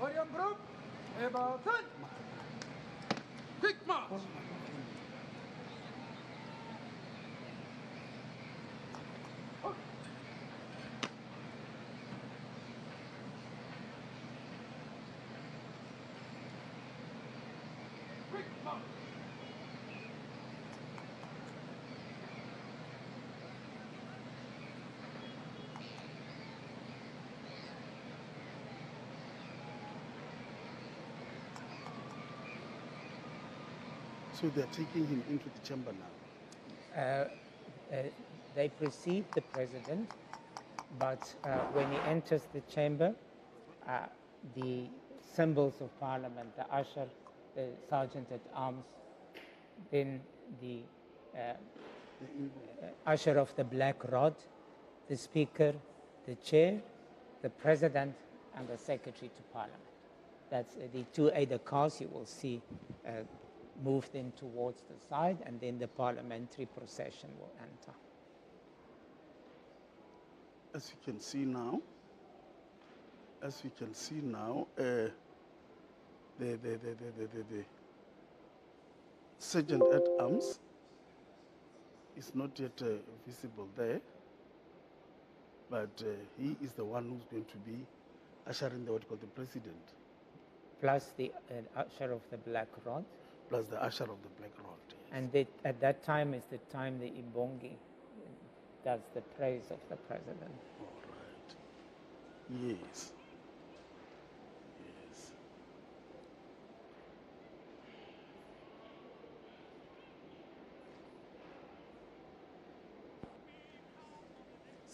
Podium group, about 10. Quick march. Quick march. So they're taking him into the chamber now? They precede the president, but when he enters the chamber, the symbols of parliament, the usher, the sergeant at arms, then the usher of the black rod, the speaker, the chair, the president, and the secretary to parliament. That's the two aide-de-camp you will see move then towards the side, and then the parliamentary procession will enter. As you can see now, the sergeant at arms is not yet visible there, but he is the one who's going to be ushering the what you call the president. Plus the usher of the black rod. Plus the usher of the black rod. Yes. And at that time is the time the Imbongi does the praise of the president. All right. Yes. Yes.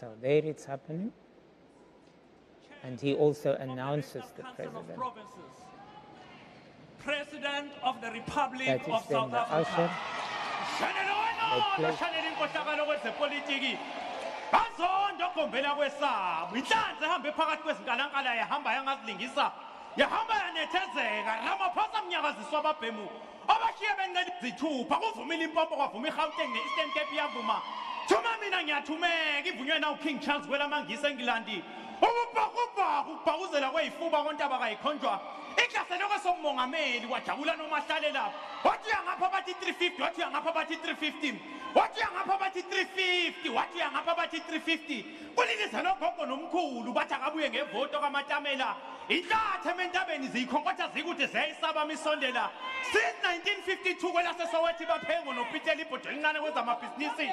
So there it's happening. And he also announces the president. President of the Republic That is of then South the Africa. Bazondo kombela kwesabo inhlanzi ehambe phakathi kwezinkalankala yahamba yangazilingisa yahamba yanethezeka Ramaphosa mnyakaziswa ababhemu abashiye bencela izithupha kuvumile impompo kwavuma iGauteng ne-Eastern Cape yavuma thuma mina ngiyathumeka ivunywe nawu King Charles kwelamangisa eNgilandi ububhakubhaku ukubhakuzela kweyifuba kontaba kayikhonjwa ikhlasele kwesomongameli wajabula nomahlale lapho wathi uyangapha bathi 350 wathi uyangapha bathi 350 wathi uyangapha bathi 350 wathi uyangapha bathi 350 kulilise nogogo nomkhulu bathi akabuye ngevoto kamatamela inhlathe ementabeni ziyikhonkotha zikude ziyayisaba misondela since 1952 kwelasesowethi baphengo noPeter ibhodo elincane kwezamabhizinisi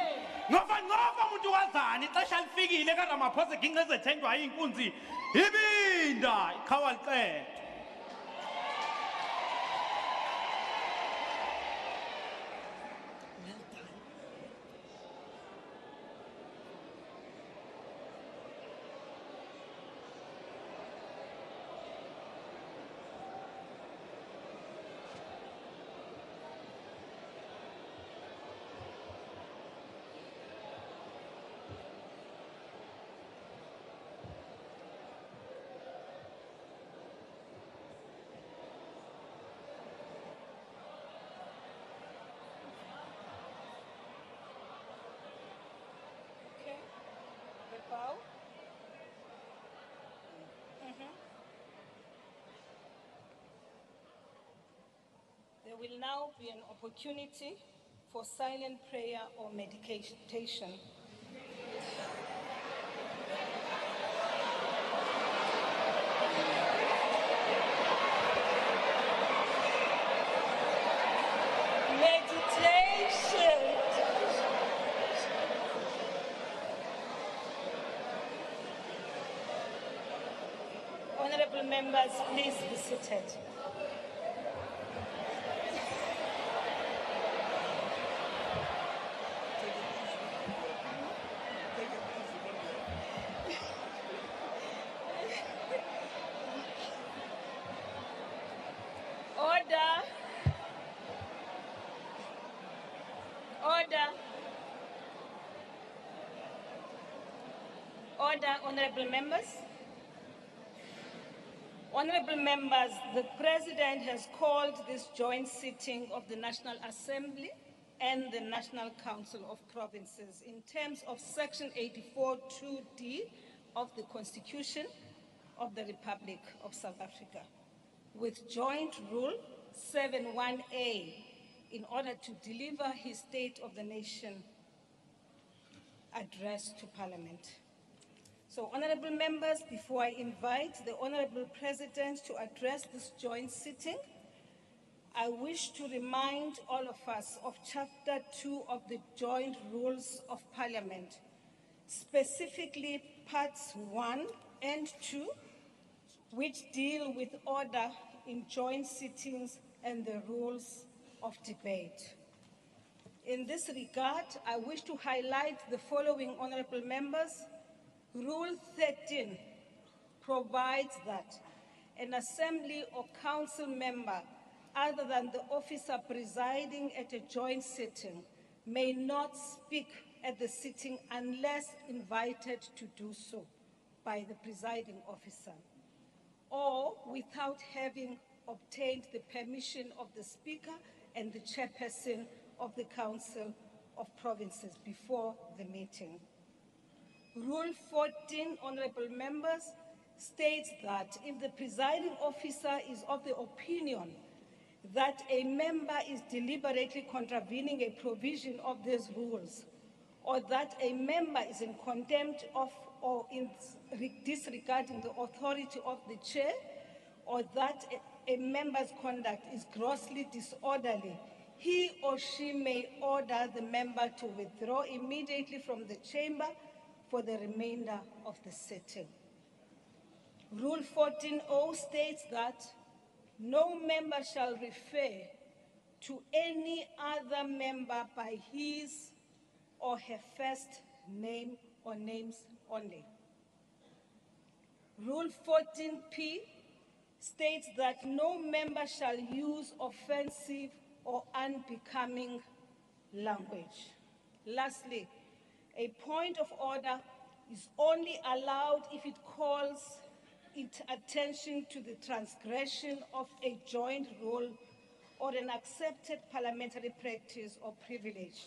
ngoba umuntu wazana ixesha lifikile kaRamaphosa ginqeze thendwa yinkunzi ibinda iqhawa liqedwe. There will now be an opportunity for silent prayer or meditation. Meditation. Honorable members, please be seated. order, honorable members. Honorable members, the President has called this joint sitting of the National Assembly and the National Council of Provinces in terms of Section 84(2)(d) of the Constitution of the Republic of South Africa, with Joint Rule 71A, in order to deliver his State of the Nation address to Parliament. So, honorable members, before I invite the Honorable President to address this joint sitting, I wish to remind all of us of Chapter 2 of the Joint Rules of Parliament, specifically Parts 1 and 2, which deal with order in joint sittings and the rules of debate. In this regard, I wish to highlight the following, honorable members. Rule 13 provides that an assembly or council member, other than the officer presiding at a joint sitting, may not speak at the sitting unless invited to do so by the presiding officer, or without having obtained the permission of the Speaker and the Chairperson of the Council of Provinces before the meeting. Rule 14, honorable members, states that if the presiding officer is of the opinion that a member is deliberately contravening a provision of these rules, or that a member is in contempt of or in disregarding the authority of the chair, or that a member's conduct is grossly disorderly, he or she may order the member to withdraw immediately from the chamber for the remainder of the sitting. Rule 14(0) states that no member shall refer to any other member by his or her first name or names only. Rule 14(p) states that no member shall use offensive or unbecoming language. Lastly, a point of order is only allowed if it calls attention to the transgression of a joint rule or an accepted parliamentary practice or privilege.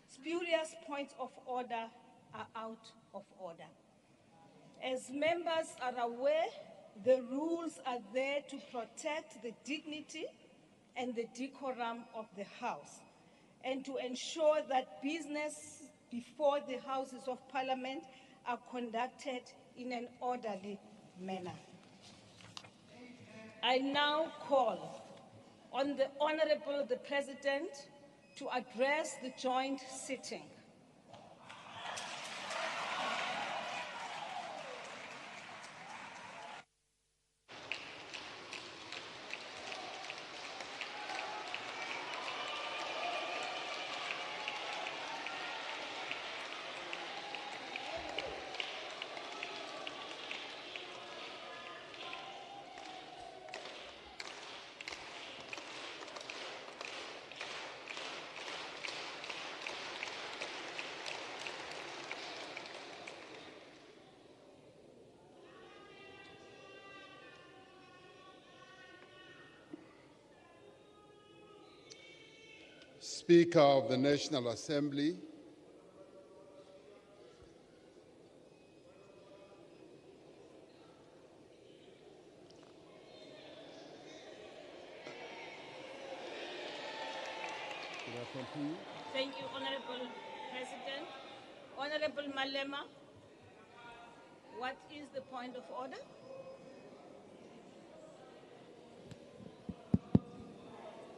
Spurious points of order are out of order. As members are aware, the rules are there to protect the dignity and the decorum of the House and to ensure that business before the Houses of Parliament are conducted in an orderly manner. I now call on the Honorable the President to address the joint sitting. Speaker of the National Assembly, Thank you, Honorable President. Honorable Malema, what is the point of order?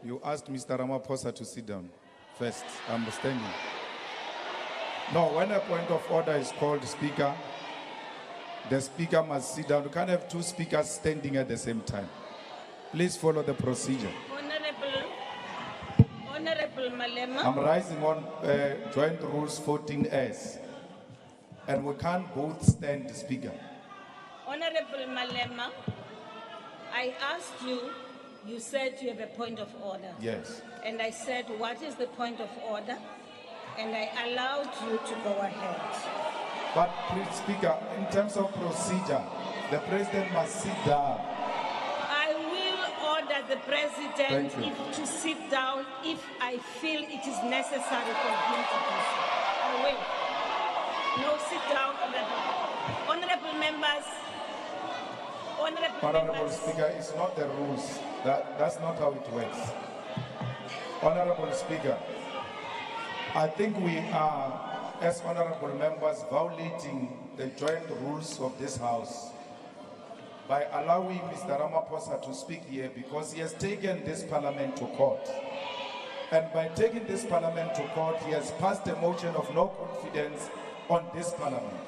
You asked Mr. Ramaphosa to sit down first. I'm standing. No, when a point of order is called, Speaker, the Speaker must sit down. You can't have two speakers standing at the same time. Please follow the procedure. Honorable Malema. I'm rising on Joint Rules 14(s), and we can't both stand, Speaker. Honorable Malema, I asked you, you said you have a point of order. Yes. And I said, what is the point of order? And I allowed you to go ahead. But please, Speaker, in terms of procedure, the President must sit down. I will order the President Thank you. to sit down if I feel it is necessary for him to do so. I will. No, sit down, honorable members. Honorable Speaker, it's not the rules. That's not how it works. Honorable Speaker, I think we are, as honorable members, violating the joint rules of this House by allowing Mr. Ramaphosa to speak here because he has taken this parliament to court. And by taking this parliament to court, he has passed a motion of no confidence on this parliament.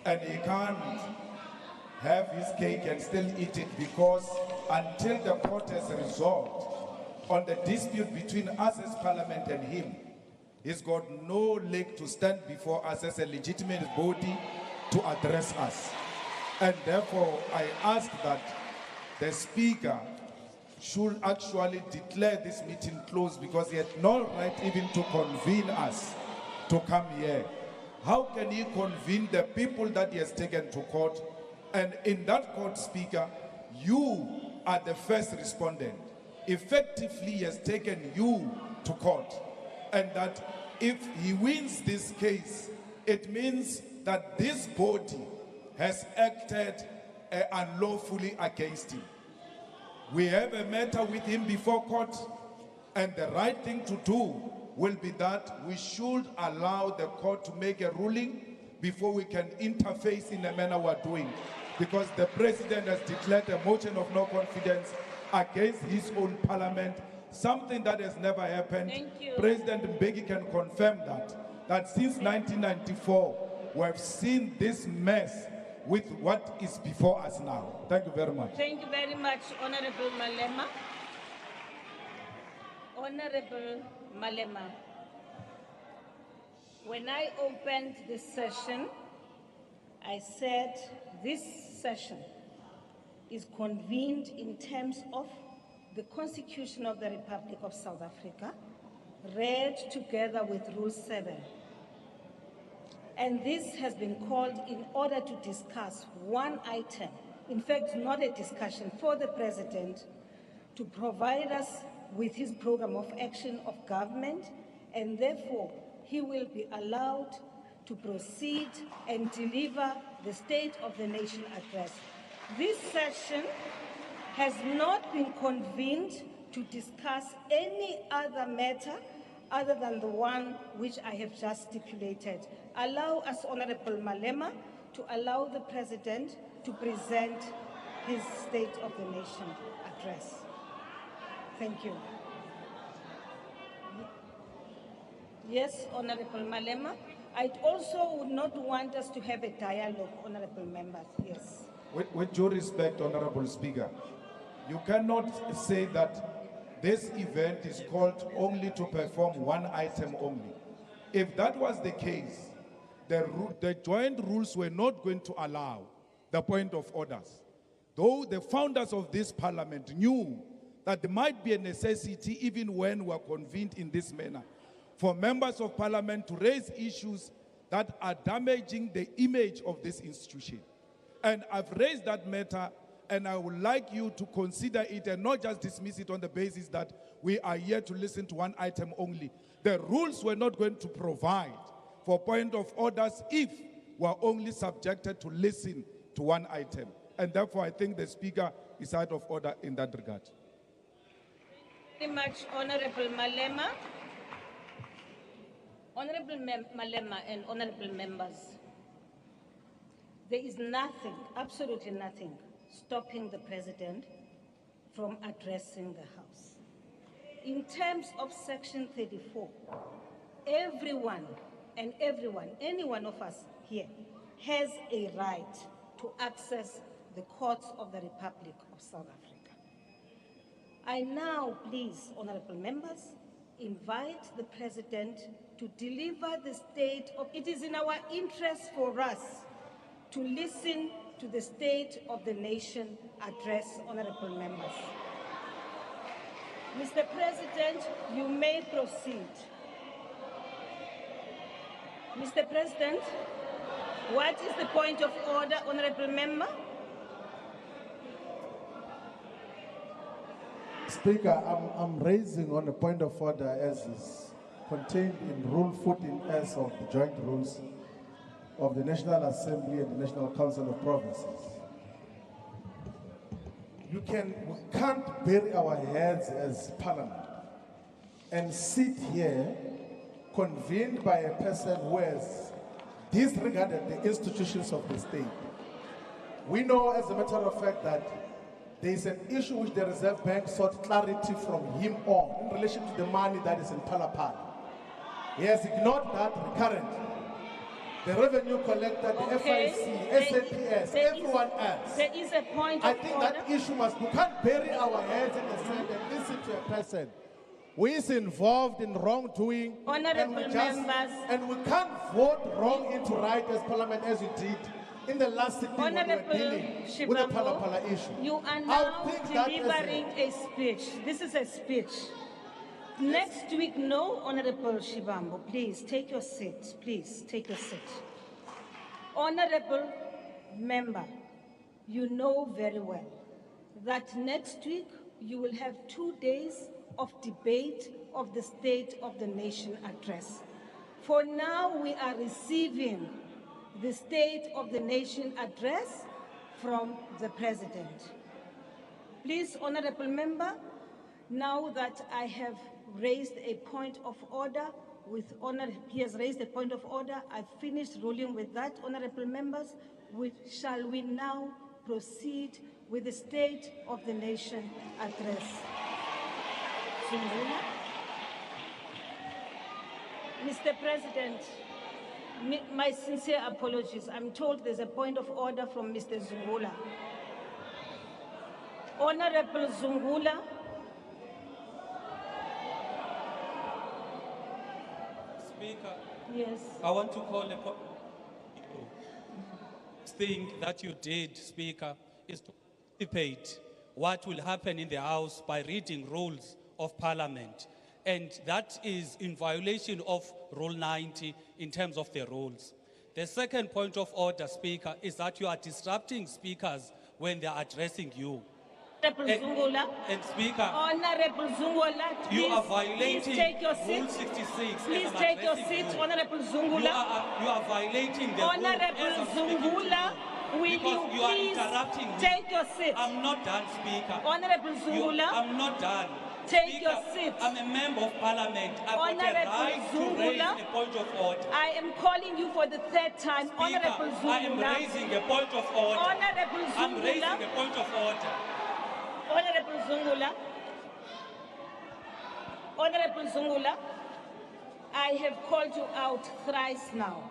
And he can't have his cake and still eat it because until the court has resolved on the dispute between us as parliament and him, he's got no leg to stand before us as a legitimate body to address us. And therefore, I ask that the Speaker should actually declare this meeting closed because he had no right even to convene us to come here. How can he convene the people that he has taken to court? And in that court, Speaker, you are the first respondent. Effectively, he has taken you to court. And that if he wins this case, it means that this body has acted unlawfully against him. We have a matter with him before court, and the right thing to do will be that we should allow the court to make a ruling before we can interface in the manner we're doing. Because the President has declared a motion of no confidence against his own parliament, something that has never happened. Thank you. President Mbeki can confirm that since 1994, we have seen this mess with what is before us now. Thank you very much. Thank you very much, Honorable Malema. Honorable Malema, when I opened this session, I said this session is convened in terms of the Constitution of the Republic of South Africa, read together with Rule 7. And this has been called in order to discuss one item, in fact, not a discussion, for the President to provide us with his program of action of government, and therefore he will be allowed to proceed and deliver the State of the Nation address. This session has not been convened to discuss any other matter other than the one which I have just stipulated. Allow us, Honorable Malema, to allow the President to present his State of the Nation address. Thank you. Yes, Honorable Malema. I also would not want us to have a dialogue, Honorable members. Yes. With due respect, Honorable Speaker, you cannot say that this event is called only to perform one item only. If that was the case, the joint rules were not going to allow the point of orders. Though the founders of this parliament knew that there might be a necessity, even when we are convened in this manner, for members of parliament to raise issues that are damaging the image of this institution. And I've raised that matter, and I would like you to consider it and not just dismiss it on the basis that we are here to listen to one item only. The rules were not going to provide for point of orders if we are only subjected to listen to one item. And therefore, I think the Speaker is out of order in that regard. Thank you very much, Honorable Malema. Honorable Malema and honorable members, there is nothing, absolutely nothing, stopping the President from addressing the House. In terms of Section 34, everyone, any one of us here has a right to access the courts of the Republic of South Africa. I now, please, honorable members, invite the President to deliver the state of, it is in our interest for us to listen to the State of the Nation address, honorable members. Mr. President, you may proceed. Mr. President, What is the point of order, Honorable Member? Speaker, I'm raising on a point of order as is contained in Rule 14S of the Joint Rules of the National Assembly and the National Council of Provinces. We can't bury our heads as Parliament and sit here convened by a person who has disregarded the institutions of the state. We know, as a matter of fact, that there is an issue which the Reserve Bank sought clarity from him on in relation to the money that is in Palapala. He has ignored that recurrently. The revenue collector, the FIC, SAPS, everyone else. There is a point I of think order. that issue we can't bury our heads in the sand and listen to a person who is involved in wrongdoing. Honorable members. And we can't vote wrong into right as Parliament as you did in the last sitting when we were Honorable dealing with the Shivambu, Palapala issue. you are I would now think that is delivering a speech. This is a speech. Next week, no, Honorable Shivambu, please take your seat. Please take your seat. Honorable Member, you know very well that next week you will have 2 days of debate of the State of the Nation address. For now, we are receiving the State of the Nation address from the President. Please, Honorable Member, now that I have raised a point of order with honor, he has raised a point of order, I've finished ruling with that, Honorable Members, shall we now proceed with the State of the Nation address? Zungula? Mr. President, my sincere apologies. I'm told there's a point of order from Mr. Zungula. Honorable Zungula. Speaker, Yes. I want to call a thing that you did, Speaker, is to anticipate what will happen in the House by reading rules of Parliament. And that is in violation of Rule 90 in terms of the rules. The second point of order, Speaker, is that you are disrupting speakers when they are addressing you. Honorable Zungula. And Speaker, Honorable Zungula, you are please violating take your seat. Rule 66. Please as I'm take your addressing seat, you. Honorable Zungula. You are violating the Honorable rule as I'm speaking to Zungula, you. will Because you you are please interrupting me. take your seat? I'm not done, Speaker. Honorable Zungula, I'm not done. take Speaker, your seat. I'm a member of Parliament. I've got a Honorable right to raise Zungula, a point of order. I am calling you for the third time. Speaker, Honorable Zungula. I am raising a point of order. Honorable I'm raising Zungula. a point of order. Honorable Zungula. Honorable Zungula, I have called you out thrice now.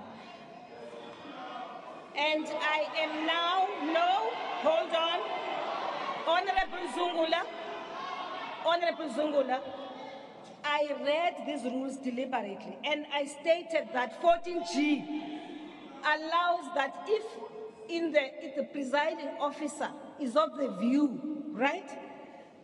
And I am now, no, hold on. Honorable Zungula, I read these rules deliberately and I stated that 14G allows that if the presiding officer is of the view, right,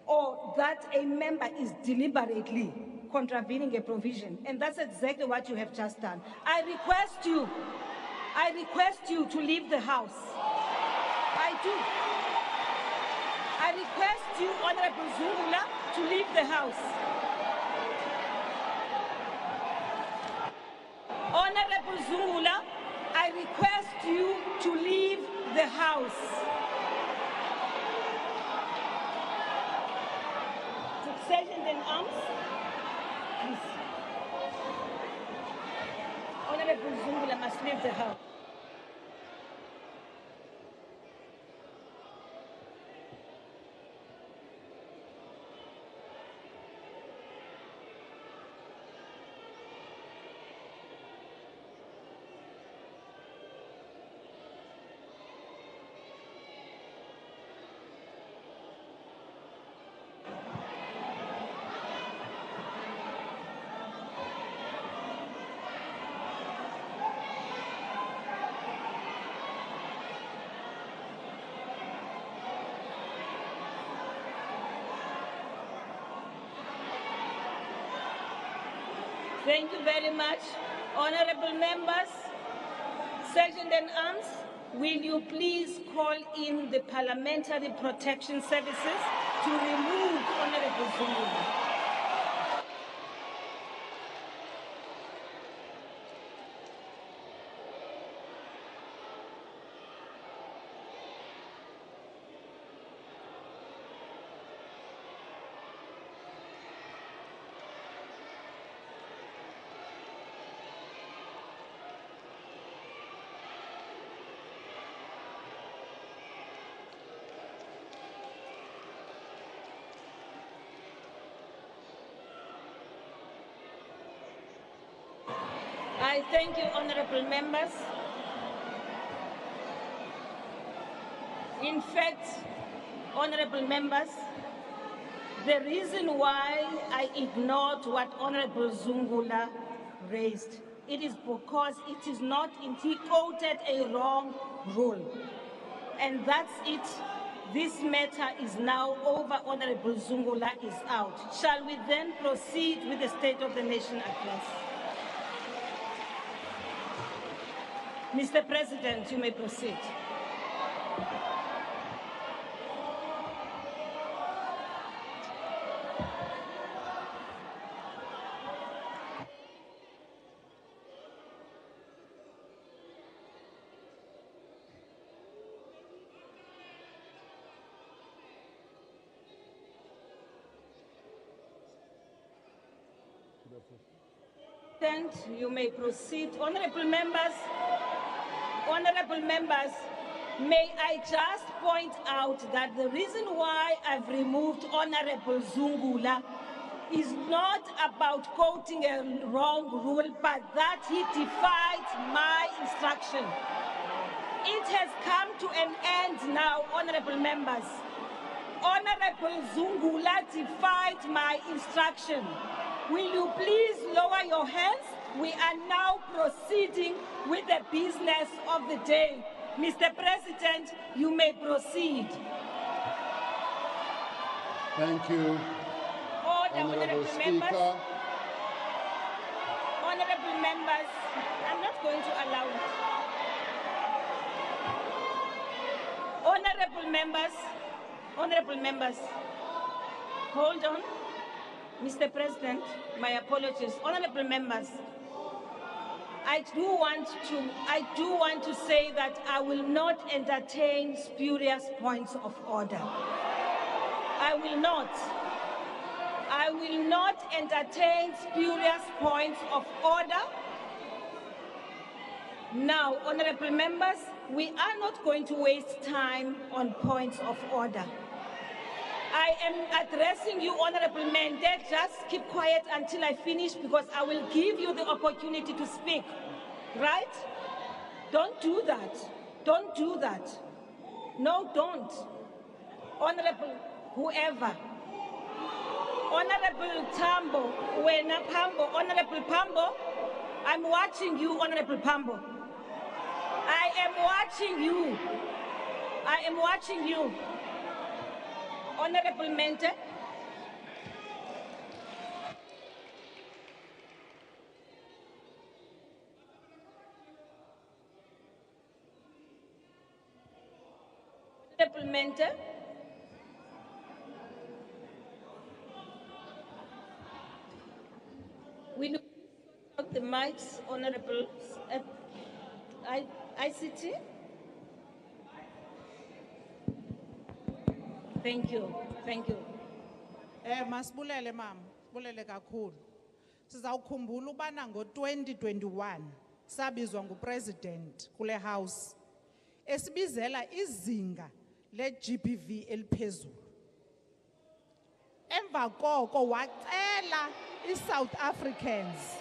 or that a member is deliberately contravening a provision, and that's exactly what you have just done. I request you to leave the House. I do. I request you, Honorable Zungula, to leave the House. Honorable Zungula, I request you to leave the House. Sergeant in arms, please. Honorable Zungula must leave the House. Thank you very much. Honorable members, Sergeant in Arms, will you please call in the Parliamentary Protection Services to remove Honorable Zungula? I thank you, honorable members. In fact, honorable members, the reason why I ignored what Honorable Zungula raised, it is because it is not, he quoted a wrong rule. And that's it. This matter is now over. Honorable Zungula is out. Shall we then proceed with the State of the Nation address? Mr. President, you may proceed. You may proceed. Honorable members, may I just point out that the reason why I've removed Honorable Zungula is not about quoting a wrong rule, but that he defied my instruction. It has come to an end now, honorable members. Honorable Zungula defied my instruction. Will you please lower your hands? We are now proceeding with the business of the day. Mr. President, you may proceed. Thank you, Order, Honorable Speaker. members. Honorable members, I'm not going to allow it. Honorable members, hold on. Mr. President, my apologies. Honorable members, I do want to say that I will not entertain spurious points of order. I will not entertain spurious points of order. Now, honorable members, we are not going to waste time on points of order. I am addressing you, honorable mandate. Just keep quiet until I finish, because I will give you the opportunity to speak. Right? Don't do that. Don't do that. No, don't. Honorable whoever. Honorable Tambo, Wena Pambo, Honorable Pambo, I'm watching you, Honorable Pambo. I am watching you. I am watching you. Honorable Mente. Honorable Mente. We look at the mics, Honorable ICT. Thank you. Thank you. Masibulele mama, bulele kakhulu. Sizawukhumbula ubana ngo-2021 sabizwa ngupresident kule house esibizela izinga le-GBV eliphezulu. Emva koko wacela i-South Africans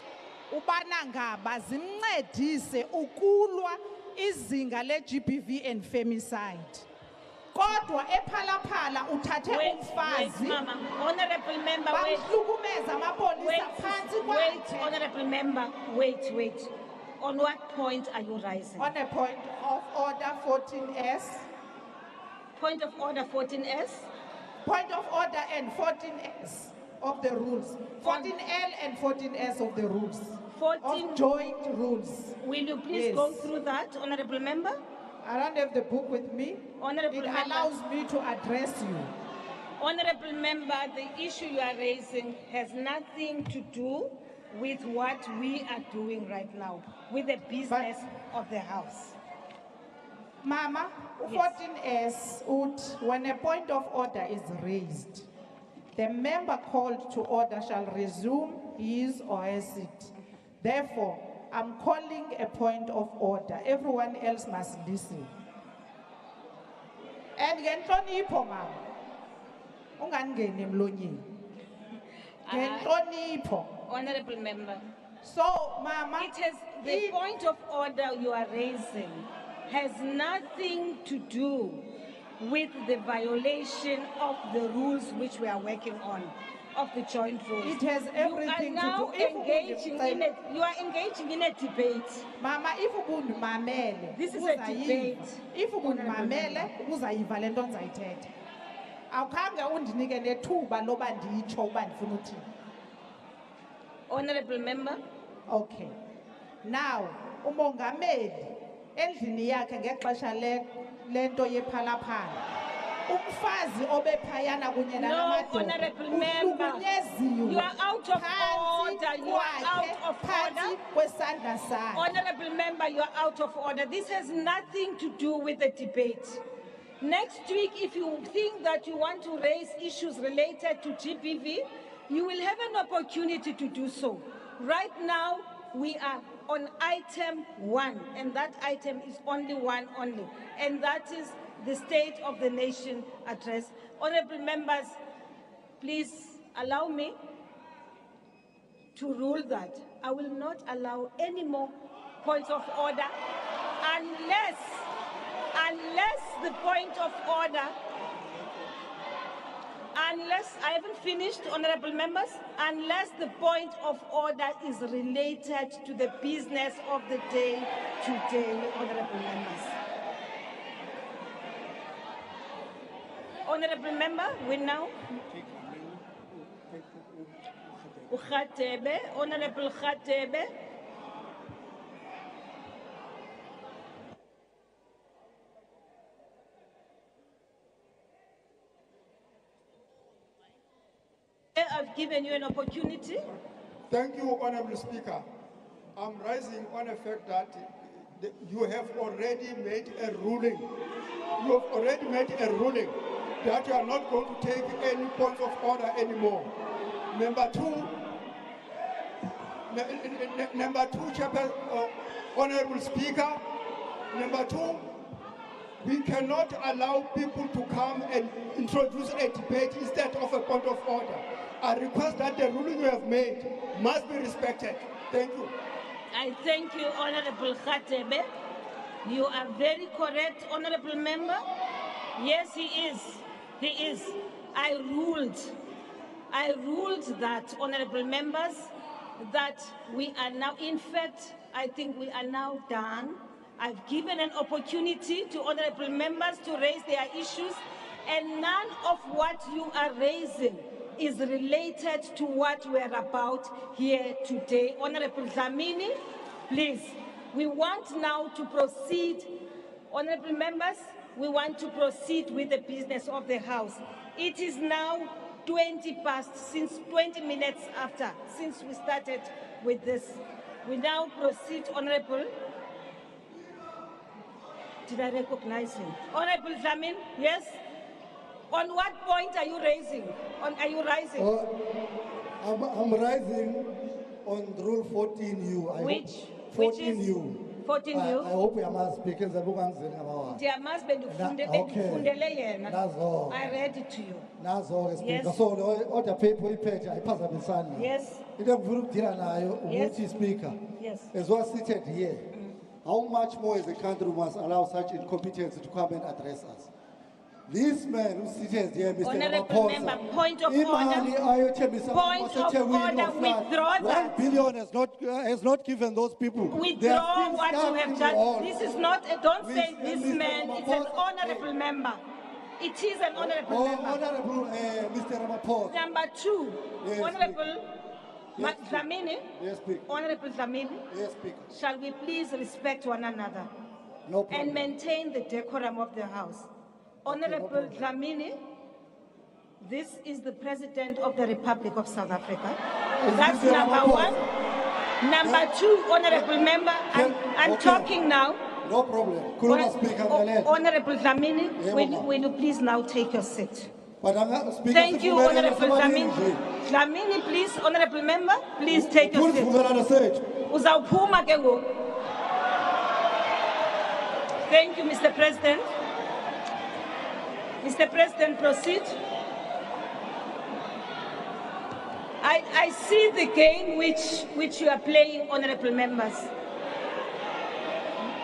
ubana ngaba zimncedise ukulwa izinga le-GBV and femicide. Kodwa ephalaphala uthathe umfazi. Wait, mama. Honorable member, wait. Bamhlukumeza amapolisa phansi kwakhe. Honorable member, wait. On what point are you rising? On a point of order 14S. Point of order 14S. Point of order and 14S. of the rules. 14L and 14S of the rules. 14 Of joint rules. Will you please Yes. go through that, Honorable Member? I don't have the book with me. Honorable It Member. allows me to address you. Honorable Member, the issue you are raising has nothing to do with what we are doing right now, with the business of the House. Mama, 14S, when a point of order is raised, the member called to order shall resume his or her seat. Therefore, I'm calling a point of order. Everyone else must listen. And ngenhlonipho mama. Ungangeni emlonyeni. Ngenhlonipho. Honorable Member, So, mama, the point of order you are raising has nothing to do with the violation of the rules which we are working on, of the joint rules. It has everything to do. You are now engaging in a debate. Mama, if ubundimamele, This is a debate. If ubundimamele, uzayiva le nto ndizayithetha. Awukhange undinike nethuba loba nditsho uba ndifuna uthini. Honorable Member. Okay. Now, umongameli endlini yakhe ngexesha lento yephalaphala. Umfazi obephayana kunye No, namadoda. Honorable Member. Uhlukunyeziwe. You are out of order. You are out of Phansi order. kwesandla sakhe. Honorable Member, you are out of order. This has nothing to do with the debate. Next week, if you think that you want to raise issues related to GBV, you will have an opportunity to do so. Right now, we are on item 1, and that item is only one only, and that is the State of the Nation address. Honorable members, please allow me to rule that I will not allow any more points of order unless the point of order, unless I haven't finished, honorable members, unless the point of order is related to the business of the day today, honorable members. Honorable member, we now. Ukhatebe, Honorable Khatebe. I've given you an opportunity. Thank you, Honorable Speaker. I'm rising on the fact that you have already made a ruling. You have already made a ruling that you are not going to take any points of order anymore. Number two, Honorable Speaker. Number two, we cannot allow people to come and introduce a debate instead of a point of order. I request that the ruling you have made must be respected. Thank you. I thank you, Honorable Khatebe. You are very correct, Honorable Member. Yes, he is. He is. I ruled that, Honorable Members, that we are now, in fact, I think we are now done. I've given an opportunity to Honorable Members to raise their issues, and none of what you are raising is related to what we're about here today. Honorable Dlamini, please, we want now to proceed. Honorable members, we want to proceed with the business of the House. It is now 20 past, since 20 minutes after, since we started with this. We now proceed, Honorable. Did I recognize him? Honorable Dlamini, yes? On what point are you raising? Are you rising? I'm rising on Rule 14U. Which 14U. 14U. I hope I must speak as a book and I read it to you. Yes. So order paper page I pass up Yes. Yes. Speaker. Yes. As was seated here. How much more as a country must allow such incompetence to come and address us? This man who sits here, Mr. Honorable Member, point of order. Point of order, withdraw that. 1 billion has not given those people. Withdraw what you have done. This is not, don't say this man, it's an honorable member. It is an honorable Oh, member. Honorable Mr. Ramaphosa. Number 2, Yes, Honorable Yes, Speaker. Dlamini, Yes, Speaker. Honorable Dlamini, Yes, Speaker. shall we please respect one another No problem. and maintain the decorum of the House? Honorable problem. Dlamini, this is the President of the Republic of South Africa. Is That's Mr. number Ramaphosa? 1. Number 2, Honorable Member, I'm Okay. talking now. No problem. Kuluma Speaker Mlalele. Honorable Dlamini, Yeah, Mama. will you please now take your seat? But I'm not speaking. Thank you, Honorable Dlamini. Dlamini, please, Honorable Member, please take your seat. Uzawuphuma ke ngoku. Thank you, Mr. President. Mr. President, proceed. I see the game which you are playing, honorable members.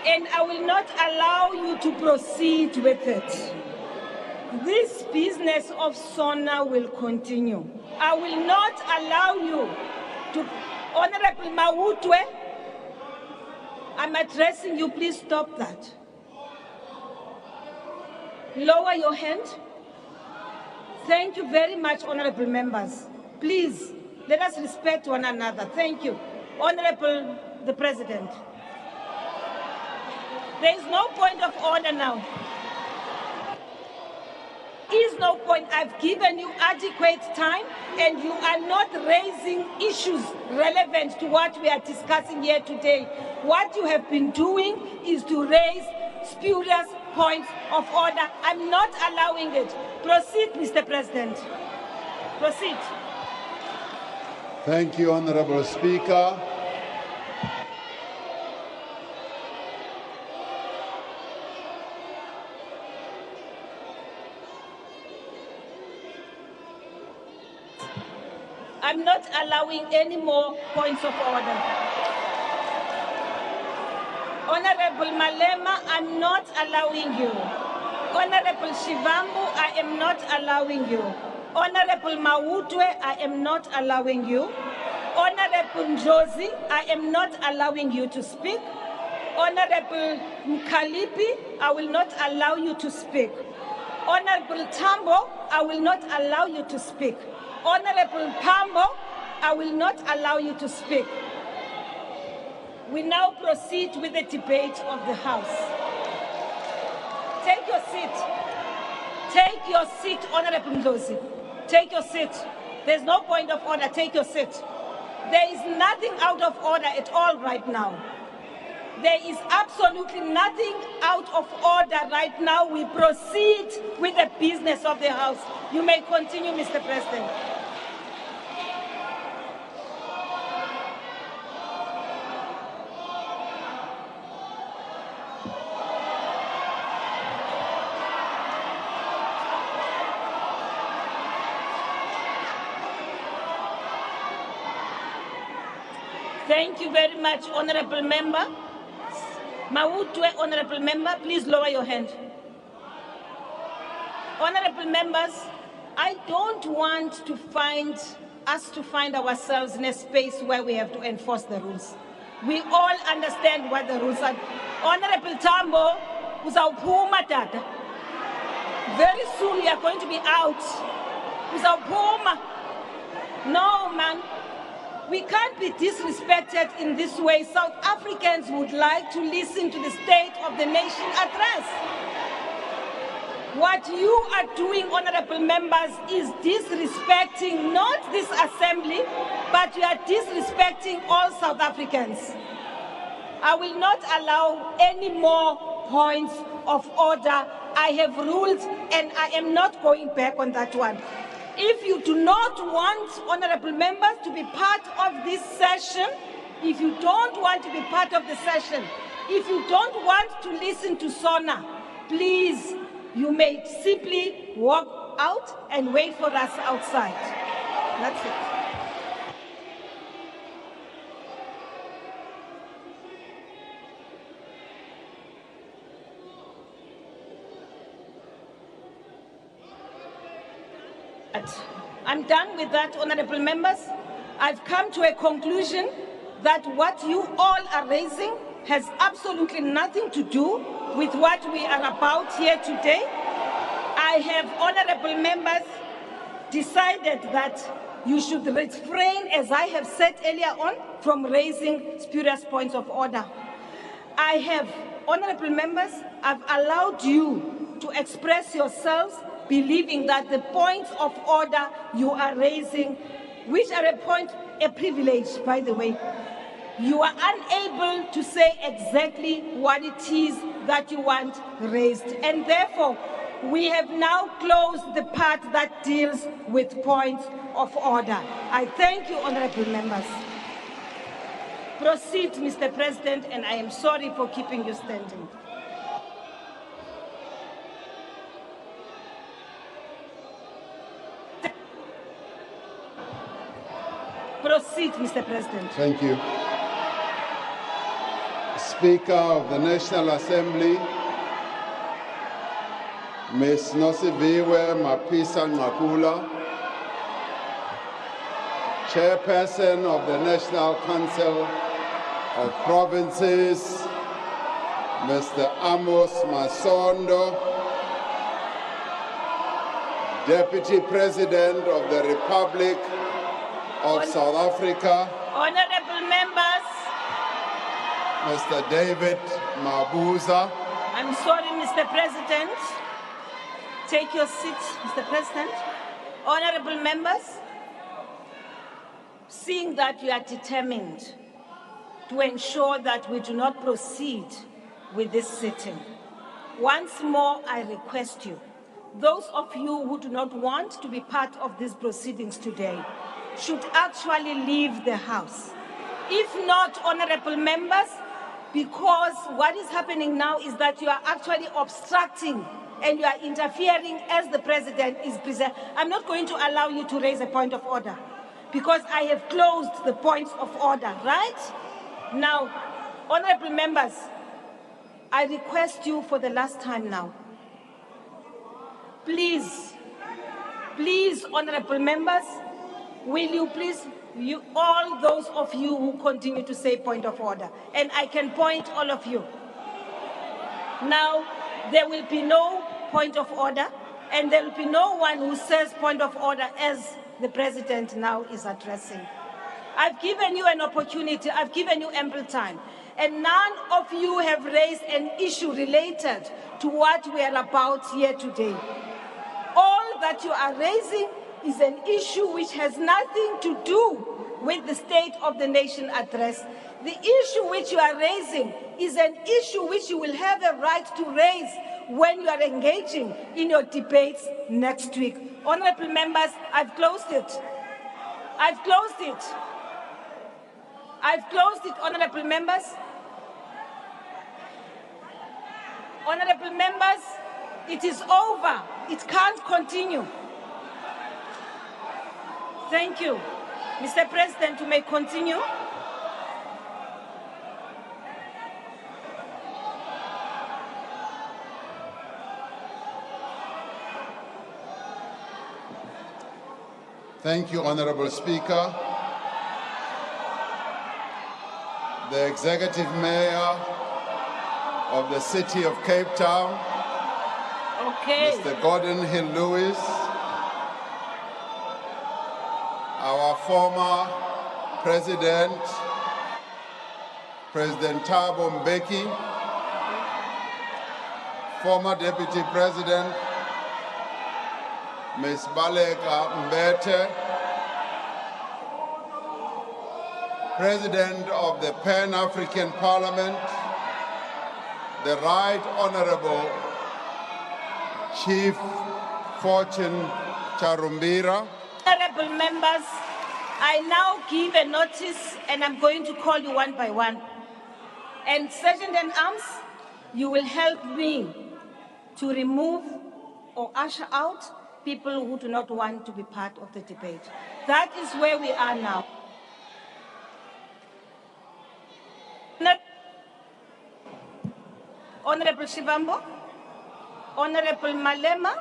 And I will not allow you to proceed with it. This business of SONA will continue. I will not allow you to, Honorable Mawutwe, I'm addressing you, please stop that. Lower your hand. Thank you very much, honorable members. Please, let us respect one another. Thank you. Honorable the President. There is no point of order now. Is no point. I've given you adequate time and you are not raising issues relevant to what we are discussing here today. What you have been doing is to raise spurious points of order. I'm not allowing it. Proceed, Mr. President. Proceed. Thank you, Honorable Speaker. I'm not allowing any more points of order. Honorable Malema, I'm not allowing you. Honorable Shivambu, I am not allowing you. Honorable Mawutwe, I am not allowing you. Honorable Njozi, I am not allowing you to speak. Honorable Mkalipi, I will not allow you to speak. Honorable Tambo, I will not allow you to speak. Honorable Pambo, I will not allow you to speak. We now proceed with the debate of the House. Take your seat. Take your seat, Honorable Ndosi. Take your seat. There's no point of order. Take your seat. There is nothing out of order at all right now. There is absolutely nothing out of order right now. We proceed with the business of the House. You may continue, Mr. President. Thank you very much, Honorable Member. Mawutwe, Honorable Member, please lower your hand. Honorable Members, I don't want to find ourselves in a space where we have to enforce the rules. We all understand what the rules are. Honorable Tambo, uzawuphuma tata. Very soon you are going to be out. Uzawuphuma. No, man. We can't be disrespected in this way. South Africans would like to listen to the State of the Nation address. What you are doing, honorable members, is disrespecting not this assembly, but you are disrespecting all South Africans. I will not allow any more points of order. I have ruled and I am not going back on that one. If you do not want honorable members to be part of this session, if you don't want to be part of the session, if you don't want to listen to SONA, please, you may simply walk out and wait for us outside. That's it. I'm done with that, honorable members. I've come to a conclusion that what you all are raising has absolutely nothing to do with what we are about here today. I I have honorable members decided that you should refrain, as I have said earlier on, from raising spurious points of order. I have, honorable members, I've allowed you to express yourselves, believing that the points of order you are raising, which are a privilege, by the way, you are unable to say exactly what it is that you want raised. And therefore, we have now closed the part that deals with points of order. I thank you, honorable members. Proceed, Mr. President, and I am sorry for keeping you standing. Proceed, Mr. President. Thank you. Speaker of the National Assembly, Ms. Nosiviwe Mapisa Ngakula, Chairperson of the National Council of Provinces, Mr. Amos Masondo, Deputy President of the Republic of South Africa, Honorable members, Mr. David Mabuza. I'm sorry, Mr. President. Take your seats, Mr. President. Honorable members, seeing that you are determined to ensure that we do not proceed with this sitting, once more I request you, those of you who do not want to be part of these proceedings today should actually leave the House. If not, honorable members, because what is happening now is that you are actually obstructing and you are interfering as the President is present. I'm not going to allow you to raise a point of order because I have closed the points of order, right? Now, honorable members, I request you for the last time now, please, honorable members, will you please, all those of you who continue to say point of order, and I can point all of you. Now, there will be no point of order, and there will be no one who says point of order as the President now is addressing. I've given you an opportunity, I've given you ample time, and none of you have raised an issue related to what we are about here today. All that you are raising is an issue which has nothing to do with the State of the Nation address. The issue which you are raising is an issue which you will have a right to raise when you are engaging in your debates next week. Honorable members, I've closed it. I've closed it. I've closed it, honorable members. Honorable members, it is over. It can't continue. Thank you. Mr. President, you may continue. Thank you, Honorable Speaker. The Executive Mayor of the City of Cape Town, Mr. Gordon Hill Lewis, our former President, President Thabo Mbeki, former Deputy President, Ms. Baleka Mbete, President of the Pan-African Parliament, the Right Honorable Chief Fortune Charumbira. Honorable members, I now give a notice and I'm going to call you one by one. And Sergeant in Arms, you will help me to remove or usher out people who do not want to be part of the debate. That is where we are now. Honorable Shivambo, Honorable Malema,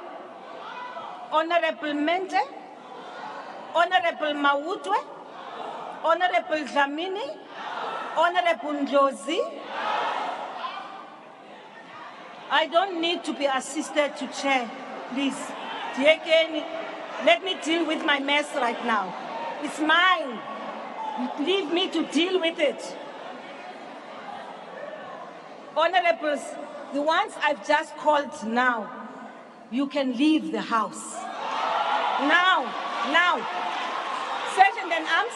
Honorable Mente, Honorable Mawutwe, Honorable Dlamini, Honorable Ndlozi. I don't need to be assisted to chair Please, dear Kenny, let me deal with my mess right now. It's mine. Leave me to deal with it. Honorables, the ones I've just called now, you can leave the house. Now. Sergeant and arms,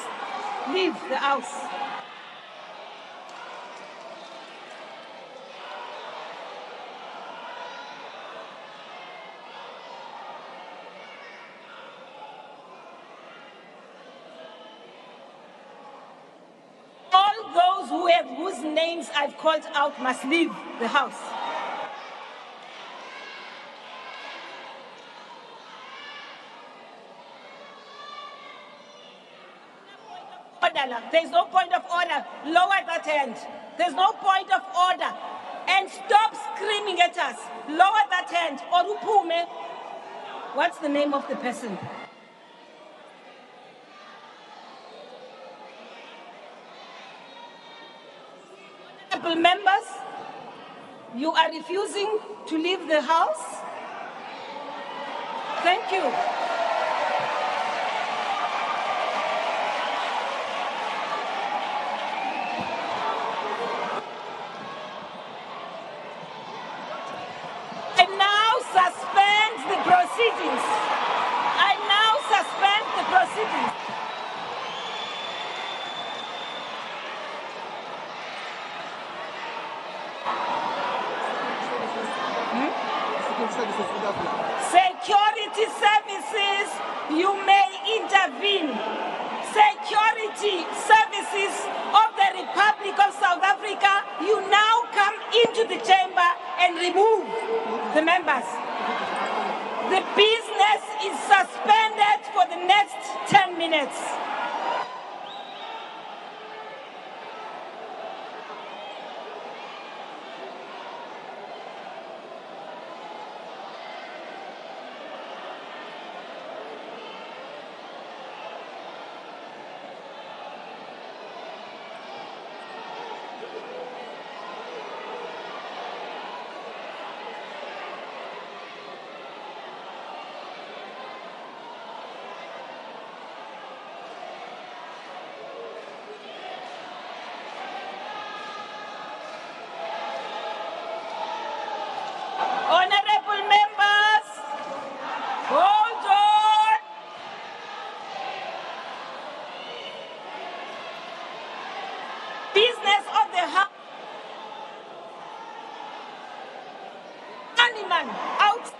leave the house. All those whose names I've called out must leave the house. There's no point of order. Lower that hand. There's no point of order. And stop screaming at us. Lower that hand. Orupume. What's the name of the person? Honorable members, you are refusing to leave the house? Thank you. I now suspend the proceedings. Security services, you may intervene. Security services of the Republic of South Africa, you now come into the chamber and remove the members. The business is suspended for the next 10 minutes. Honorable members, hold on. Business of the house. Animal out.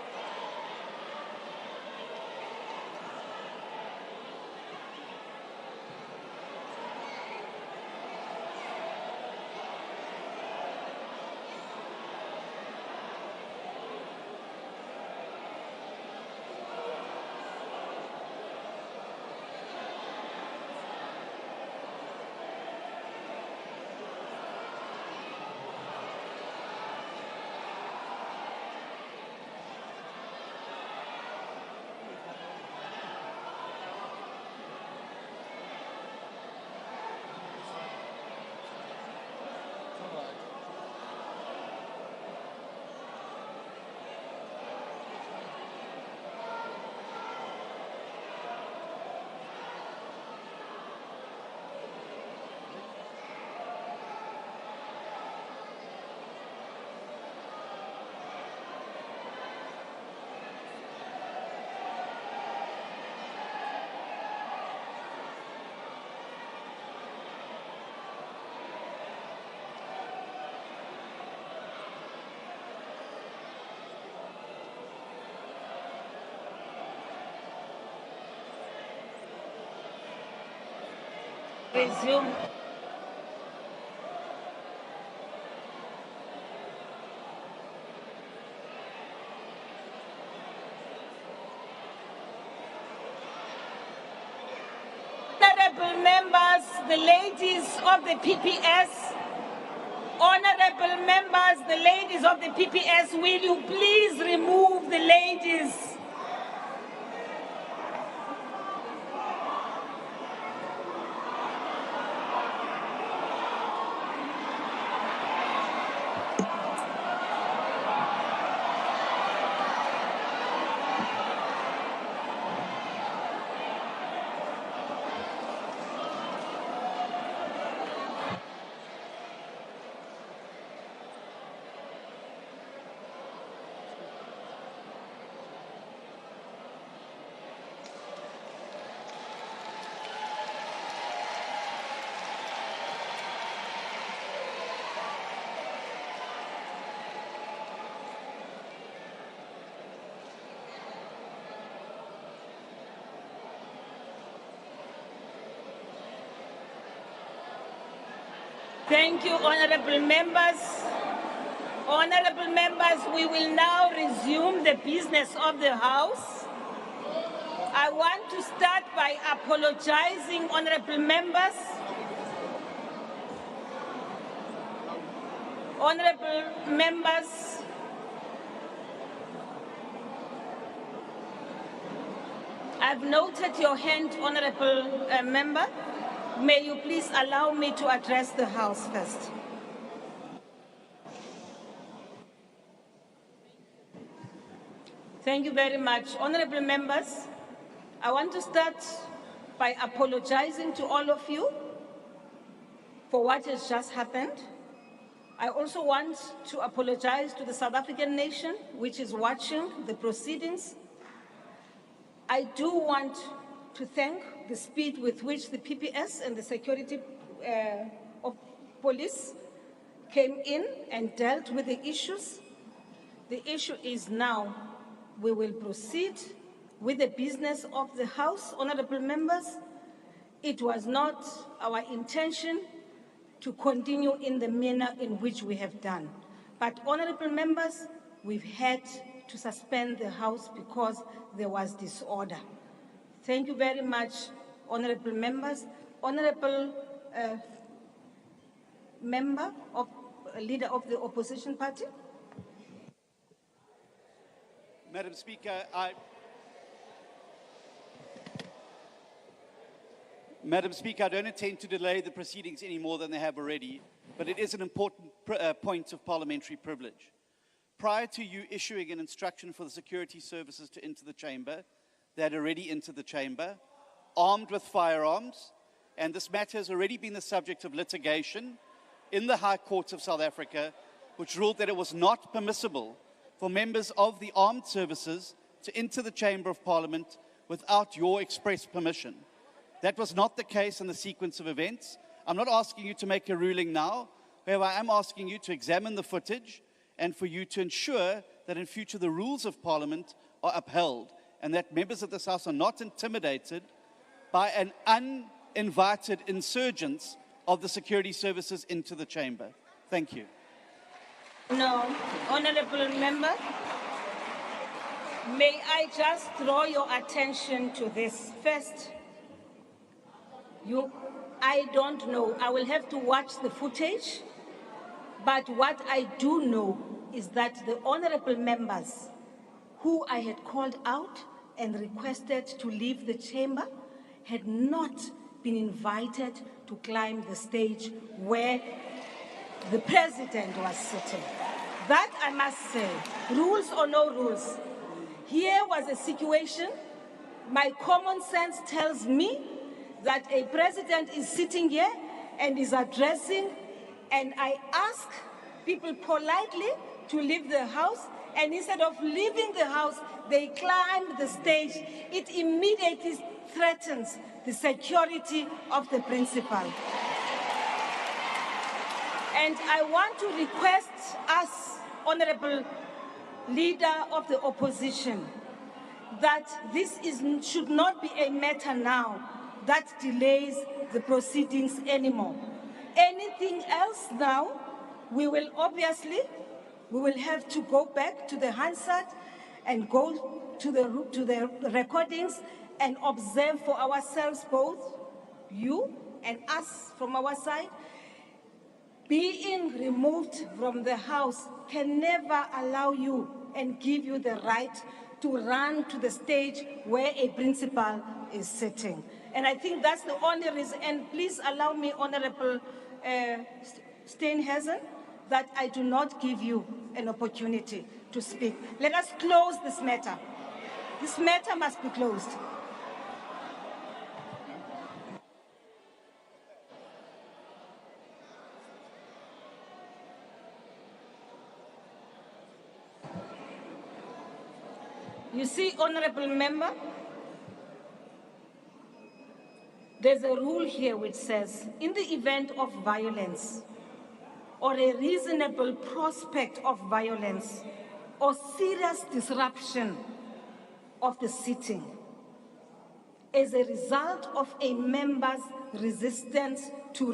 Resume. Honorable members, the ladies of the PPS, honorable members, the ladies of the PPS, will you please remove the ladies? Thank you, honorable members. Honorable members, we will now resume the business of the House. I want to start by apologizing, honorable members. Honorable members, I've noted your hand, honorable member. May you please allow me to address the House first. Thank you very much. Honorable members, I want to start by apologizing to all of you for what has just happened. I also want to apologize to the South African nation, which is watching the proceedings. I do want to thank the speed with which the PPS and the security of police came in and dealt with the issues. The issue is now we will proceed with the business of the House, honorable members. It was not our intention to continue in the manner in which we have done. But honorable members, we've had to suspend the House because there was disorder. Thank you very much, honorable members. Honorable leader of the opposition party. Madam Speaker, Madam Speaker, I don't intend to delay the proceedings any more than they have already, but it is an important point of parliamentary privilege. Prior to you issuing an instruction for the security services to enter the chamber, they had already entered the chamber, armed with firearms, and this matter has already been the subject of litigation in the High Court of South Africa, which ruled that it was not permissible for members of the armed services to enter the Chamber of Parliament without your express permission. That was not the case in the sequence of events. I'm not asking you to make a ruling now. However, I am asking you to examine the footage and for you to ensure that in future the rules of Parliament are upheld and that members of this House are not intimidated by an uninvited insurgence of the security services into the chamber. Thank you. No, honorable member, may I just draw your attention to this. First, I don't know. I will have to watch the footage. But what I do know is that the honorable members who I had called out and requested to leave the chamber had not been invited to climb the stage where the president was sitting. That I must say, rules or no rules. Here was a situation, my common sense tells me that a president is sitting here and is addressing, and I ask people politely to leave the House, and instead of leaving the House, they climb the stage. It immediately threatens the security of the principal. And I want to request us, honorable leader of the opposition, that this should not be a matter now that delays the proceedings anymore. Anything else now, we will have to go back to the Hansard and go to the recordings and observe for ourselves, both you and us from our side. Being removed from the House can never allow you and give you the right to run to the stage where a principal is sitting. And I think that's the only reason. And please allow me, Honorable Steenhuisen, that I do not give you an opportunity to speak. Let us close this matter. This matter must be closed. You see, honorable member, there's a rule here which says, in the event of violence or a reasonable prospect of violence or serious disruption of the sitting, as a result of a member's resistance to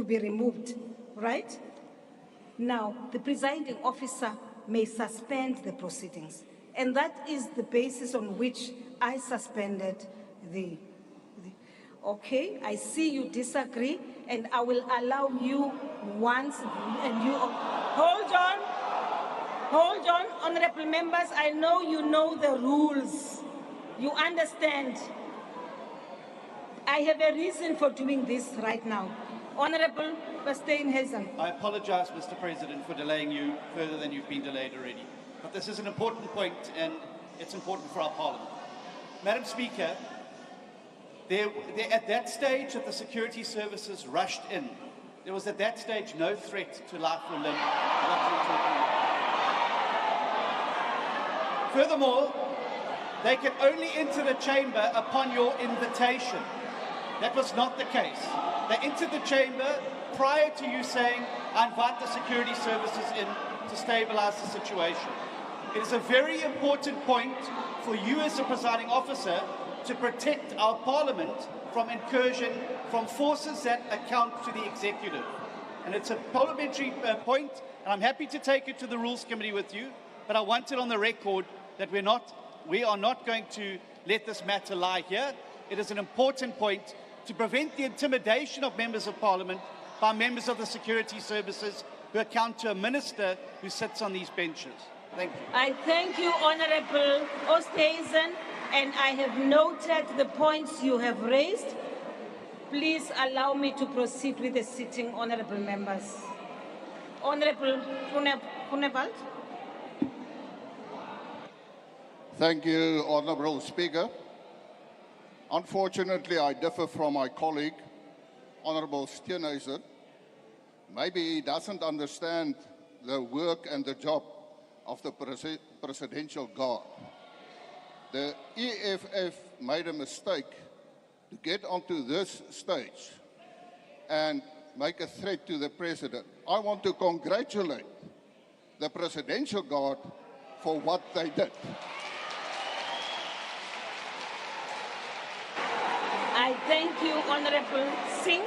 be removed, right? Now, the presiding officer may suspend the proceedings. And that is the basis on which I suspended okay, I see you disagree, and I will allow you once, and you, hold on, honorable members, I know you know the rules. You understand. I have a reason for doing this right now. Honorable Steenhuisen. I apologize, Mr. President, for delaying you further than you've been delayed already. But this is an important point, and it's important for our Parliament. Madam Speaker, at that stage that the security services rushed in, there was at that stage no threat to life or limb. Furthermore, they can only enter the chamber upon your invitation. That was not the case. They entered the chamber prior to you saying, I invite the security services in to stabilize the situation. It is a very important point for you as the presiding officer to protect our Parliament from incursion from forces that account to the executive. And it's a parliamentary point, and I'm happy to take it to the Rules Committee with you, but I want it on the record that we are not going to let this matter lie here. It is an important point to prevent the intimidation of members of Parliament by members of the security services who account to a minister who sits on these benches. Thank you. I thank you, Honorable Oosthuizen, and I have noted the points you have raised. Please allow me to proceed with the sitting, honorable members. Honorable Groenewald. Thank you, Honorable Speaker. Unfortunately, I differ from my colleague, Honorable Steenhuisen. Maybe he doesn't understand the work and the job of the Presidential Guard. The EFF made a mistake to get onto this stage and make a threat to the President. I want to congratulate the Presidential Guard for what they did. I thank you, Honorable Singh.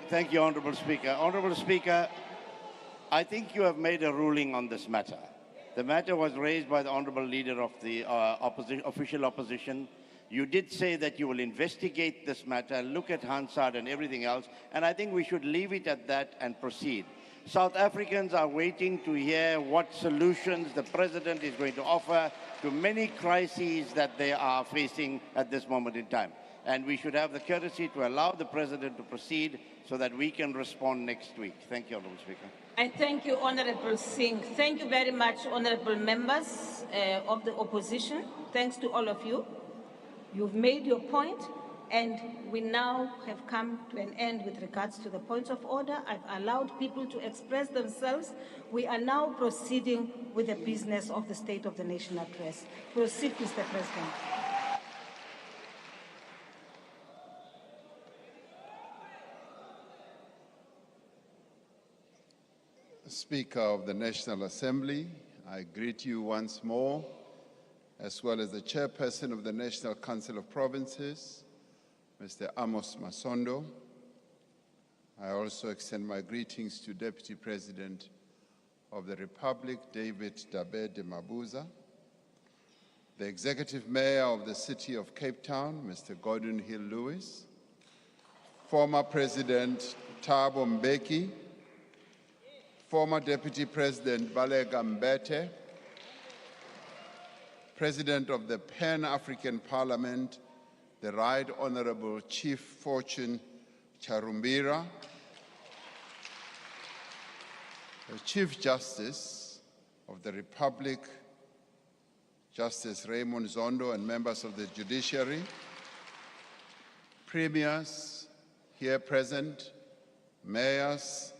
Thank you, Honorable Speaker. Honorable Speaker, I think you have made a ruling on this matter. The matter was raised by the Honorable Leader of the official opposition. You did say that you will investigate this matter, look at Hansard and everything else, and I think we should leave it at that and proceed. South Africans are waiting to hear what solutions the President is going to offer to many crises that they are facing at this moment in time. And we should have the courtesy to allow the President to proceed so that we can respond next week. Thank you, Honourable Speaker. I thank you, Honourable Singh. Thank you very much, Honourable members of the opposition. Thanks to all of you. You've made your point, and we now have come to an end with regards to the points of order. I've allowed people to express themselves. We are now proceeding with the business of the State of the Nation address. Proceed, Mr. President. Speaker of the National Assembly, I greet you once more, as well as the Chairperson of the National Council of Provinces, Mr. Amos Masondo. I also extend my greetings to Deputy President of the Republic, David Dabe de Mabuza, the Executive Mayor of the City of Cape Town, Mr. Gordon Hill-Lewis, former President Thabo Mbeki, former Deputy President Balega Mbete, President of the Pan-African Parliament, the Right Honorable Chief Fortune Charumbira, the Chief Justice of the Republic, Justice Raymond Zondo, and members of the judiciary, premiers here present, mayors,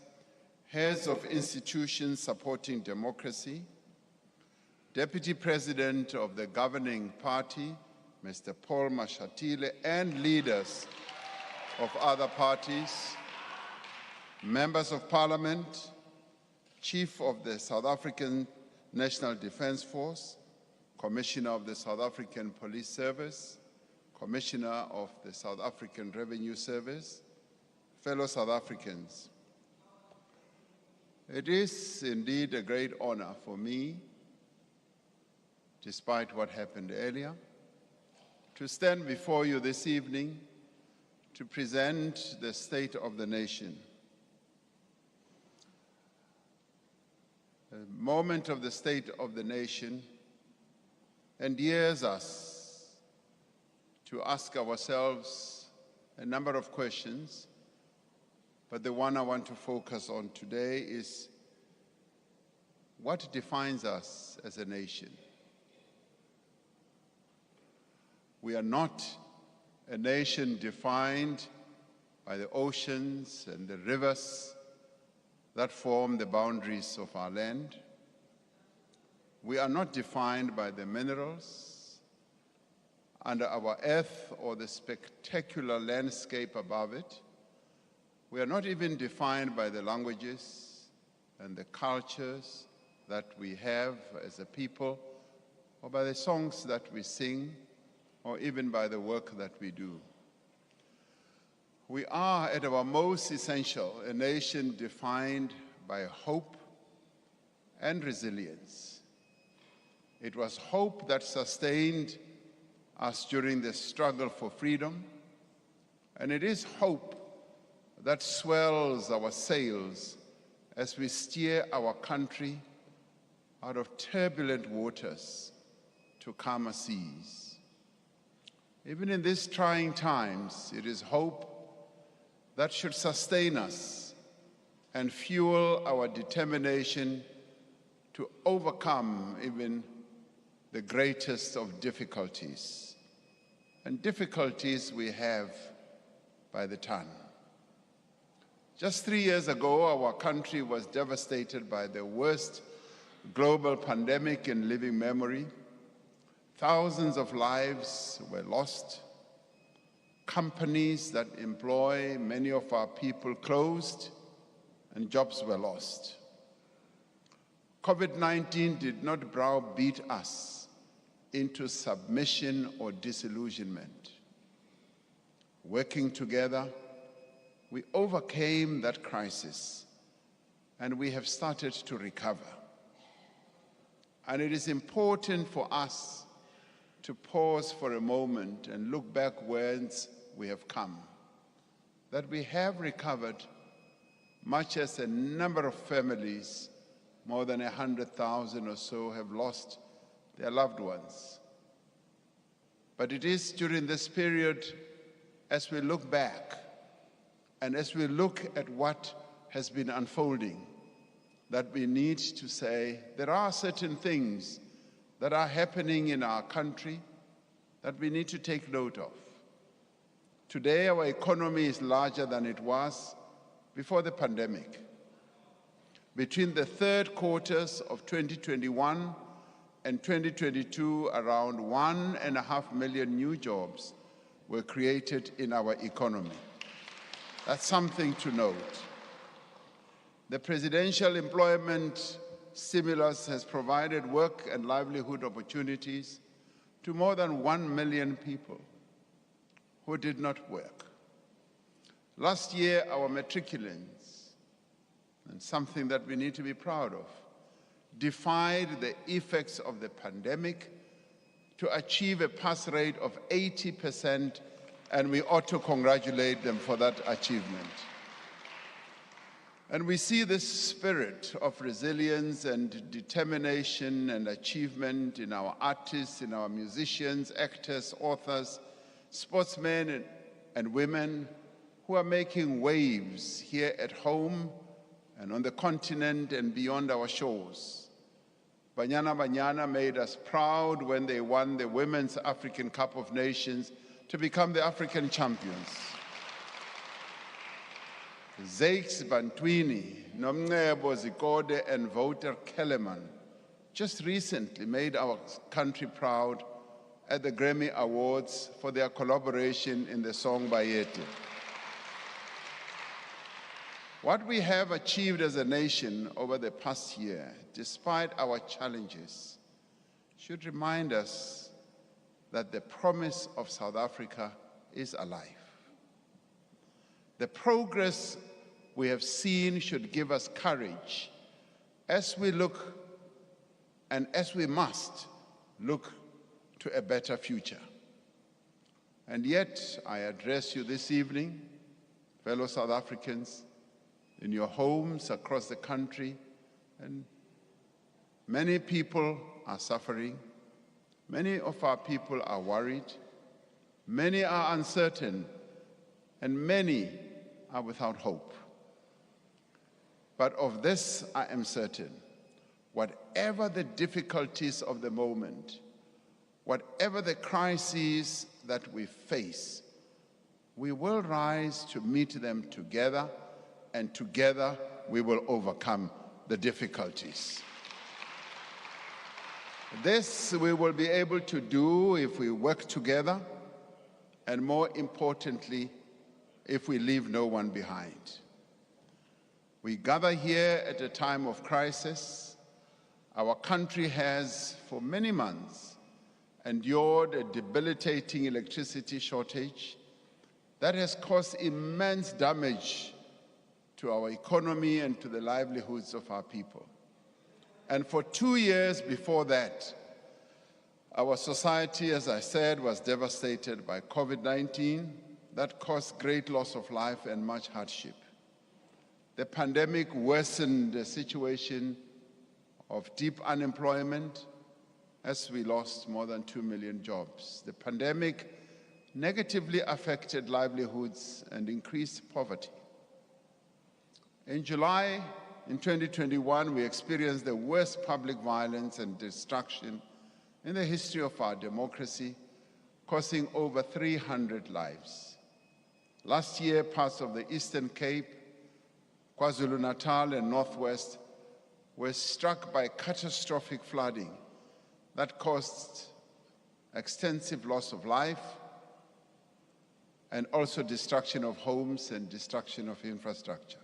heads of institutions supporting democracy, Deputy President of the governing party, Mr. Paul Mashatile, and leaders of other parties, members of Parliament, Chief of the South African National Defence Force, Commissioner of the South African Police Service, Commissioner of the South African Revenue Service, fellow South Africans. It is indeed a great honor for me, despite what happened earlier, to stand before you this evening to present the State of the Nation. The moment of the State of the Nation endears us to ask ourselves a number of questions, but the one I want to focus on today is what defines us as a nation? We are not a nation defined by the oceans and the rivers that form the boundaries of our land. We are not defined by the minerals under our earth or the spectacular landscape above it. We are not even defined by the languages and the cultures that we have as a people, or by the songs that we sing, or even by the work that we do. We are, at our most essential, a nation defined by hope and resilience. It was hope that sustained us during the struggle for freedom, and it is hope that swells our sails as we steer our country out of turbulent waters to calmer seas. Even in these trying times, it is hope that should sustain us and fuel our determination to overcome even the greatest of difficulties. And difficulties we have by the ton. Just 3 years ago, our country was devastated by the worst global pandemic in living memory. Thousands of lives were lost. Companies that employ many of our people closed, and jobs were lost. COVID-19 did not browbeat us into submission or disillusionment. Working together, we overcame that crisis, and we have started to recover. And it is important for us to pause for a moment and look back whence we have come. That we have recovered, much as a number of families, more than 100,000 or so, have lost their loved ones. But it is during this period, as we look back and as we look at what has been unfolding, that we need to say there are certain things that are happening in our country that we need to take note of. Today, our economy is larger than it was before the pandemic. Between the third quarters of 2021 and 2022, around 1.5 million new jobs were created in our economy. That's something to note. The presidential employment stimulus has provided work and livelihood opportunities to more than 1 million people who did not work. Last year, our matriculants, and something that we need to be proud of, defied the effects of the pandemic to achieve a pass rate of 80%, and we ought to congratulate them for that achievement. And we see this spirit of resilience and determination and achievement in our artists, in our musicians, actors, authors, sportsmen and women who are making waves here at home and on the continent and beyond our shores. Banyana Banyana made us proud when they won the Women's African Cup of Nations to become the African champions. Zakes Bantwini, Nomncebo Zikode, and Wouter Kellerman just recently made our country proud at the Grammy Awards for their collaboration in the song Bayete. What we have achieved as a nation over the past year, despite our challenges, should remind us that the promise of South Africa is alive. The progress we have seen should give us courage as we look and as we must look to a better future. And yet, I address you this evening, fellow South Africans, in your homes across the country, and many people are suffering. Many of our people are worried. Many are uncertain, and many are without hope. But of this I am certain, whatever the difficulties of the moment, whatever the crises that we face, we will rise to meet them together, and together we will overcome the difficulties. This we will be able to do if we work together, and more importantly, if we leave no one behind. We gather here at a time of crisis. Our country has, for many months, endured a debilitating electricity shortage that has caused immense damage to our economy and to the livelihoods of our people. And for 2 years before that, our society, as I said, was devastated by COVID-19. That caused great loss of life and much hardship. The pandemic worsened the situation of deep unemployment as we lost more than 2 million jobs. The pandemic negatively affected livelihoods and increased poverty. In July, in 2021, we experienced the worst public violence and destruction in the history of our democracy, costing over 300 lives. Last year, parts of the Eastern Cape, KwaZulu-Natal and Northwest were struck by catastrophic flooding that caused extensive loss of life and also destruction of homes and destruction of infrastructure.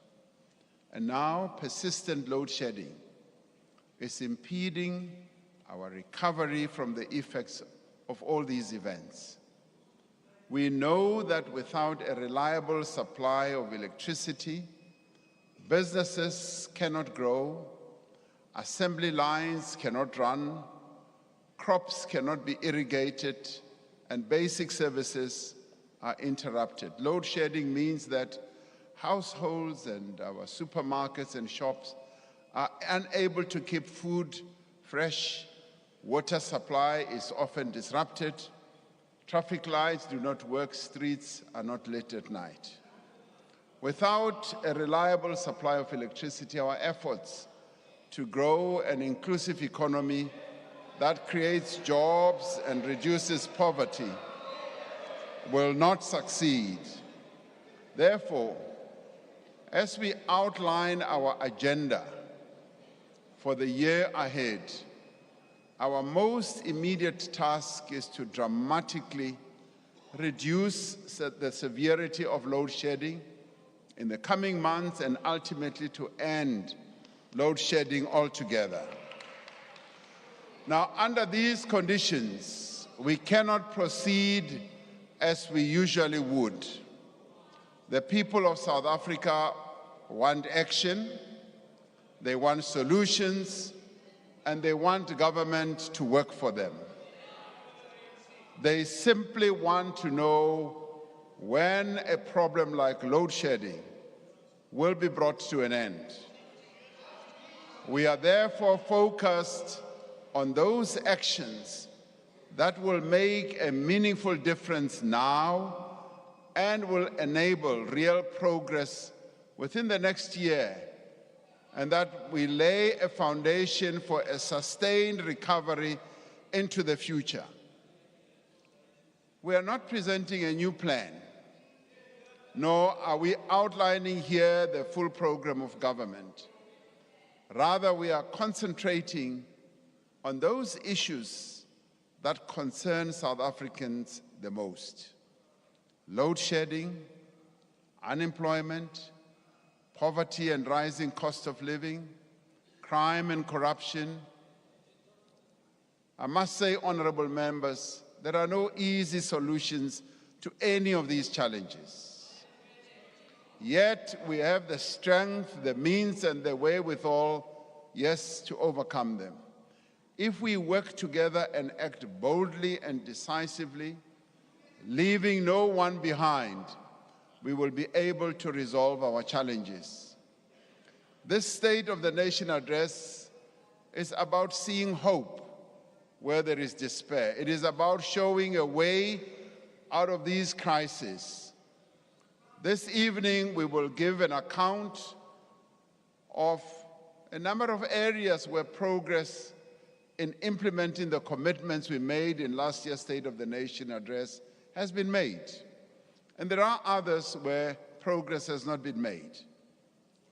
And now, persistent load shedding is impeding our recovery from the effects of all these events. We know that without a reliable supply of electricity, businesses cannot grow, assembly lines cannot run, crops cannot be irrigated, and basic services are interrupted. Load shedding means that households and our supermarkets and shops are unable to keep food fresh, water supply is often disrupted, traffic lights do not work, streets are not lit at night. Without a reliable supply of electricity, our efforts to grow an inclusive economy that creates jobs and reduces poverty will not succeed. Therefore, as we outline our agenda for the year ahead, our most immediate task is to dramatically reduce the severity of load shedding in the coming months and ultimately to end load shedding altogether. Now, under these conditions, we cannot proceed as we usually would. The people of South Africa want action, they want solutions, and they want government to work for them. They simply want to know when a problem like load shedding will be brought to an end. We are therefore focused on those actions that will make a meaningful difference now and will enable real progress within the next year, and that we lay a foundation for a sustained recovery into the future. We are not presenting a new plan, nor are we outlining here the full program of government. Rather, we are concentrating on those issues that concern South Africans the most: load shedding, unemployment, poverty and rising cost of living, crime and corruption, I must say, honorable members, there are no easy solutions to any of these challenges. Yet we have the strength, the means, and the wherewithal, yes, to overcome them. If we work together and act boldly and decisively, leaving no one behind, we will be able to resolve our challenges. This State of the Nation address is about seeing hope where there is despair. It is about showing a way out of these crises. This evening, we will give an account of a number of areas where progress in implementing the commitments we made in last year's State of the Nation address has been made. And there are others where progress has not been made.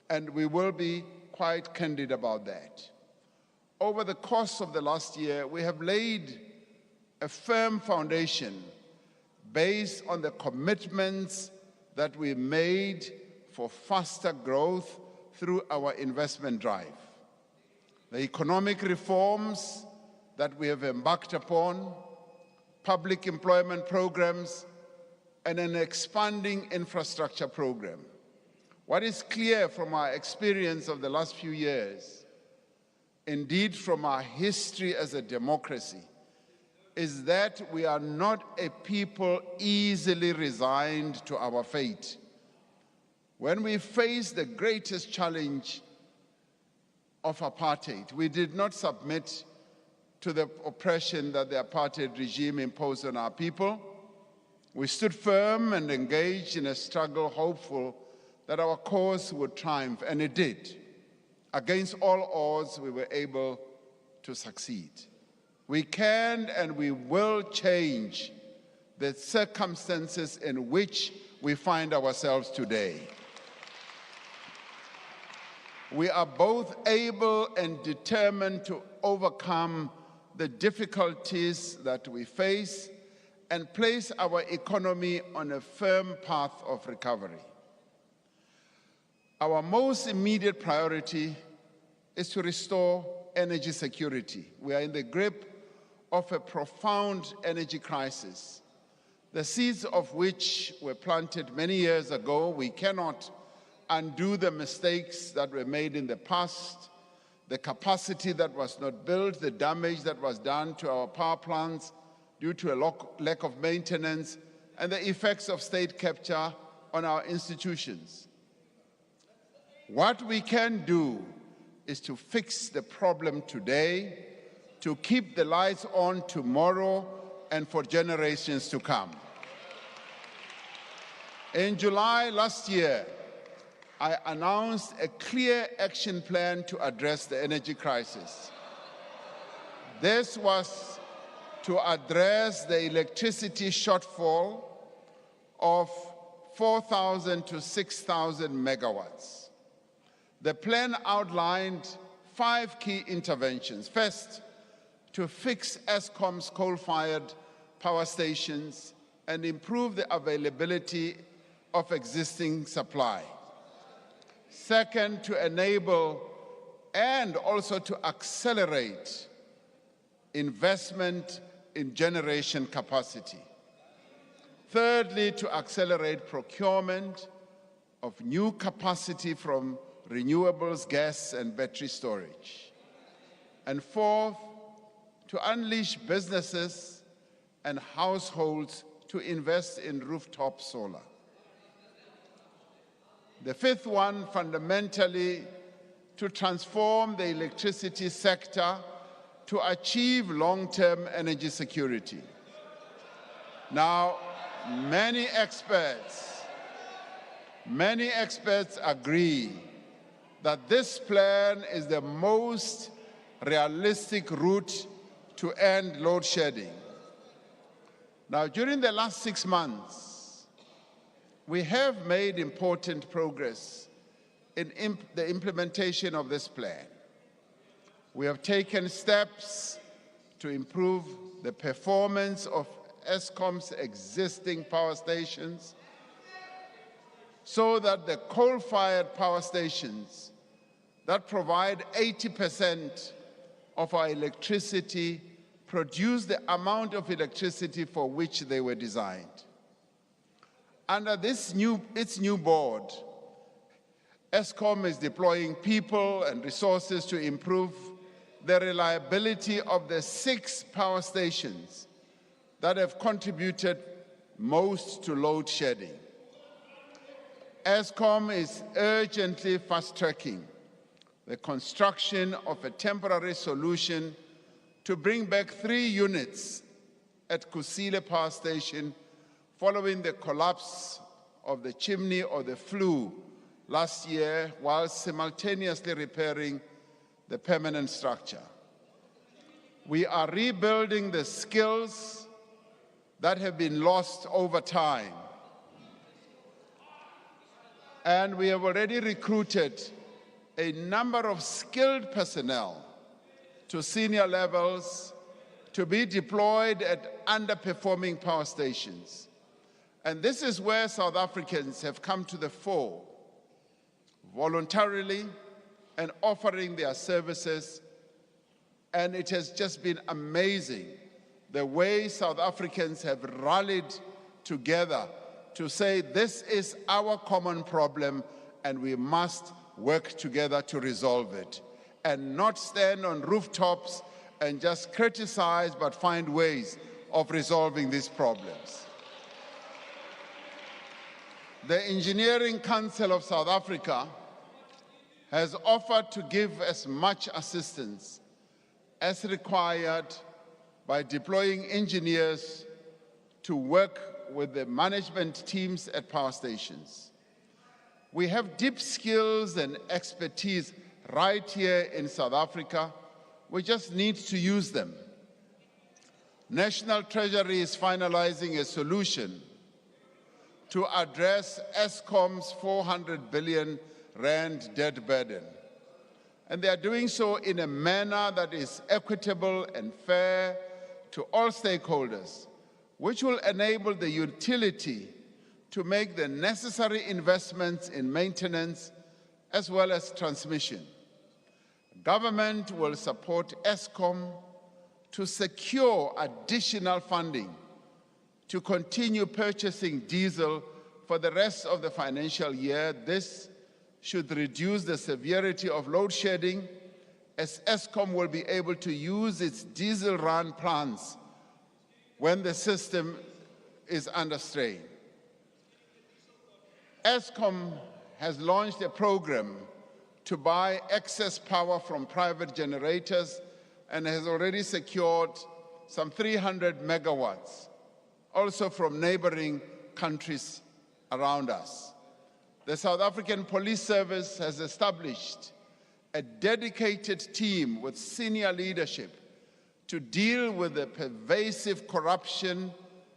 And we will be quite candid about that. Over the course of the last year, we have laid a firm foundation based on the commitments that we made for faster growth through our investment drive. The economic reforms that we have embarked upon, public employment programs, and an expanding infrastructure program. What is clear from our experience of the last few years, indeed from our history as a democracy, is that we are not a people easily resigned to our fate. When we faced the greatest challenge of apartheid, we did not submit to the oppression that the apartheid regime imposed on our people. We stood firm and engaged in a struggle, hopeful that our cause would triumph, and it did. Against all odds, we were able to succeed. We can and we will change the circumstances in which we find ourselves today. We are both able and determined to overcome the difficulties that we face and place our economy on a firm path of recovery. Our most immediate priority is to restore energy security. We are in the grip of a profound energy crisis, the seeds of which were planted many years ago. We cannot undo the mistakes that were made in the past, the capacity that was not built, the damage that was done to our power plants due to a lack of maintenance, and the effects of state capture on our institutions. What we can do is to fix the problem today, to keep the lights on tomorrow and for generations to come. In July last year, I announced a clear action plan to address the energy crisis. This was to address the electricity shortfall of 4,000 to 6,000 megawatts. The plan outlined 5 key interventions. First, to fix Eskom's coal-fired power stations and improve the availability of existing supply. Second, to enable and also to accelerate investment in generation capacity. Thirdly, to accelerate procurement of new capacity from renewables, gas, and battery storage. And fourth, to unleash businesses and households to invest in rooftop solar. The fifth one, fundamentally, to transform the electricity sector to achieve long-term energy security. Now, many experts agree that this plan is the most realistic route to end load shedding. Now, during the last 6 months, we have made important progress in the implementation of this plan. We have taken steps to improve the performance of Eskom's existing power stations so that the coal-fired power stations that provide 80% of our electricity produce the amount of electricity for which they were designed. Under its new board, Eskom is deploying people and resources to improve the reliability of the 6 power stations that have contributed most to load shedding. Eskom is urgently fast-tracking the construction of a temporary solution to bring back 3 units at Kusile Power Station following the collapse of the chimney or the flue last year, while simultaneously repairing the permanent structure. We are rebuilding the skills that have been lost over time. And we have already recruited a number of skilled personnel to senior levels to be deployed at underperforming power stations. And this is where South Africans have come to the fore, voluntarily and offering their services. And it has just been amazing the way South Africans have rallied together to say this is our common problem and we must work together to resolve it, and not stand on rooftops and just criticize, but find ways of resolving these problems. The Engineering Council of South Africa has offered to give as much assistance as required by deploying engineers to work with the management teams at power stations. We have deep skills and expertise right here in South Africa. We just need to use them. National Treasury is finalizing a solution to address Eskom's 400 billion rand debt burden. And they are doing so in a manner that is equitable and fair to all stakeholders, which will enable the utility to make the necessary investments in maintenance as well as transmission. Government will support Eskom to secure additional funding to continue purchasing diesel for the rest of the financial year. This should reduce the severity of load shedding, as Eskom will be able to use its diesel-run plants when the system is under strain. Eskom has launched a program to buy excess power from private generators and has already secured some 300 megawatts, also from neighboring countries around us. The South African Police Service has established a dedicated team with senior leadership to deal with the pervasive corruption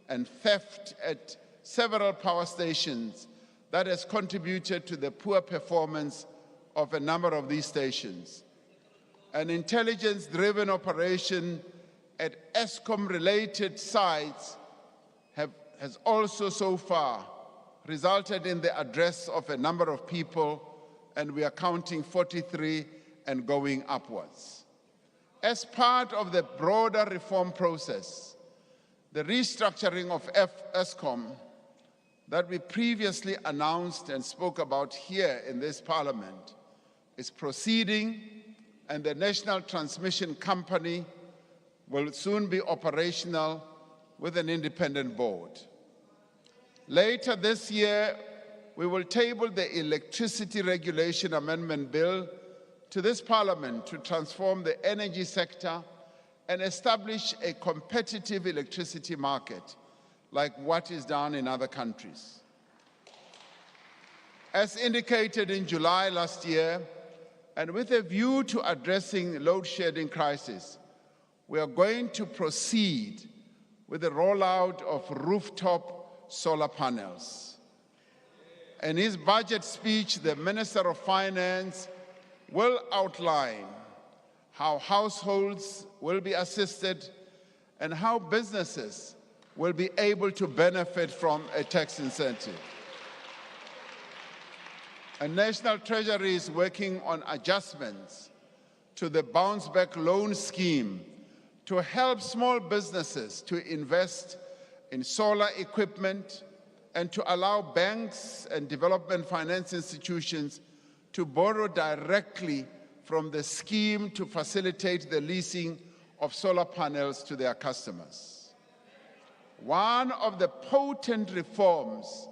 and theft at several power stations that has contributed to the poor performance of a number of these stations. An intelligence-driven operation at Eskom-related sites has also so far resulted in the arrest of a number of people, and we are counting 43 and going upwards. As part of the broader reform process, the restructuring of Eskom that we previously announced and spoke about here in this Parliament is proceeding, and the National Transmission Company will soon be operational with an independent board. Later this year, we will table the Electricity Regulation Amendment Bill to this Parliament to transform the energy sector and establish a competitive electricity market like what is done in other countries. As indicated in July last year, and with a view to addressing load shedding crisis, we are going to proceed with the rollout of rooftop solar panels. In his budget speech, the Minister of Finance will outline how households will be assisted and how businesses will be able to benefit from a tax incentive. And National Treasury is working on adjustments to the bounce back loan scheme to help small businesses to invest in solar equipment and to allow banks and development finance institutions to borrow directly from the scheme to facilitate the leasing of solar panels to their customers. One of the potent reforms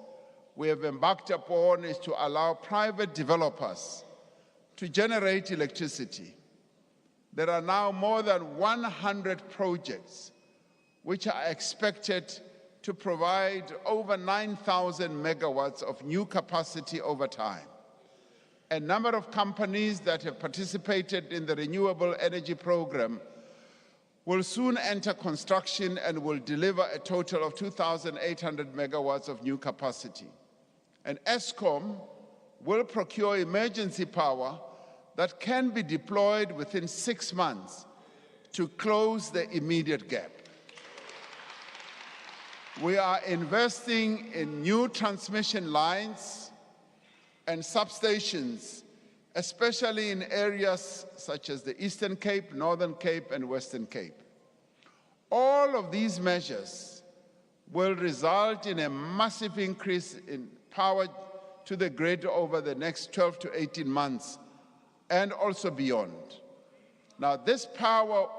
we have embarked upon is to allow private developers to generate electricity. There are now more than 100 projects which are expected to provide over 9,000 megawatts of new capacity over time. A number of companies that have participated in the renewable energy program will soon enter construction and will deliver a total of 2,800 megawatts of new capacity. And ESCOM will procure emergency power that can be deployed within 6 months to close the immediate gap. We are investing in new transmission lines and substations, especially in areas such as the Eastern Cape, Northern Cape, and Western Cape. All of these measures will result in a massive increase in power to the grid over the next 12 to 18 months and also beyond. Now, this power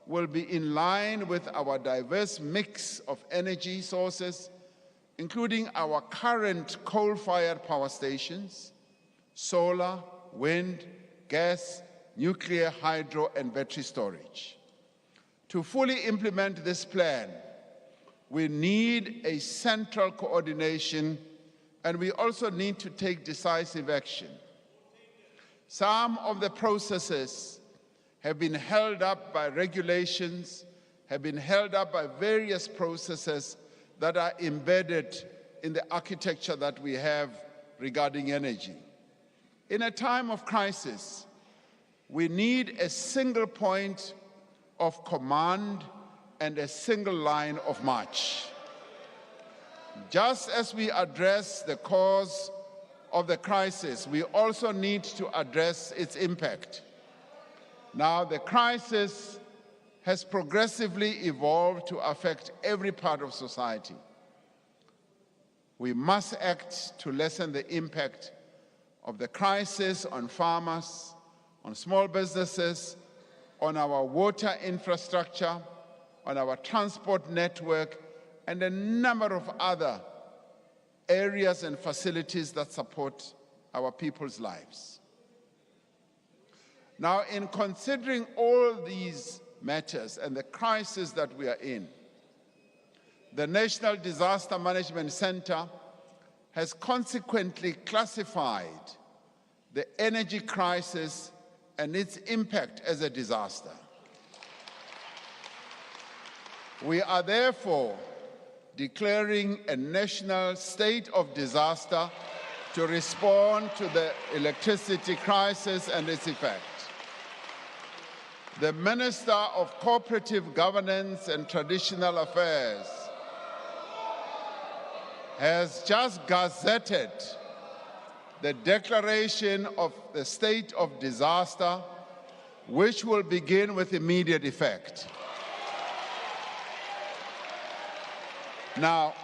will be in line with our diverse mix of energy sources, including our current coal-fired power stations, solar, wind, gas, nuclear, hydro, and battery storage. To fully implement this plan, we need a central coordination, and we also need to take decisive action. Some of the processes have been held up by regulations, have been held up by various processes that are embedded in the architecture that we have regarding energy. In a time of crisis, we need a single point of command and a single line of march. Just as we address the cause of the crisis, we also need to address its impact. Now, the crisis has progressively evolved to affect every part of society. We must act to lessen the impact of the crisis on farmers, on small businesses, on our water infrastructure, on our transport network, and a number of other areas and facilities that support our people's lives. Now, in considering all these matters and the crisis that we are in, the National Disaster Management Center has consequently classified the energy crisis and its impact as a disaster. We are therefore declaring a national state of disaster to respond to the electricity crisis and its effect. The Minister of Cooperative Governance and Traditional Affairs has just gazetted the declaration of the state of disaster, which will begin with immediate effect. Now,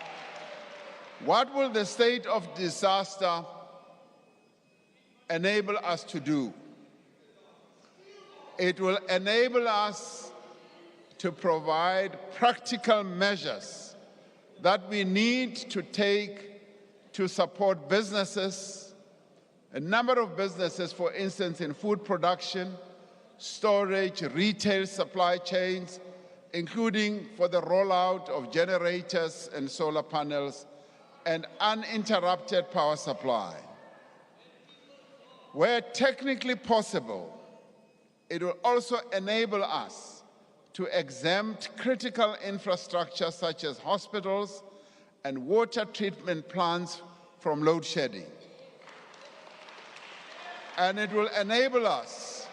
what will the state of disaster enable us to do? It will enable us to provide practical measures that we need to take to support businesses, a number of businesses, for instance, in food production, storage, retail supply chains, including for the rollout of generators and solar panels and uninterrupted power supply. Where technically possible, it will also enable us to exempt critical infrastructure such as hospitals and water treatment plants from load shedding. And it will enable us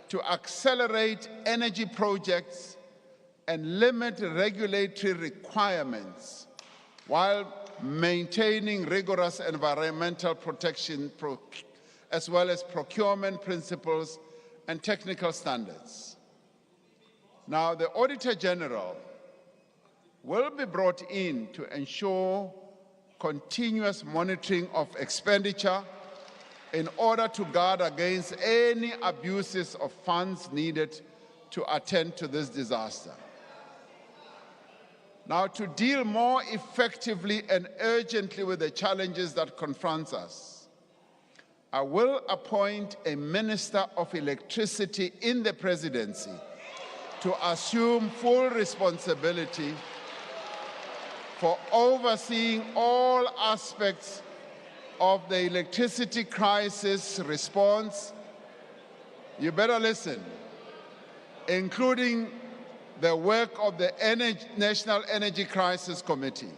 to accelerate energy projects and limit regulatory requirements while maintaining rigorous environmental protection as well as procurement principles and technical standards. Now, the Auditor General will be brought in to ensure continuous monitoring of expenditure in order to guard against any abuses of funds needed to attend to this disaster. Now, to deal more effectively and urgently with the challenges that confront us, I will appoint a Minister of Electricity in the Presidency to assume full responsibility for overseeing all aspects of the electricity crisis response. You better listen, including the work of the National Energy Crisis Committee.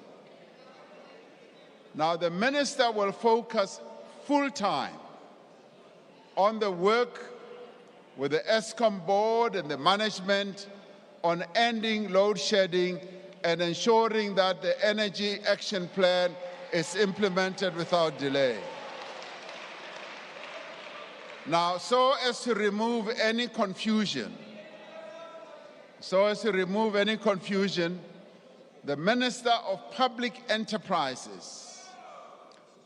Now, the minister will focus full-time on the work with the ESCOM board and the management on ending load shedding and ensuring that the Energy Action Plan is implemented without delay. Now, so as to remove any confusion, the Minister of Public Enterprises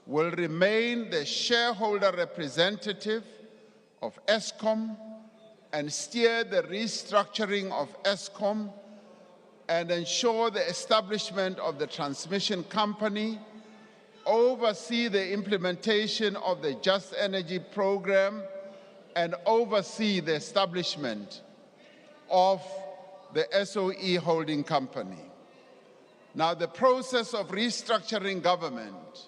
will remain the shareholder representative of ESCOM and steer the restructuring of ESCOM and ensure the establishment of the transmission company, oversee the implementation of the Just Energy program, and oversee the establishment of the SOE holding company. Now, the process of restructuring government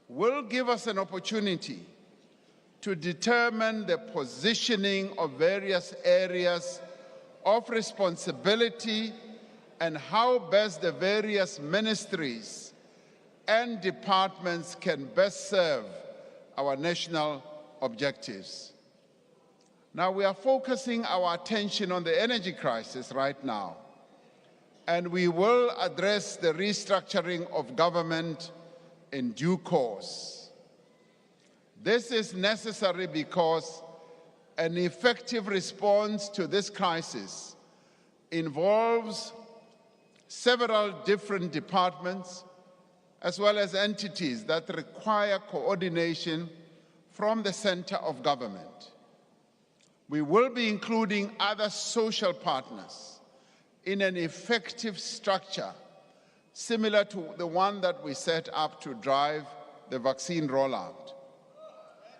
will give us an opportunity to determine the positioning of various areas of responsibility and how best the various ministries and departments can best serve our national objectives. Now, we are focusing our attention on the energy crisis right now, and we will address the restructuring of government in due course. This is necessary because an effective response to this crisis involves several different departments as well as entities that require coordination from the center of government. We will be including other social partners in an effective structure similar to the one that we set up to drive the vaccine rollout.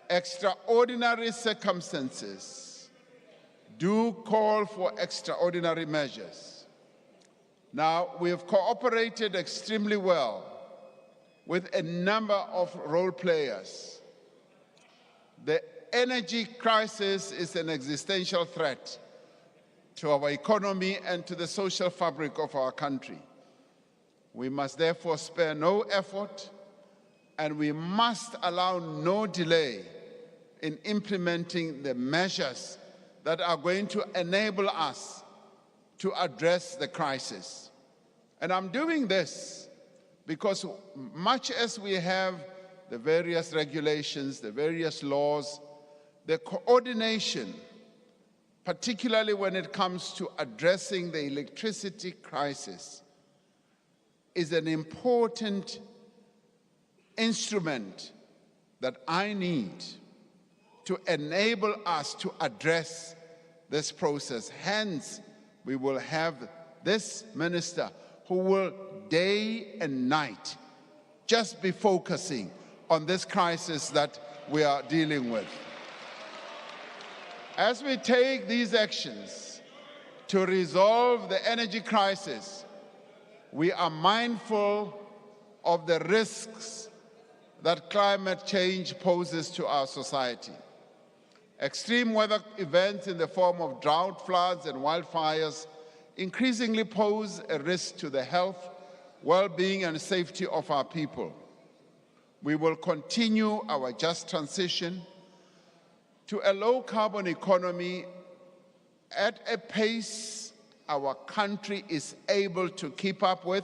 Extraordinary circumstances do call for extraordinary measures. Now, we have cooperated extremely well with a number of role players. The energy crisis is an existential threat to our economy and to the social fabric of our country. We must therefore spare no effort, and we must allow no delay in implementing the measures that are going to enable us to address the crisis. And I'm doing this because much as we have the various regulations, the various laws, the coordination, particularly when it comes to addressing the electricity crisis, is an important instrument that I need to enable us to address this process. Hence, we will have this minister who will day and night just be focusing on this crisis that we are dealing with. As we take these actions to resolve the energy crisis, we are mindful of the risks that climate change poses to our society. Extreme weather events in the form of drought, floods, and wildfires increasingly pose a risk to the health, well-being, and safety of our people. We will continue our just transition to a low-carbon economy at a pace our country is able to keep up with,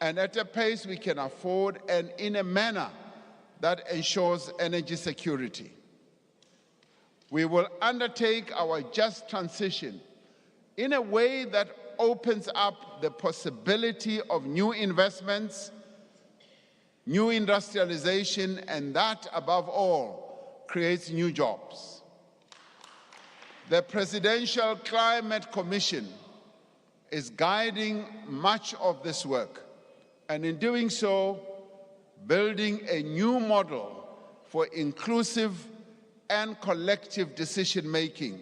and at a pace we can afford, and in a manner that ensures energy security. We will undertake our just transition in a way that opens up the possibility of new investments, new industrialization, and that, above all, creates new jobs. The Presidential Climate Commission is guiding much of this work, and in doing so, building a new model for inclusive and collective decision-making,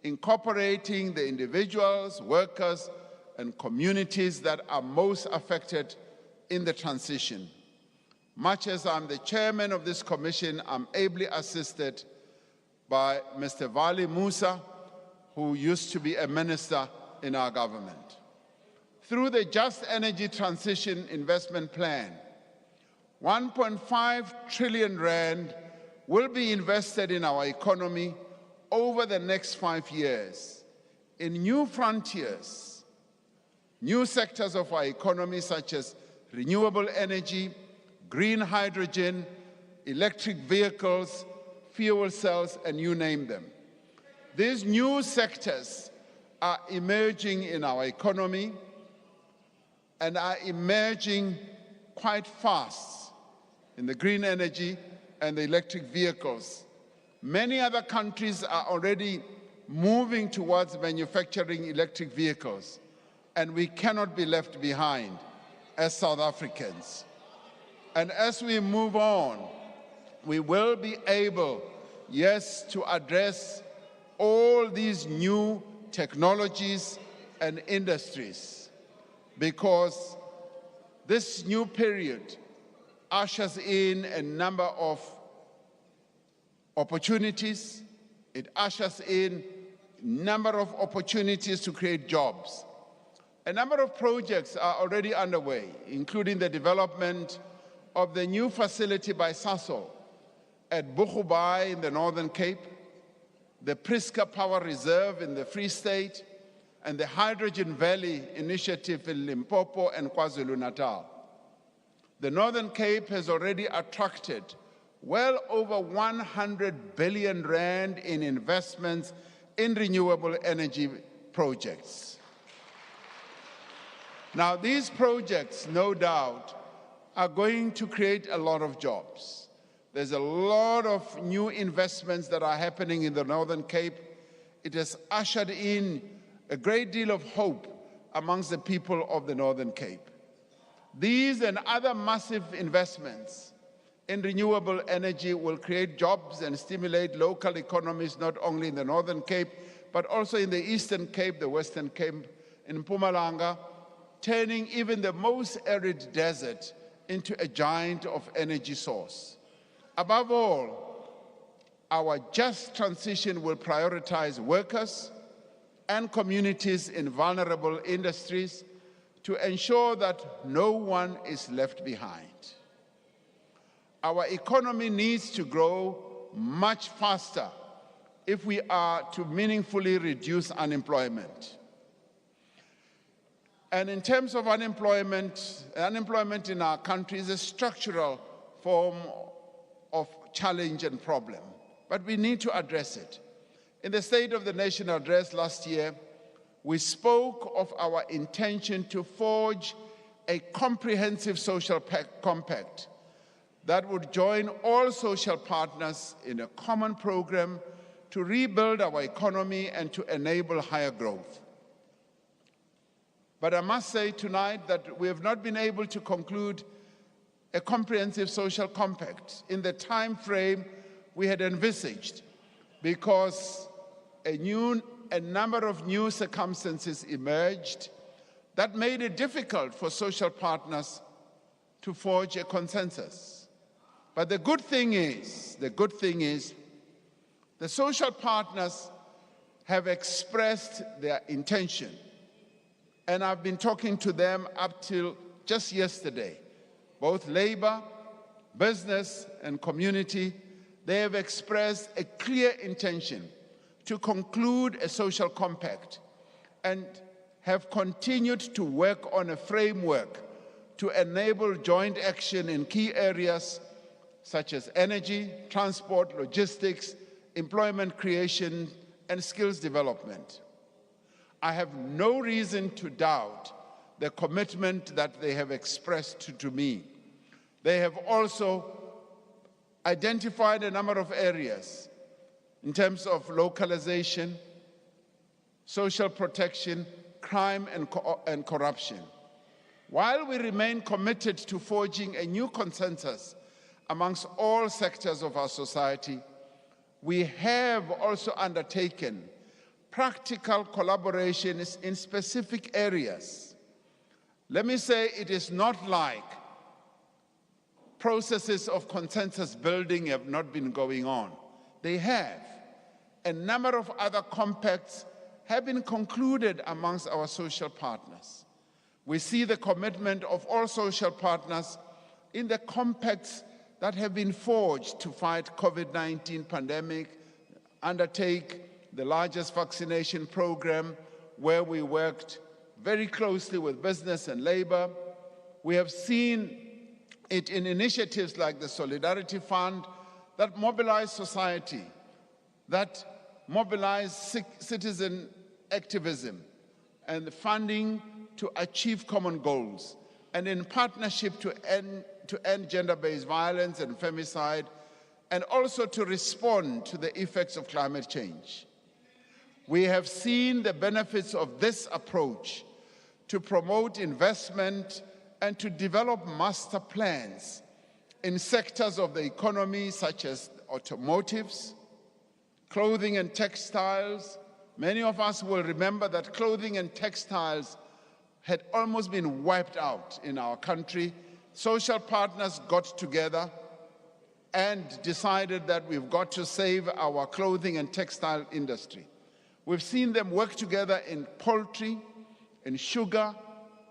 incorporating the individuals, workers, and communities that are most affected in the transition. Much as I'm the chairman of this commission, I'm ably assisted by Mr. Vali Musa, who used to be a minister in our government. Through the Just Energy Transition Investment Plan, 1.5 trillion rand will be invested in our economy over the next 5 years in new frontiers, new sectors of our economy such as renewable energy, green hydrogen, electric vehicles, fuel cells, and you name them. These new sectors are emerging in our economy and are emerging quite fast in the green energy and the electric vehicles. Many other countries are already moving towards manufacturing electric vehicles, and we cannot be left behind as South Africans. And as we move on, we will be able, yes, to address all these new technologies and industries, because this new period ushers in a number of opportunities. It ushers in a number of opportunities to create jobs. A number of projects are already underway, including the development of the new facility by Sasol at Boegoebaai in the Northern Cape, the Priska Power Reserve in the Free State, and the Hydrogen Valley Initiative in Limpopo and KwaZulu-Natal. The Northern Cape has already attracted well over 100 billion rand in investments in renewable energy projects. Now, these projects, no doubt, are going to create a lot of jobs. There's a lot of new investments that are happening in the Northern Cape. It has ushered in a great deal of hope amongst the people of the Northern Cape. These and other massive investments in renewable energy will create jobs and stimulate local economies, not only in the Northern Cape, but also in the Eastern Cape, the Western Cape, in Mpumalanga, turning even the most arid desert into a giant of energy source. Above all, our just transition will prioritize workers and communities in vulnerable industries to ensure that no one is left behind. Our economy needs to grow much faster if we are to meaningfully reduce unemployment. And in terms of unemployment in our country is a structural form of challenge and problem, but we need to address it. In the State of the Nation address last year, we spoke of our intention to forge a comprehensive social compact that would join all social partners in a common program to rebuild our economy and to enable higher growth. But I must say tonight that we have not been able to conclude a comprehensive social compact in the time frame we had envisaged, because a number of new circumstances emerged that made it difficult for social partners to forge a consensus. But the good thing is, the social partners have expressed their intention, and I've been talking to them up till just yesterday. Both labor, business, and community, they have expressed a clear intention to conclude a social compact and have continued to work on a framework to enable joint action in key areas such as energy, transport, logistics, employment creation, and skills development. I have no reason to doubt the commitment that they have expressed to me. They have also identified a number of areas in terms of localization, social protection, crime and corruption. While we remain committed to forging a new consensus amongst all sectors of our society, we have also undertaken practical collaborations in specific areas. Let me say it is not like processes of consensus building have not been going on. They have. A number of other compacts have been concluded amongst our social partners. We see the commitment of all social partners in the compacts that have been forged to fight COVID-19 pandemic, undertake the largest vaccination program where we worked very closely with business and labor. We have seen it in initiatives like the Solidarity Fund that mobilize society, that mobilize citizen activism and the funding to achieve common goals, and in partnership to end gender-based violence and femicide, and also to respond to the effects of climate change. We have seen the benefits of this approach to promote investment and to develop master plans in sectors of the economy such as automotives, clothing and textiles. Many of us will remember that clothing and textiles had almost been wiped out in our country. Social partners got together and decided that we've got to save our clothing and textile industry. We've seen them work together in poultry, in sugar,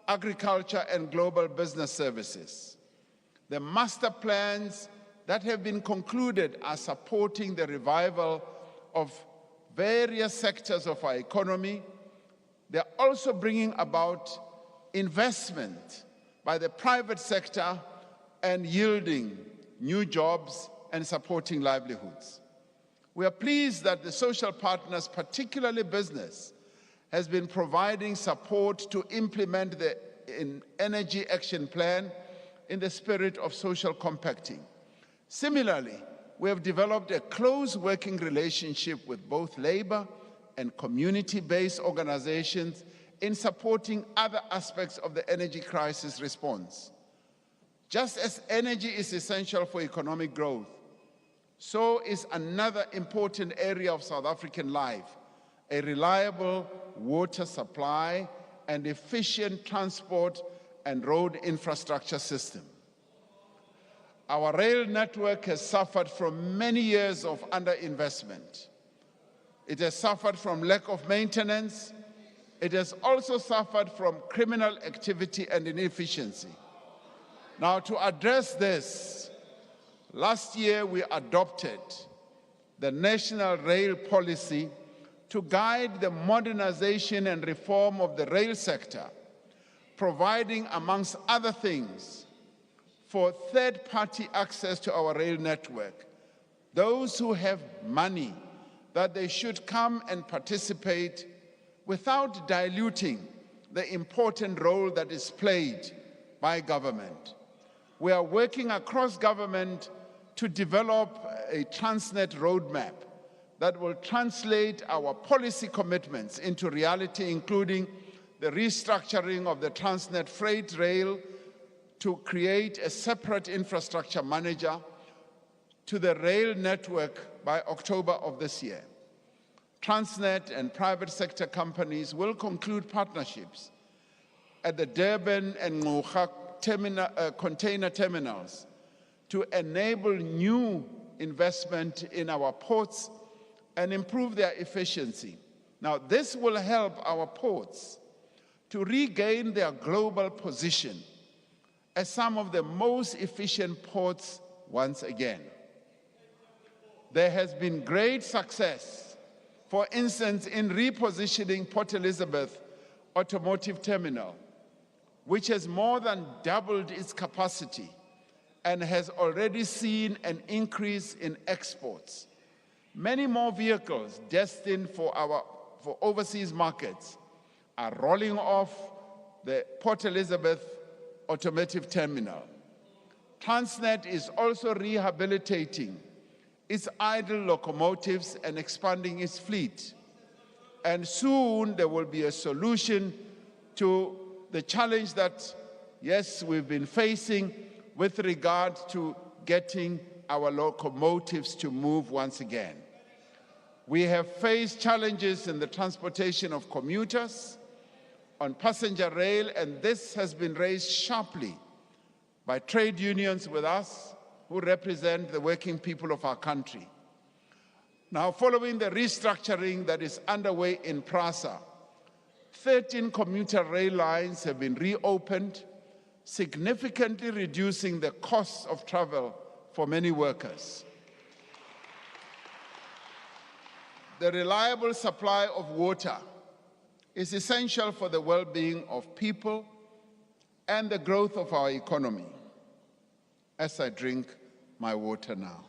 agriculture, and global business services. The master plans that have been concluded are supporting the revival of various sectors of our economy. They're also bringing about investment by the private sector and yielding new jobs and supporting livelihoods. We are pleased that the social partners, particularly business, has been providing support to implement the Energy Action Plan in the spirit of social compacting. Similarly, we have developed a close working relationship with both labor and community-based organizations in supporting other aspects of the energy crisis response. Just as energy is essential for economic growth, so is another important area of South African life, a reliable water supply and efficient transport and road infrastructure system. Our rail network has suffered from many years of underinvestment. It has suffered from lack of maintenance. It has also suffered from criminal activity and inefficiency. Now, to address this, last year we adopted the National Rail Policy to guide the modernization and reform of the rail sector, providing, amongst other things, for third-party access to our rail network. Those who have money, that they should come and participate without diluting the important role that is played by government. We are working across government to develop a Transnet roadmap that will translate our policy commitments into reality, including the restructuring of the Transnet freight rail to create a separate infrastructure manager to the rail network by October of this year. Transnet and private sector companies will conclude partnerships at the Durban and Ngqura container terminals to enable new investment in our ports and improve their efficiency. Now, this will help our ports to regain their global position as some of the most efficient ports once again. There has been great success, for instance, in repositioning Port Elizabeth Automotive Terminal, which has more than doubled its capacity and has already seen an increase in exports. Many more vehicles destined for overseas markets are rolling off the Port Elizabeth Automotive Terminal. Transnet is also rehabilitating its idle locomotives and expanding its fleet. And soon there will be a solution to the challenge that, yes, we've been facing with regard to getting our locomotives to move once again. We have faced challenges in the transportation of commuters, on passenger rail, and this has been raised sharply by trade unions with us who represent the working people of our country. Now, following the restructuring that is underway in PRASA, 13 commuter rail lines have been reopened, significantly reducing the costs of travel for many workers. The reliable supply of water is essential for the well-being of people and the growth of our economy. As I drink my water now.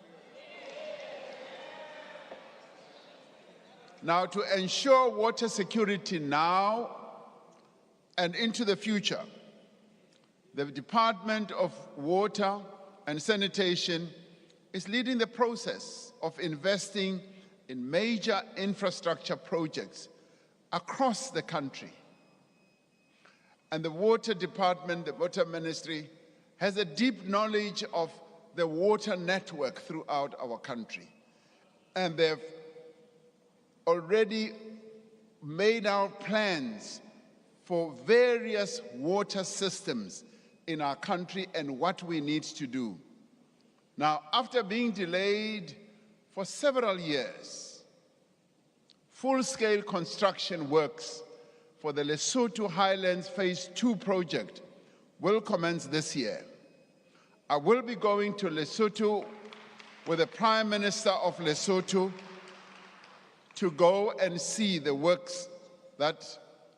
Now, to ensure water security now and into the future, the Department of Water and Sanitation is leading the process of investing in major infrastructure projects across the country. And the Water Department, the Water Ministry, has a deep knowledge of the water network throughout our country. And they've already made out plans for various water systems in our country and what we need to do. Now, after being delayed for several years, full-scale construction works for the Lesotho Highlands Phase 2 project will commence this year. I will be going to Lesotho with the Prime Minister of Lesotho to go and see the works that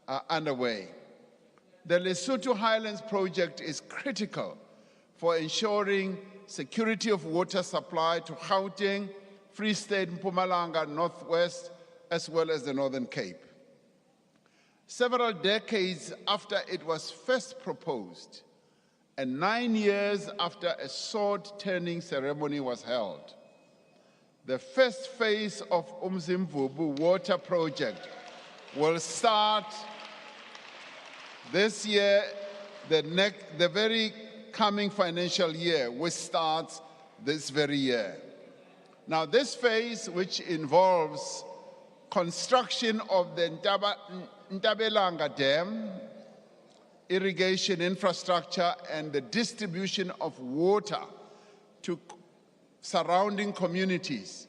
are underway. The Lesotho Highlands project is critical for ensuring security of water supply to Gauteng, Free State, Mpumalanga, Northwest, as well as the Northern Cape. Several decades after it was first proposed, and 9 years after a sword-turning ceremony was held, the first phase of Umzimvubu Water Project will start this year, the very coming financial year, which starts this very year. Now, this phase, which involves construction of the Ntabelanga Dam, irrigation infrastructure, and the distribution of water to surrounding communities,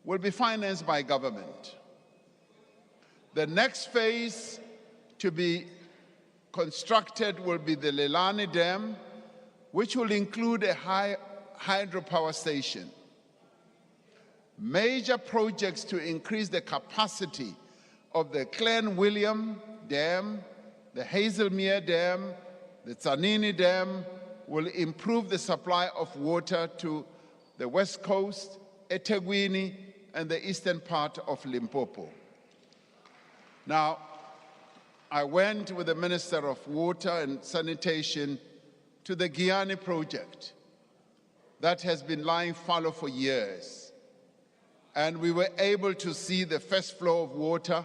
will be financed by government. The next phase to be constructed will be the Lelani Dam, which will include a hydropower station. Major projects to increase the capacity of the Clan William Dam, the Hazelmere Dam, the Tzanini Dam will improve the supply of water to the West Coast, eThekwini, and the eastern part of Limpopo. Now, I went with the Minister of Water and Sanitation to the Guyane project that has been lying fallow for years. And we were able to see the first flow of water,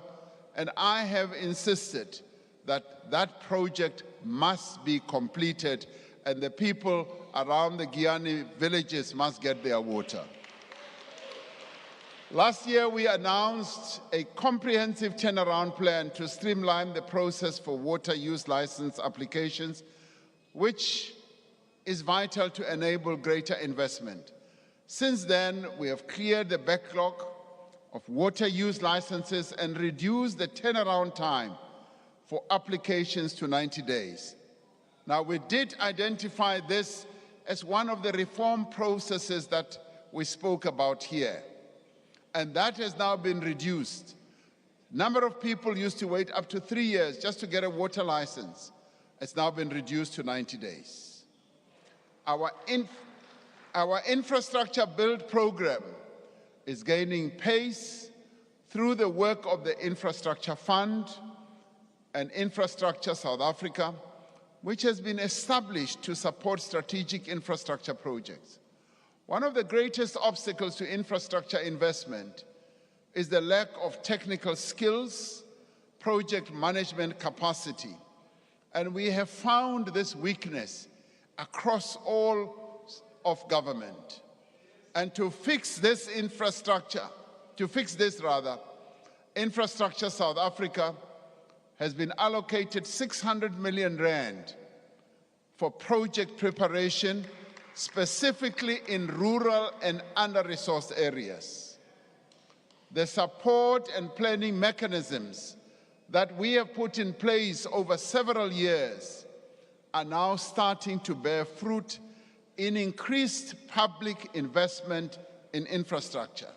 and I have insisted that that project must be completed and the people around the Guyane villages must get their water. Last year, we announced a comprehensive turnaround plan to streamline the process for water use license applications, which is vital to enable greater investment. Since then, we have cleared the backlog of water use licenses and reduced the turnaround time for applications to 90 days. Now, we did identify this as one of the reform processes that we spoke about here. And that has now been reduced. Number of people used to wait up to 3 years just to get a water license. It's now been reduced to 90 days. Our infrastructure build program is gaining pace through the work of the Infrastructure Fund, and Infrastructure South Africa, which has been established to support strategic infrastructure projects. One of the greatest obstacles to infrastructure investment is the lack of technical skills, project management capacity. And we have found this weakness across all of government. And to fix this Infrastructure South Africa has been allocated 600 million rand for project preparation, specifically in rural and under-resourced areas. The support and planning mechanisms that we have put in place over several years are now starting to bear fruit in increased public investment in infrastructure.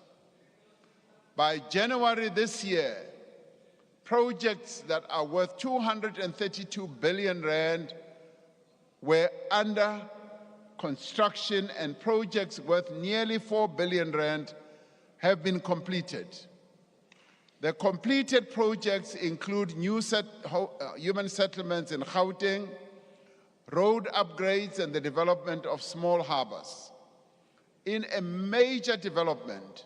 By January this year, projects that are worth 232 billion rand were under construction, and projects worth nearly 4 billion rand have been completed. The completed projects include new human settlements in Gauteng, road upgrades, and the development of small harbors. In a major development,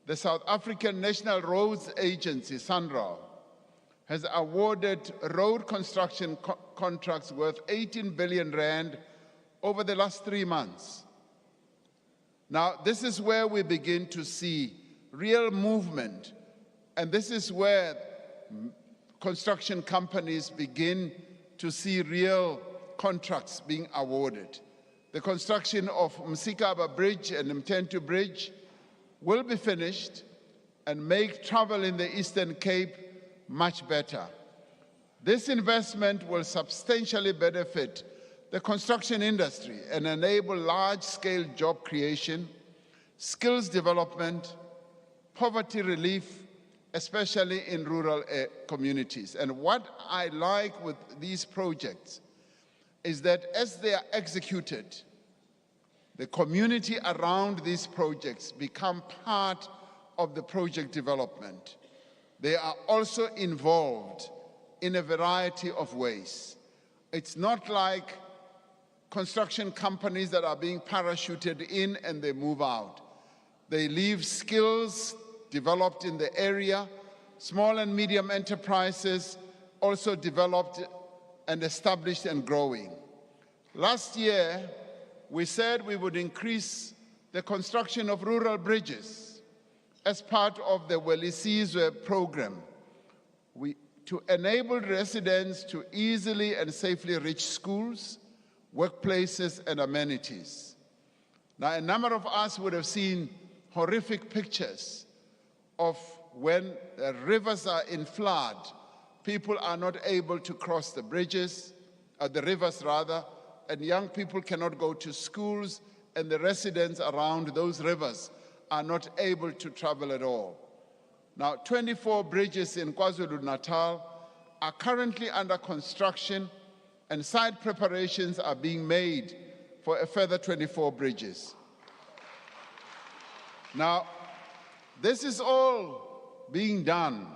the South African National Roads Agency, SANRAL, has awarded road construction contracts worth 18 billion rand over the last 3 months. Now, this is where we begin to see real movement, and this is where construction companies begin to see real contracts being awarded. The construction of Msikaba Bridge and Mtentu Bridge will be finished and make travel in the Eastern Cape much better. This investment will substantially benefit the construction industry and enable large-scale job creation, skills development, poverty relief, especially in rural communities. And what I like with these projects is that as they are executed, the community around these projects become part of the project development. They are also involved in a variety of ways. It's not like construction companies that are being parachuted in and they move out. They leave skills developed in the area. Small and medium enterprises also developed and established and growing. Last year, we said we would increase the construction of rural bridges as part of the Welisizwe program to enable residents to easily and safely reach schools, workplaces, and amenities. Now, a number of us would have seen horrific pictures of when the rivers are in flood, people are not able to cross the bridges, the rivers rather, and young people cannot go to schools, and the residents around those rivers are not able to travel at all. Now, 24 bridges in KwaZulu-Natal are currently under construction, and site preparations are being made for a further 24 bridges. Now, this is all being done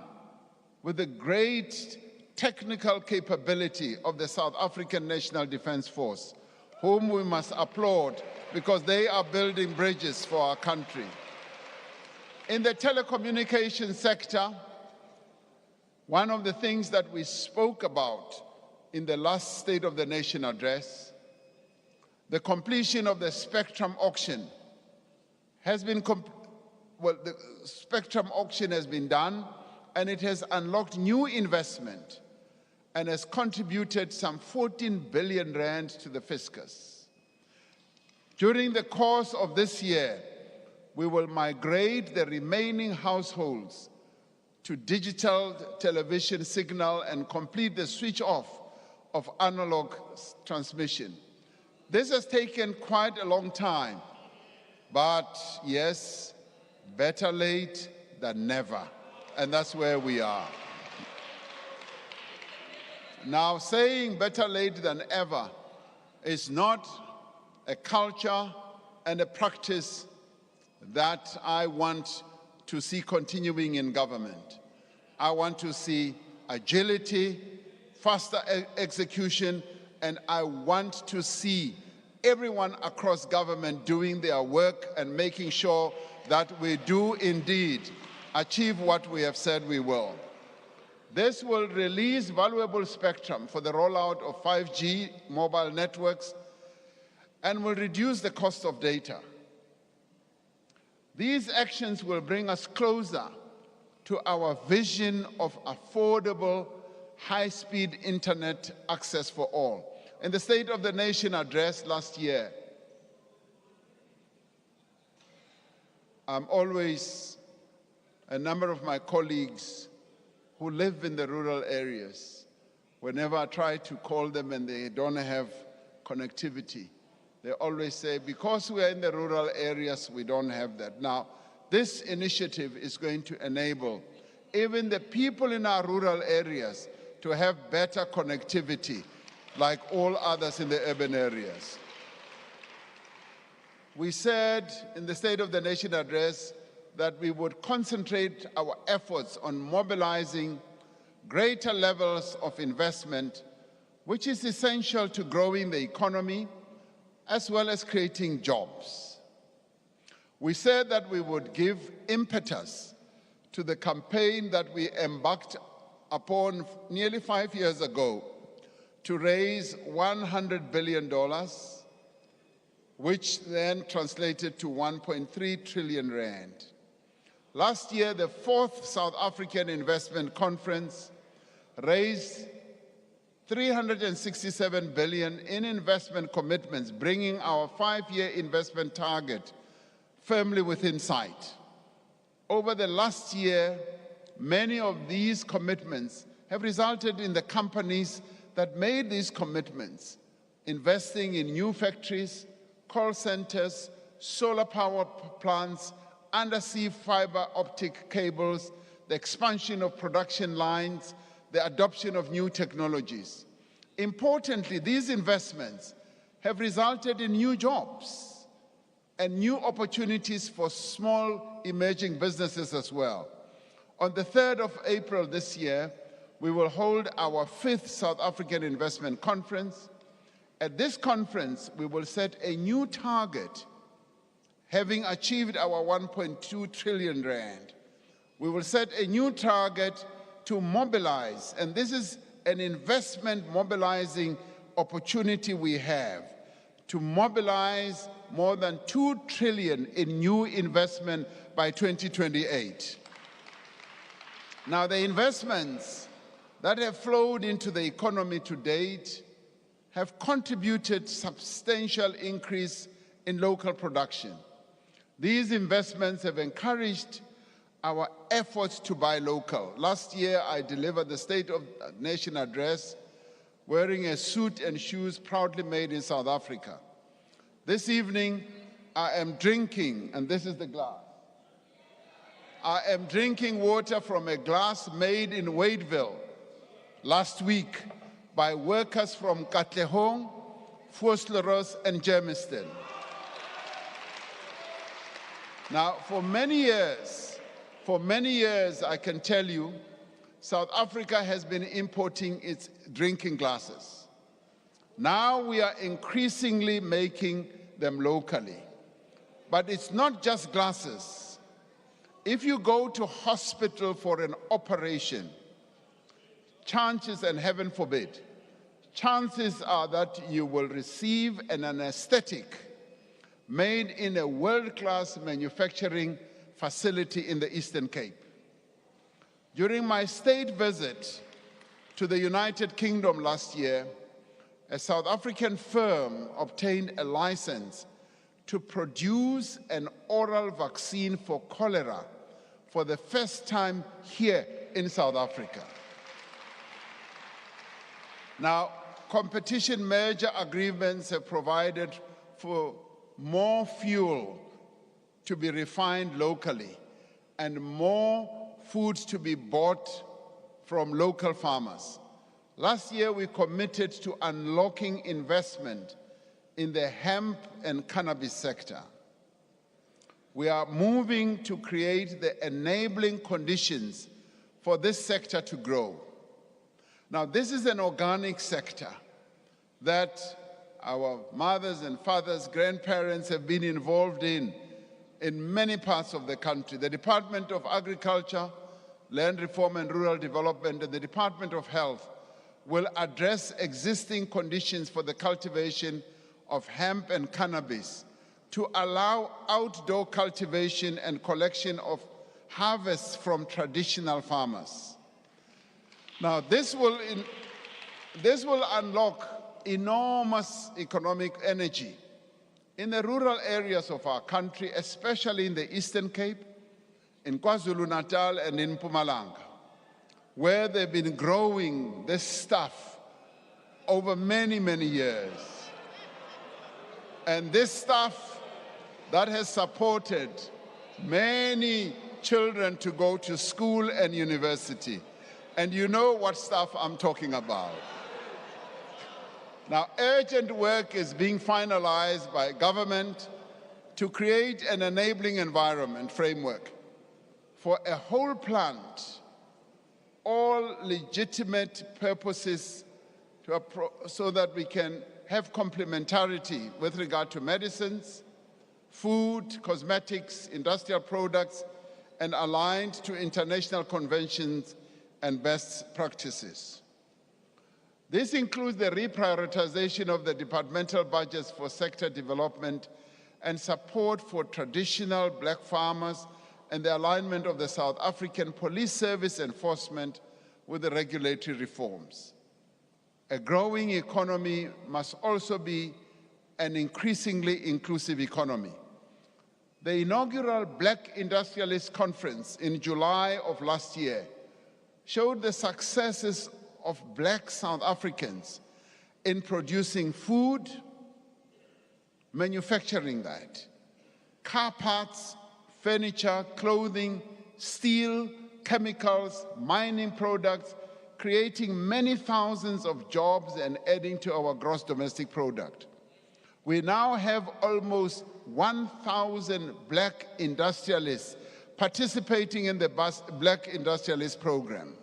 with the great technical capability of the South African National Defence Force, whom we must applaud because they are building bridges for our country. In the telecommunications sector, one of the things that we spoke about in the last State of the Nation address, the completion of the spectrum auction has been the spectrum auction has been done, and it has unlocked new investment and has contributed some 14 billion rand to the fiscus. During the course of this year, we will migrate the remaining households to digital television signal and complete the switch off of analog transmission. This has taken quite a long time, but yes, better late than never, and that's where we are. Now, saying better late than ever is not a culture and a practice that I want to see continuing in government. I want to see agility, faster execution, and I want to see everyone across government doing their work and making sure that we do indeed achieve what we have said we will. This will release valuable spectrum for the rollout of 5G mobile networks and will reduce the cost of data. These actions will bring us closer to our vision of affordable, high-speed internet access for all. In the State of the Nation address last year, a number of my colleagues who live in the rural areas, whenever I try to call them and they don't have connectivity, they always say, because we are in the rural areas, we don't have that. Now, this initiative is going to enable even the people in our rural areas to have better connectivity like all others in the urban areas. We said in the State of the Nation address that we would concentrate our efforts on mobilizing greater levels of investment, which is essential to growing the economy as well as creating jobs. We said that we would give impetus to the campaign that we embarked upon nearly 5 years ago to raise $100 billion, which then translated to 1.3 trillion rand. Last year, the 4th South African Investment Conference raised 367 billion in investment commitments, bringing our 5-year investment target firmly within sight. Over the last year, many of these commitments have resulted in the companies that made these commitments investing in new factories, call centers, solar power plants, undersea fiber optic cables, the expansion of production lines, the adoption of new technologies. Importantly, these investments have resulted in new jobs and new opportunities for small emerging businesses as well. On the 3rd of April this year, we will hold our 5th South African Investment Conference. At this conference, we will set a new target. Having achieved our 1.2 trillion rand, we will set a new target to mobilize, and this is an investment mobilizing opportunity we have, to mobilize more than 2 trillion in new investment by 2028. Now, the investments that have flowed into the economy to date have contributed substantial increase in local production. These investments have encouraged our efforts to buy local. Last year, I delivered the State of the Nation address wearing a suit and shoes proudly made in South Africa. This evening, I am drinking, and this is the glass. I am drinking water from a glass made in Wadeville last week by workers from Katlehong, Vosloorus, and Germiston. Now, for many years, I can tell you, South Africa has been importing its drinking glasses. Now we are increasingly making them locally. But it's not just glasses. If you go to hospital for an operation, chances, and heaven forbid, chances are that you will receive an anesthetic made in a world-class manufacturing facility in the Eastern Cape. During my state visit to the United Kingdom last year, a South African firm obtained a license to produce an oral vaccine for cholera for the first time here in South Africa. Now, competition merger agreements have provided for more fuel to be refined locally and more food to be bought from local farmers. Last year, we committed to unlocking investment in the hemp and cannabis sector. We are moving to create the enabling conditions for this sector to grow. Now, this is an organic sector that our mothers and fathers, grandparents have been involved in many parts of the country. The Department of Agriculture, Land Reform and Rural Development, and the Department of Health will address existing conditions for the cultivation of hemp and cannabis to allow outdoor cultivation and collection of harvests from traditional farmers. Now, this will unlock enormous economic energy in the rural areas of our country, especially in the Eastern Cape, in KwaZulu-Natal and in Mpumalanga, where they've been growing this stuff over many, many years. And this stuff that has supported many children to go to school and university. And you know what stuff I'm talking about. Now, urgent work is being finalized by government to create an enabling environment framework for a whole plant, all legitimate purposes so that we can have complementarity with regard to medicines, food, cosmetics, industrial products, and aligned to international conventions and best practices. This includes the reprioritization of the departmental budgets for sector development and support for traditional black farmers and the alignment of the South African police service enforcement with the regulatory reforms. A growing economy must also be an increasingly inclusive economy. The inaugural Black Industrialist Conference in July of last year showed the successes of black South Africans in producing food, manufacturing that, car parts, furniture, clothing, steel, chemicals, mining products, creating many thousands of jobs and adding to our gross domestic product. We now have almost 1,000 black industrialists participating in the Black Industrialist Program.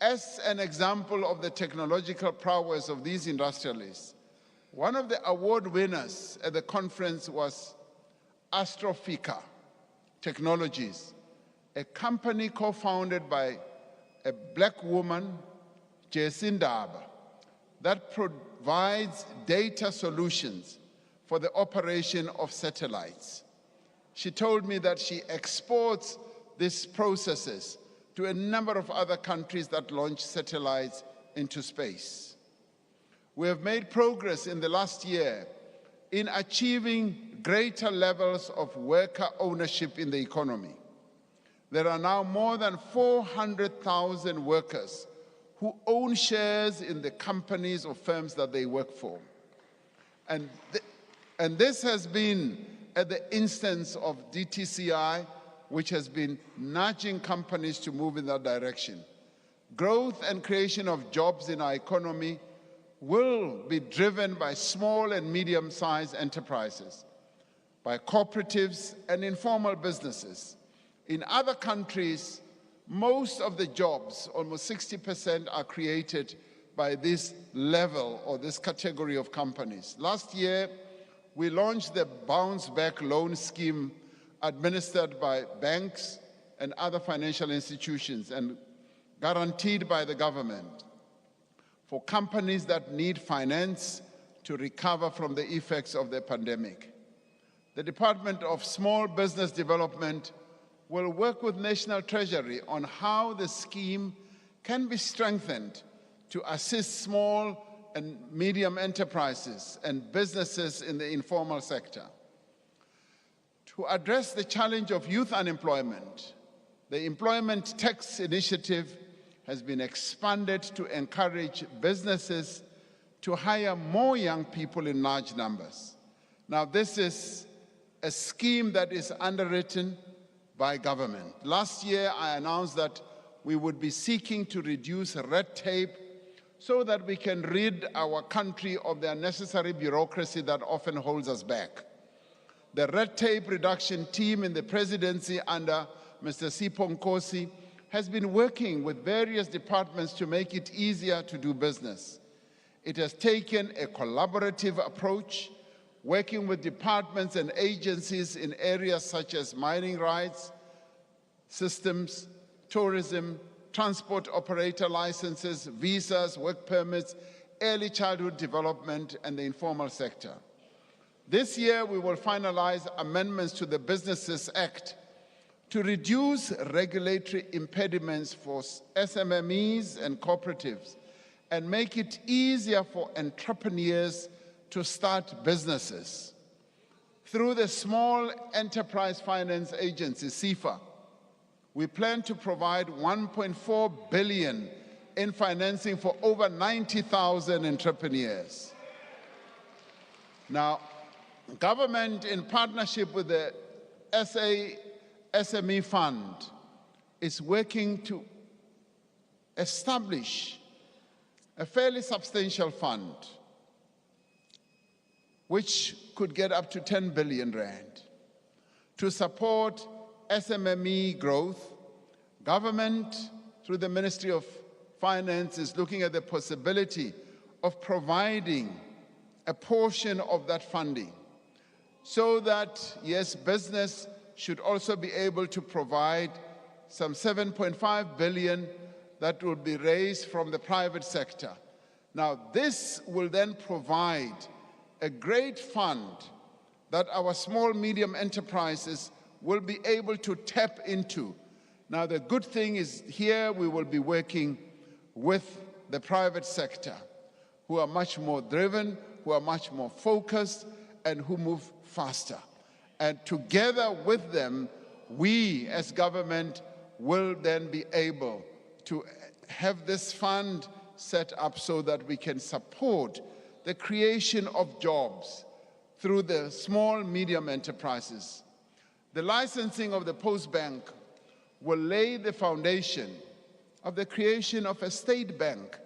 As an example of the technological prowess of these industrialists, one of the award winners at the conference was Astrofika Technologies, a company co-founded by a black woman, Jesindaba, that provides data solutions for the operation of satellites. She told me that she exports these processes to a number of other countries that launch satellites into space. We have made progress in the last year in achieving greater levels of worker ownership in the economy. There are now more than 400,000 workers who own shares in the companies or firms that they work for. And this has been at the instance of DTCI, which has been nudging companies to move in that direction. Growth and creation of jobs in our economy will be driven by small and medium-sized enterprises, by cooperatives and informal businesses. In other countries, most of the jobs, almost 60%, are created by this level or this category of companies. Last year, we launched the Bounce Back Loan Scheme administered by banks and other financial institutions and guaranteed by the government for companies that need finance to recover from the effects of the pandemic. The Department of Small Business Development will work with National Treasury on how the scheme can be strengthened to assist small and medium enterprises and businesses in the informal sector. To address the challenge of youth unemployment, the Employment Tax Initiative has been expanded to encourage businesses to hire more young people in large numbers. Now, this is a scheme that is underwritten by government. Last year, I announced that we would be seeking to reduce red tape so that we can rid our country of the unnecessary bureaucracy that often holds us back. The red tape reduction team in the presidency under Mr. Sipho Nkosi has been working with various departments to make it easier to do business. It has taken a collaborative approach, working with departments and agencies in areas such as mining rights, systems, tourism, transport operator licenses, visas, work permits, early childhood development, and the informal sector. This year, we will finalize amendments to the Businesses Act to reduce regulatory impediments for SMMEs and cooperatives and make it easier for entrepreneurs to start businesses. Through the Small Enterprise Finance Agency, SEFA, we plan to provide 1.4 billion in financing for over 90,000 entrepreneurs. Now, government, in partnership with the SME Fund, is working to establish a fairly substantial fund which could get up to 10 billion rand to support SMME growth. Government, through the Ministry of Finance, is looking at the possibility of providing a portion of that funding so that, yes, business should also be able to provide some 7.5 billion that will be raised from the private sector. Now, this will then provide a great fund that our small, medium enterprises will be able to tap into. Now, the good thing is here we will be working with the private sector, who are much more driven, who are much more focused, and who move faster. And together with them, we as government will then be able to have this fund set up so that we can support the creation of jobs through the small, medium enterprises. The licensing of the Post Bank will lay the foundation of the creation of a state bank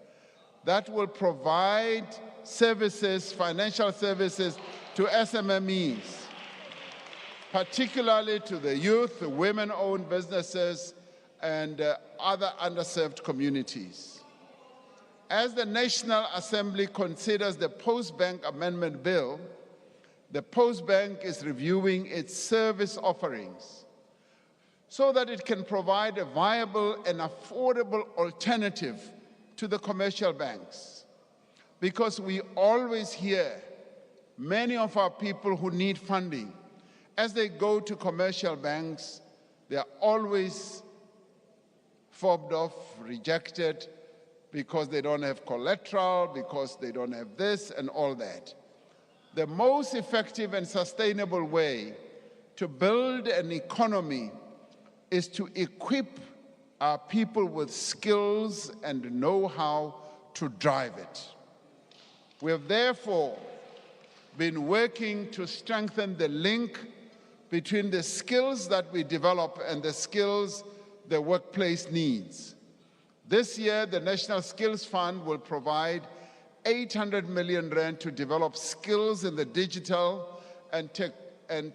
that will provide services, financial services, to SMMEs, particularly to the youth, the women-owned businesses, and other underserved communities. As the National Assembly considers the Post Bank Amendment Bill, the Post Bank is reviewing its service offerings so that it can provide a viable and affordable alternative to the commercial banks. Because we always hear many of our people who need funding, as they go to commercial banks, they are always fobbed off, rejected, because they don't have collateral, because they don't have this and all that. The most effective and sustainable way to build an economy is to equip our people with skills and know-how to drive it. We have therefore been working to strengthen the link between the skills that we develop and the skills the workplace needs. This year, the National Skills Fund will provide 800 million rand to develop skills in the digital and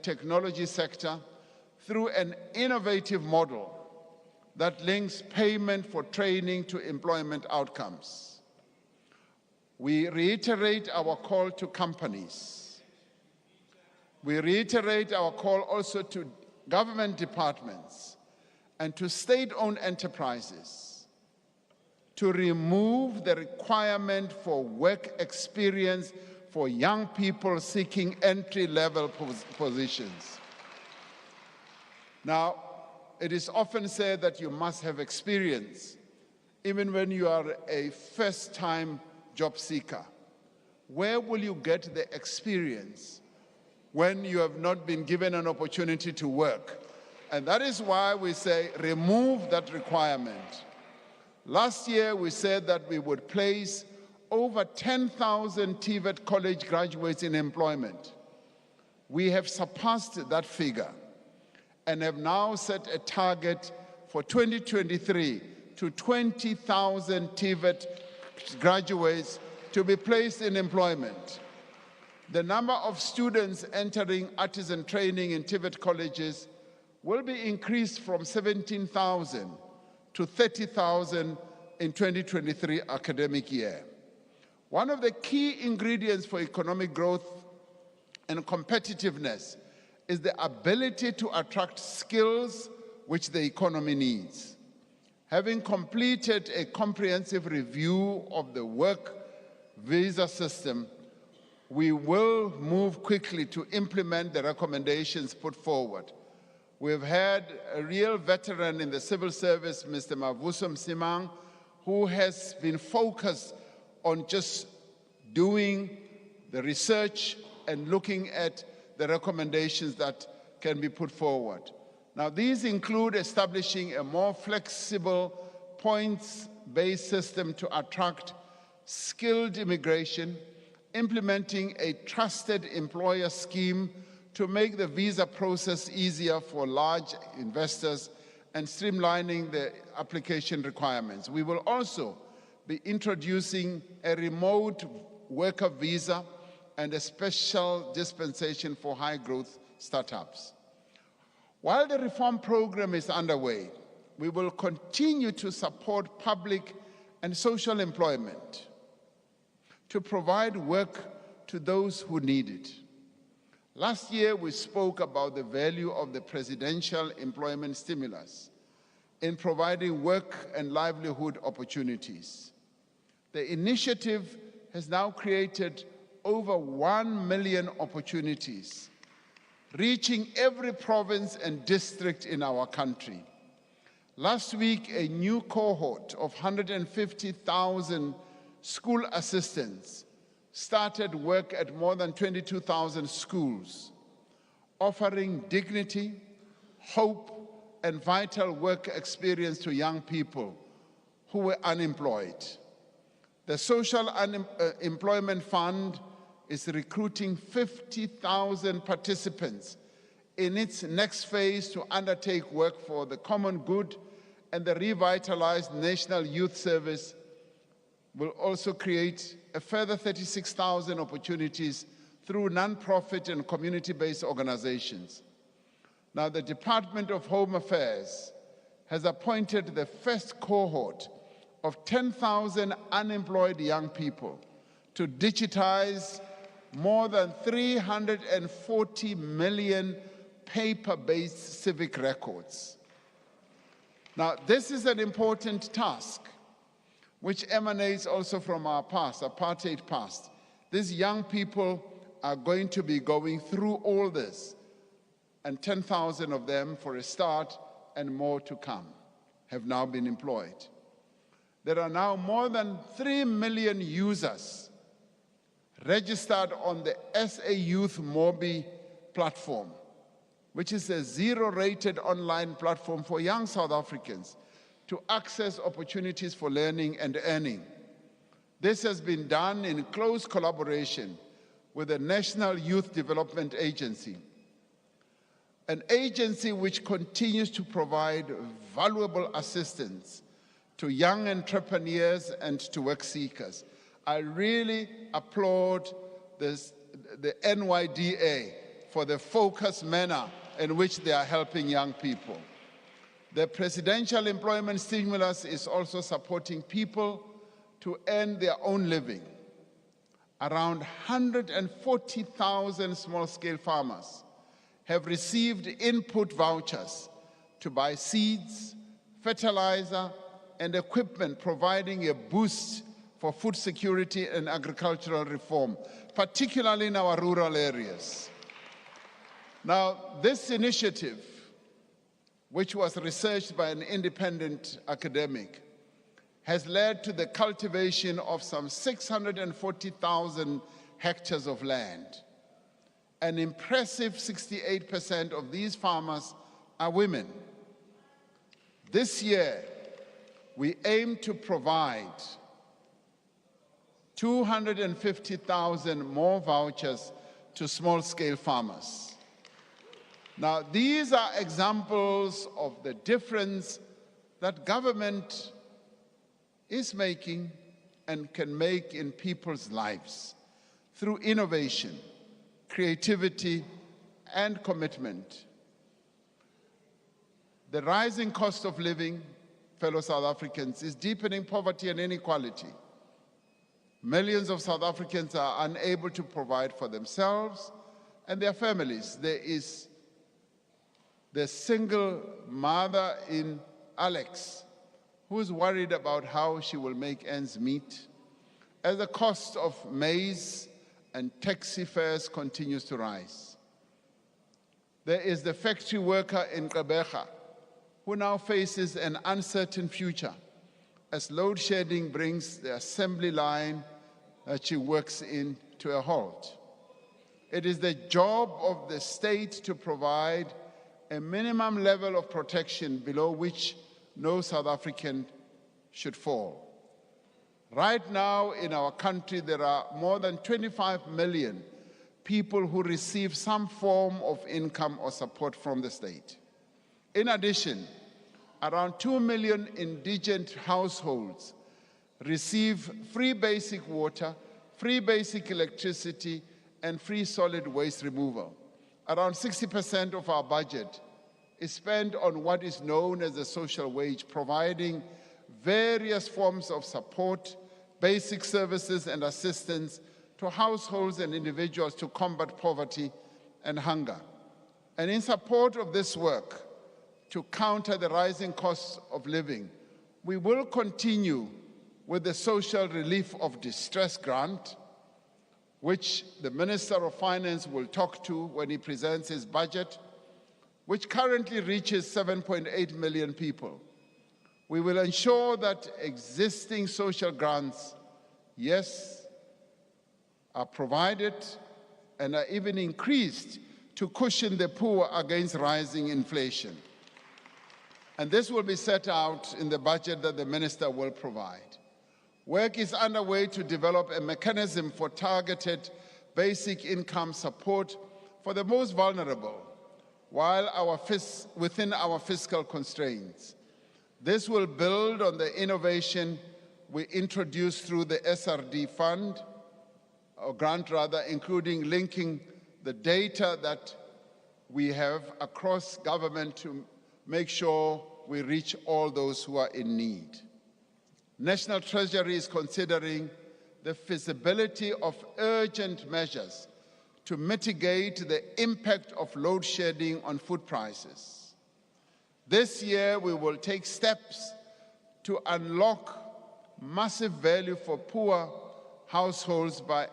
technology sector through an innovative model that links payment for training to employment outcomes. We reiterate our call to companies. We reiterate our call also to government departments and to state-owned enterprises to remove the requirement for work experience for young people seeking entry-level positions. Now, it is often said that you must have experience, even when you are a first-time job seeker. Where will you get the experience when you have not been given an opportunity to work? And that is why we say remove that requirement. Last year, we said that we would place over 10,000 TVET college graduates in employment. We have surpassed that figure and have now set a target for 2023 to 20,000 TVET graduates to be placed in employment. The number of students entering artisan training in TVET colleges will be increased from 17,000 to 30,000 in 2023 academic year. One of the key ingredients for economic growth and competitiveness is the ability to attract skills which the economy needs. Having completed a comprehensive review of the work visa system, we will move quickly to implement the recommendations put forward. We've had a real veteran in the civil service, Mr. Mavuso Msimang, who has been focused on just doing the research and looking at the recommendations that can be put forward. Now, these include establishing a more flexible points-based system to attract skilled immigration, implementing a trusted employer scheme to make the visa process easier for large investors, and streamlining the application requirements. We will also be introducing a remote worker visa and a special dispensation for high-growth startups. While the reform program is underway, we will continue to support public and social employment to provide work to those who need it. Last year, we spoke about the value of the presidential employment stimulus in providing work and livelihood opportunities. The initiative has now created over 1 million opportunities, reaching every province and district in our country. Last week, a new cohort of 150,000 school assistants started work at more than 22,000 schools, offering dignity, hope, and vital work experience to young people who were unemployed. The Social Employment Fund is recruiting 50,000 participants in its next phase to undertake work for the common good, and the revitalized National Youth Service will also create a further 36,000 opportunities through non-profit and community-based organizations. Now, the Department of Home Affairs has appointed the first cohort of 10,000 unemployed young people to digitize more than 340 million paper-based civic records. Now, this is an important task which emanates also from our past, apartheid past. These young people are going to be going through all this, and 10,000 of them, for a start, and more to come, have now been employed. There are now more than 3 million users registered on the SA Youth Mobi platform, which is a zero-rated online platform for young South Africans to access opportunities for learning and earning. This has been done in close collaboration with the National Youth Development Agency, an agency which continues to provide valuable assistance to young entrepreneurs and to work seekers. I really applaud the NYDA for the focused manner in which they are helping young people. The presidential employment stimulus is also supporting people to earn their own living. Around 140,000 small-scale farmers have received input vouchers to buy seeds, fertilizer, and equipment, providing a boost for food security and agricultural reform, particularly in our rural areas. Now, this initiative, which was researched by an independent academic, has led to the cultivation of some 640,000 hectares of land. An impressive 68% of these farmers are women. This year, we aim to provide 250,000 more vouchers to small-scale farmers. Now, these are examples of the difference that government is making and can make in people's lives through innovation, creativity, and commitment. The rising cost of living fellow South Africans, is deepening poverty and inequality. Millions of South Africans are unable to provide for themselves and their families. There is the single mother in Alex who is worried about how she will make ends meet as the cost of maize and taxi fares continues to rise. There is the factory worker in Gqeberha who now faces an uncertain future as load shedding brings the assembly line that she works in to a halt. It is the job of the state to provide a minimum level of protection below which no South African should fall. Right now in our country, there are more than 25 million people who receive some form of income or support from the state. In addition, around 2 million indigent households receive free basic water, free basic electricity, and free solid waste removal. Around 60% of our budget is spent on what is known as the social wage, providing various forms of support, basic services and assistance to households and individuals to combat poverty and hunger. And in support of this work, to counter the rising costs of living, we will continue with the Social Relief of Distress Grant, which the Minister of Finance will talk to when he presents his budget, which currently reaches 7.8 million people. We will ensure that existing social grants, yes, are provided and are even increased to cushion the poor against rising inflation. And this will be set out in the budget that the minister will provide. Work is underway to develop a mechanism for targeted basic income support for the most vulnerable within our fiscal constraints. This will build on the innovation we introduced through the SRD fund, or grant rather, including linking the data that we have across government to make sure we reach all those who are in need. National Treasury is considering the feasibility of urgent measures to mitigate the impact of load shedding on food prices. This year, we will take steps to unlock massive value for poor households by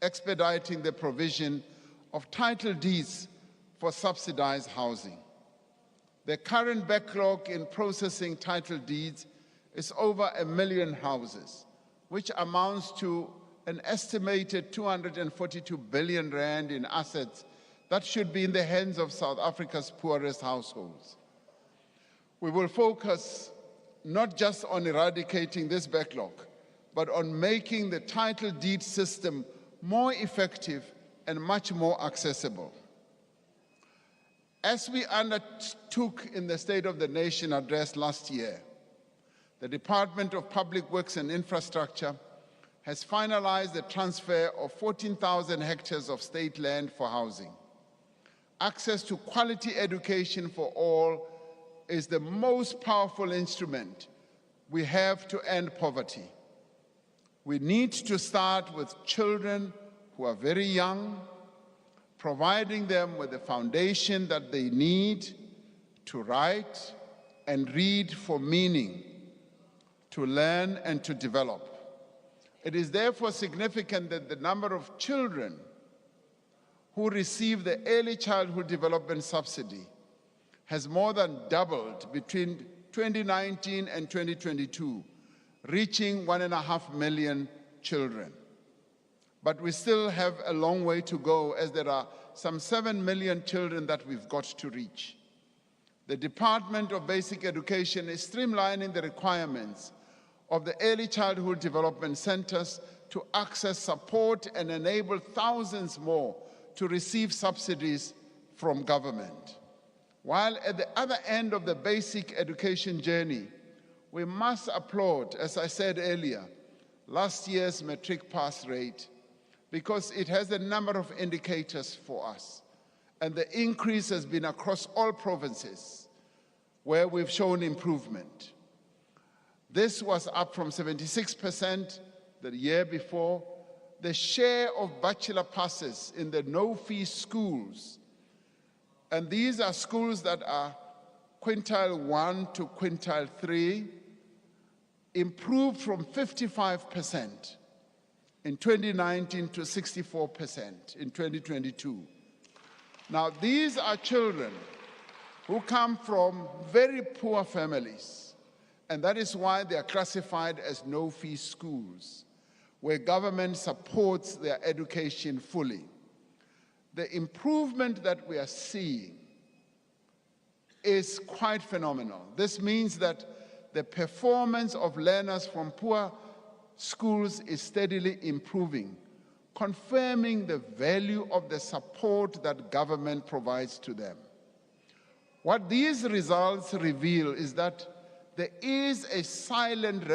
expediting the provision of title deeds for subsidized housing. The current backlog in processing title deeds is over 1 million houses, which amounts to an estimated 242 billion rand in assets that should be in the hands of South Africa's poorest households. We will focus not just on eradicating this backlog, but on making the title deed system more effective and much more accessible. As we undertook in the State of the Nation address last year, the Department of Public Works and Infrastructure has finalized the transfer of 14,000 hectares of state land for housing. Access to quality education for all is the most powerful instrument we have to end poverty. We need to start with children who are very young, providing them with the foundation that they need to write and read for meaning, to learn and to develop. It is therefore significant that the number of children who receive the Early Childhood Development Subsidy has more than doubled between 2019 and 2022, reaching 1.5 million children. But we still have a long way to go, as there are some 7 million children that we've got to reach. The Department of Basic Education is streamlining the requirements of the Early Childhood Development Centers to access support and enable thousands more to receive subsidies from government. While at the other end of the basic education journey, we must applaud, as I said earlier, last year's matric pass rate, because it has a number of indicators for us. And the increase has been across all provinces where we've shown improvement. This was up from 76% the year before. The share of bachelor passes in the no-fee schools, and these are schools that are quintile 1 to quintile 3, improved from 55% in 2019 to 64% in 2022. Now, these are children who come from very poor families, and that is why they are classified as no-fee schools, where government supports their education fully. The improvement that we are seeing is quite phenomenal. This means that the performance of learners from poor schools is steadily improving, confirming the value of the support that government provides to them. What these results reveal is that there is a silent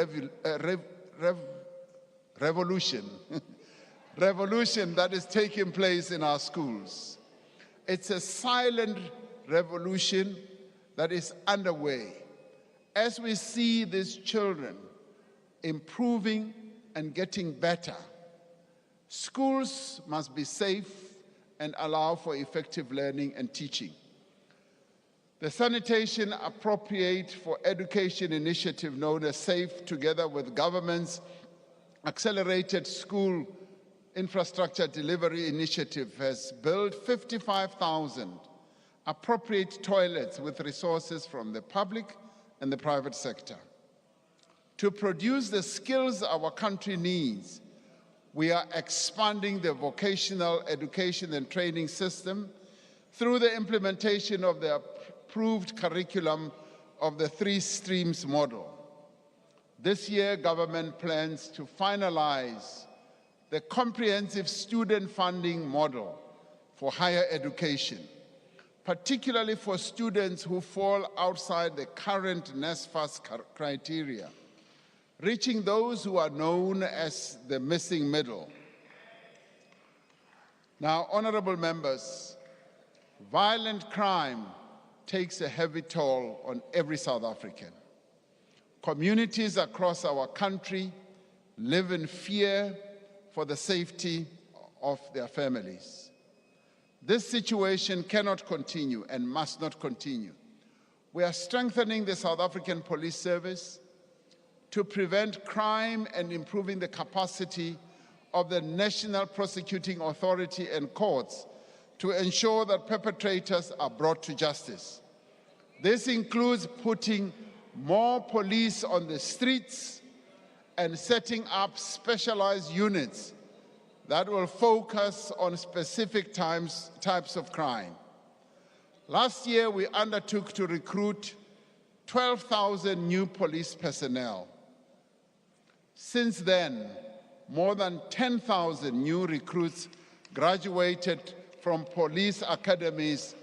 revolution that is taking place in our schools. It's a silent revolution that is underway. As we see these children improving and getting better, schools must be safe and allow for effective learning and teaching. The Sanitation Appropriate for Education initiative, known as SAFE, together with government's Accelerated School Infrastructure Delivery Initiative, has built 55,000 appropriate toilets with resources from the public and the private sector. To produce the skills our country needs, we are expanding the vocational education and training system through the implementation of the approved curriculum of the 3 streams model. This year, government plans to finalize the comprehensive student funding model for higher education, particularly for students who fall outside the current NSFAS criteria, reaching those who are known as the missing middle. Now, honorable members, violent crime takes a heavy toll on every South African. Communities across our country live in fear for the safety of their families. This situation cannot continue and must not continue. We are strengthening the South African Police Service to prevent crime and improving the capacity of the National Prosecuting Authority and courts to ensure that perpetrators are brought to justice. This includes putting more police on the streets and setting up specialized units that will focus on specific types of crime. Last year, we undertook to recruit 12,000 new police personnel. Since then, more than 10,000 new recruits graduated from police academies,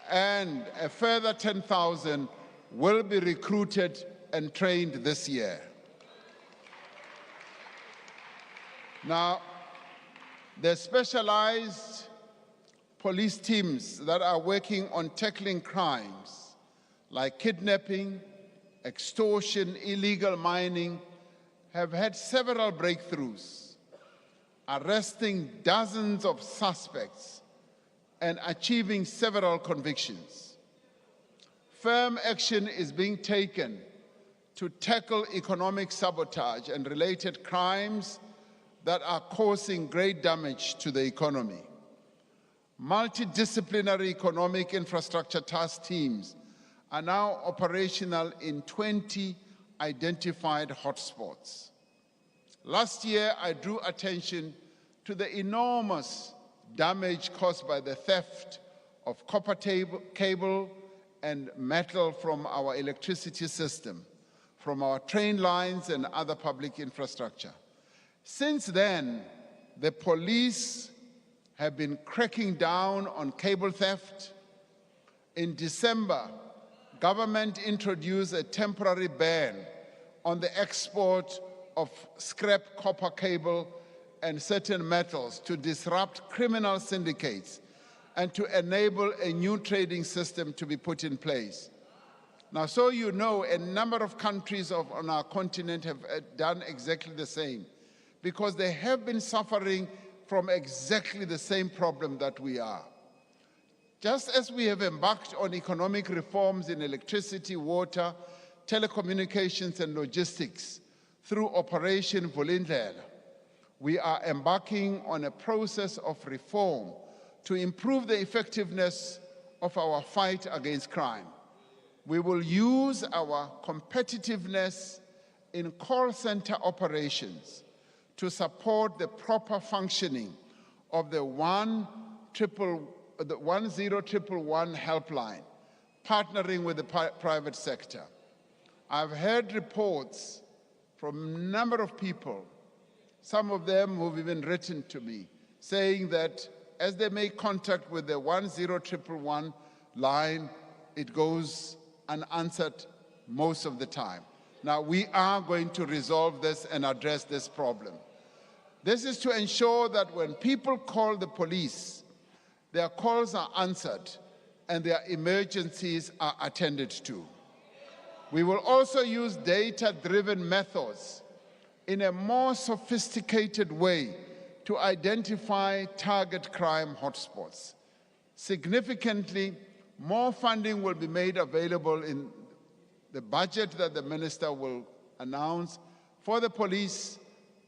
and a further 10,000 will be recruited and trained this year. Now, the specialized police teams that are working on tackling crimes like kidnapping, extortion, illegal mining have had several breakthroughs, arresting dozens of suspects and achieving several convictions. Firm action is being taken to tackle economic sabotage and related crimes that are causing great damage to the economy. Multidisciplinary economic infrastructure task teams are now operational in 20 identified hotspots. Last year, I drew attention to the enormous damage caused by the theft of copper cable and metal from our electricity system, from our train lines and other public infrastructure. Since then, the police have been cracking down on cable theft. In December, government introduced a temporary ban on the export of scrap copper cable and certain metals to disrupt criminal syndicates and to enable a new trading system to be put in place. Now, so you know, a number of countries on our continent have done exactly the same, because they have been suffering from exactly the same problem that we are. Just as we have embarked on economic reforms in electricity, water, telecommunications, and logistics through Operation Vulindlela, we are embarking on a process of reform to improve the effectiveness of our fight against crime. We will use our competitiveness in call center operations to support the proper functioning of the 10111 helpline, partnering with the private sector. I've heard reports from a number of people, some of them who've even written to me, saying that as they make contact with the 10111 line, it goes unanswered most of the time. Now, we are going to resolve this and address this problem. This is to ensure that when people call the police, their calls are answered and their emergencies are attended to. We will also use data-driven methods in a more sophisticated way to identify target crime hotspots. Significantly, more funding will be made available in the budget that the minister will announce for the police,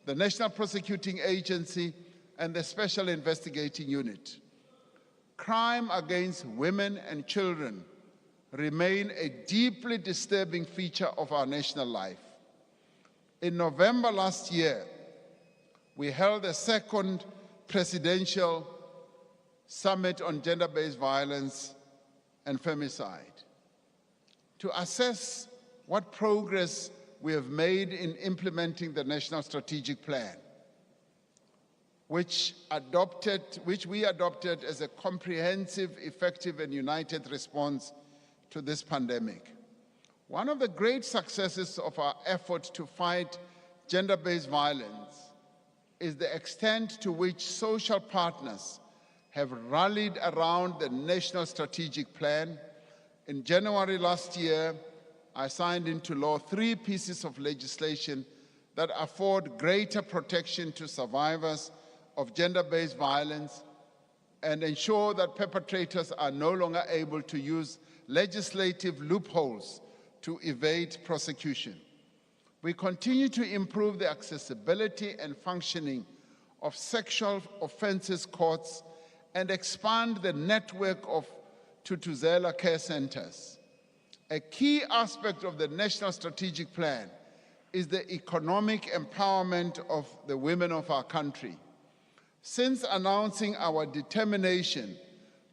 the National Prosecuting Agency, and the Special Investigating Unit. Crime against women and children remain a deeply disturbing feature of our national life. In November last year, we held a second presidential summit on gender-based violence and femicide to assess what progress we have made in implementing the National Strategic Plan, which we adopted as a comprehensive, effective, and united response to this pandemic. One of the great successes of our effort to fight gender-based violence is the extent to which social partners have rallied around the National Strategic Plan. In January last year, I signed into law 3 pieces of legislation that afford greater protection to survivors of gender-based violence and ensure that perpetrators are no longer able to use legislative loopholes to evade prosecution. We continue to improve the accessibility and functioning of sexual offences courts and expand the network of Thuthuzela care centers. A key aspect of the National Strategic Plan is the economic empowerment of the women of our country. Since announcing our determination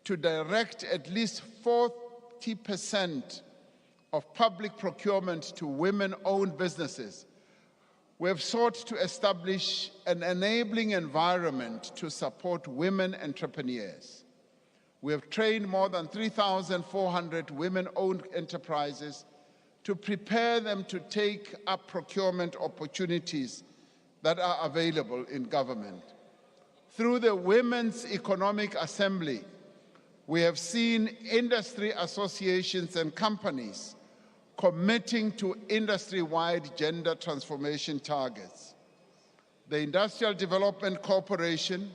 to direct at least 40% of public procurement to women-owned businesses, we have sought to establish an enabling environment to support women entrepreneurs. We have trained more than 3,400 women-owned enterprises to prepare them to take up procurement opportunities that are available in government. Through the Women's Economic Assembly, we have seen industry associations and companies committing to industry-wide gender transformation targets. The Industrial Development Corporation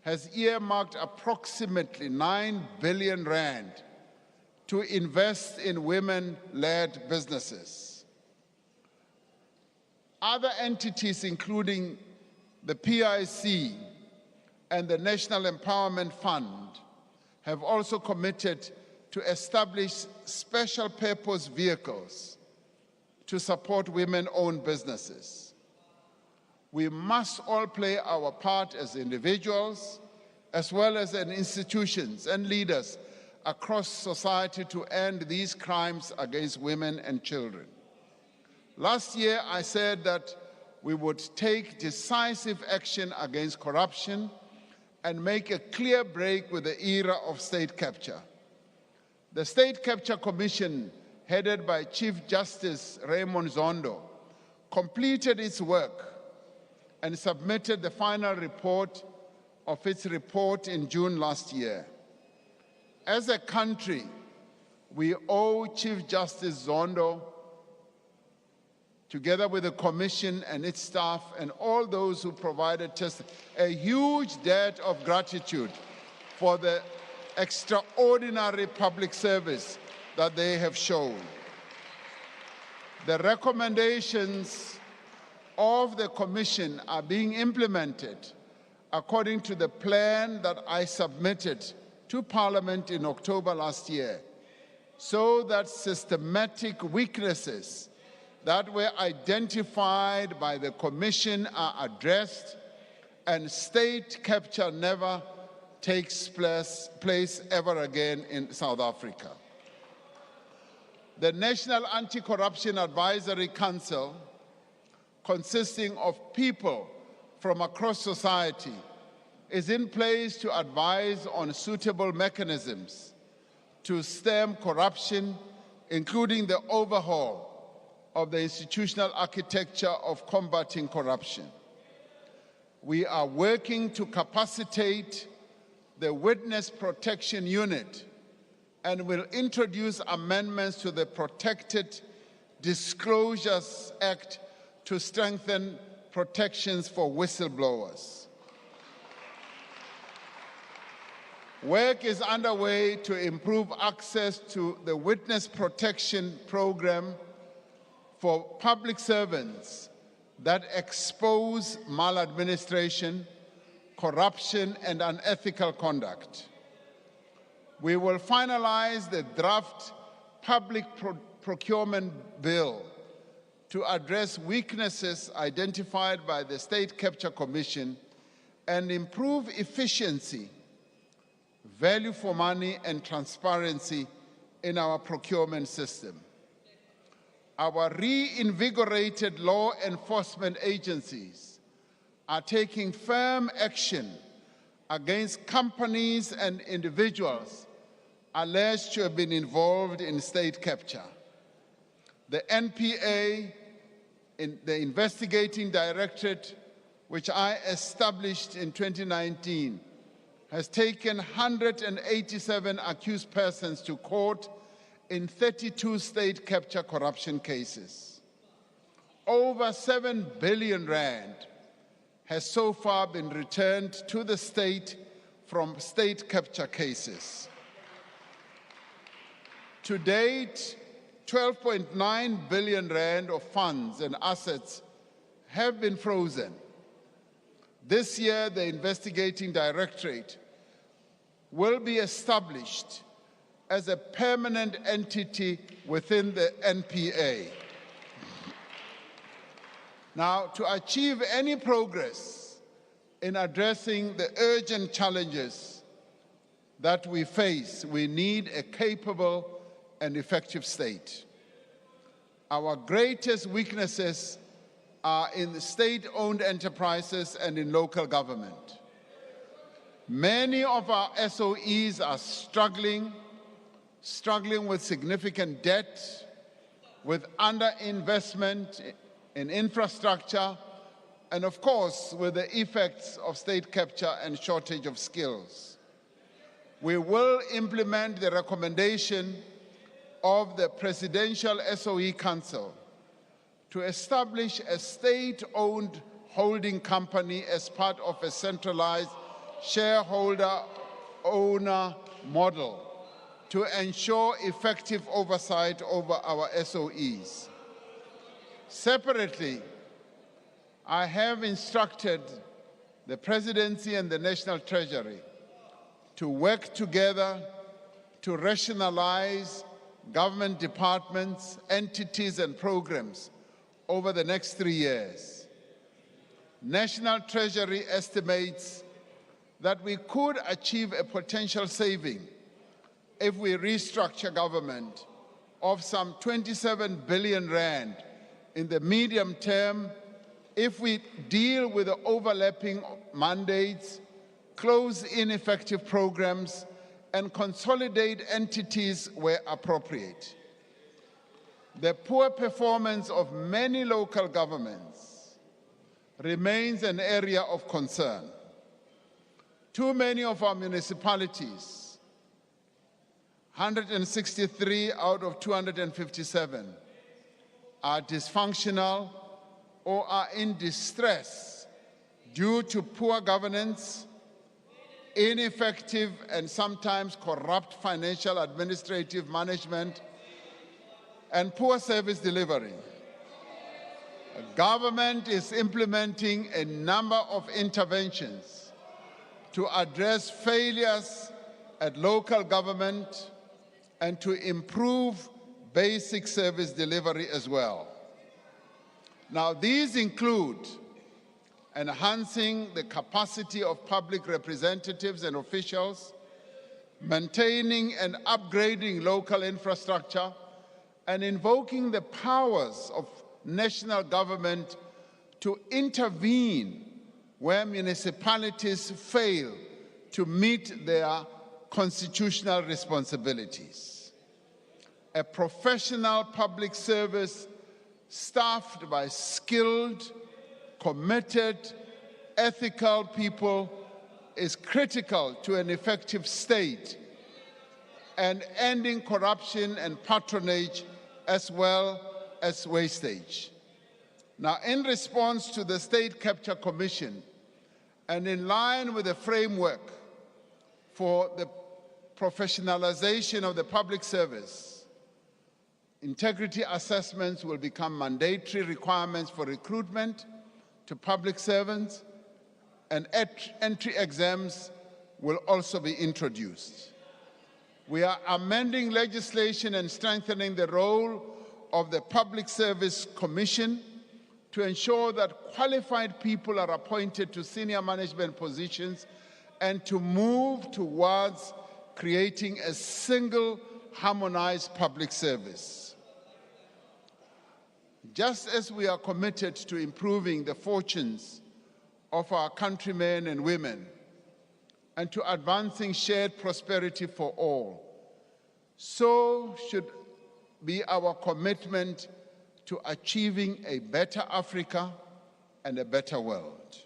has earmarked approximately 9 billion rand to invest in women-led businesses. Other entities, including the PIC and the National Empowerment Fund, have also committed to establish special purpose vehicles to support women-owned businesses. We must all play our part as individuals, as well as in institutions and leaders across society to end these crimes against women and children. Last year, I said that we would take decisive action against corruption and make a clear break with the era of state capture. The State Capture Commission, headed by Chief Justice Raymond Zondo, completed its work and submitted the final report of its report in June last year. As a country, we owe Chief Justice Zondo, together with the Commission and its staff and all those who provided testimony, a huge debt of gratitude for the extraordinary public service that they have shown. The recommendations of the Commission are being implemented according to the plan that I submitted to Parliament in October last year, so that systematic weaknesses that were identified by the Commission are addressed and state capture never takes place ever again in South Africa. The National Anti-Corruption Advisory Council, consisting of people from across society, is in place to advise on suitable mechanisms to stem corruption, including the overhaul of the institutional architecture of combating corruption. We are working to capacitate the Witness Protection Unit and will introduce amendments to the Protected Disclosures Act to strengthen protections for whistleblowers. Work is underway to improve access to the Witness Protection Program for public servants that expose maladministration, corruption, and unethical conduct. We will finalize the draft public procurement bill to address weaknesses identified by the State Capture Commission and improve efficiency, value for money, and transparency in our procurement system. Our reinvigorated law enforcement agencies are taking firm action against companies and individuals alleged to have been involved in state capture. The NPA, the investigating directorate, which I established in 2019, has taken 187 accused persons to court in 32 state capture corruption cases. Over 7 billion rand has so far been returned to the state from state capture cases. To date, 12.9 billion rand of funds and assets have been frozen. This year, the investigating directorate will be established as a permanent entity within the NPA. Now, to achieve any progress in addressing the urgent challenges that we face, we need a capable and effective state. Our greatest weaknesses are in the state-owned enterprises and in local government. Many of our SOEs are struggling with significant debt, with underinvestment in infrastructure, and of course, with the effects of state capture and shortage of skills. We will implement the recommendation of the Presidential SOE Council to establish a state-owned holding company as part of a centralized shareholder-owner model to ensure effective oversight over our SOEs. Separately, I have instructed the Presidency and the National Treasury to work together to rationalize government departments, entities, and programs over the next 3 years. National Treasury estimates that we could achieve a potential saving if we restructure government of some 27 billion rand in the medium term, if we deal with the overlapping mandates, close ineffective programs, and consolidate entities where appropriate. The poor performance of many local governments remains an area of concern. Too many of our municipalities 163 out of 257 are dysfunctional or are in distress due to poor governance, ineffective and sometimes corrupt financial administrative management, and poor service delivery. The government is implementing a number of interventions to address failures at local government and to improve basic service delivery as well. Now, these include enhancing the capacity of public representatives and officials, maintaining and upgrading local infrastructure, and invoking the powers of national government to intervene where municipalities fail to meet their constitutional responsibilities. A professional public service staffed by skilled, committed, ethical people is critical to an effective state and ending corruption and patronage as well as wastage. Now, in response to the State Capture Commission and in line with the framework for the professionalization of the public service, integrity assessments will become mandatory requirements for recruitment to public servants, and entry exams will also be introduced. We are amending legislation and strengthening the role of the Public Service Commission to ensure that qualified people are appointed to senior management positions and to move towards creating a single, harmonized public service. Just as we are committed to improving the fortunes of our countrymen and women and to advancing shared prosperity for all, so should be our commitment to achieving a better Africa and a better world.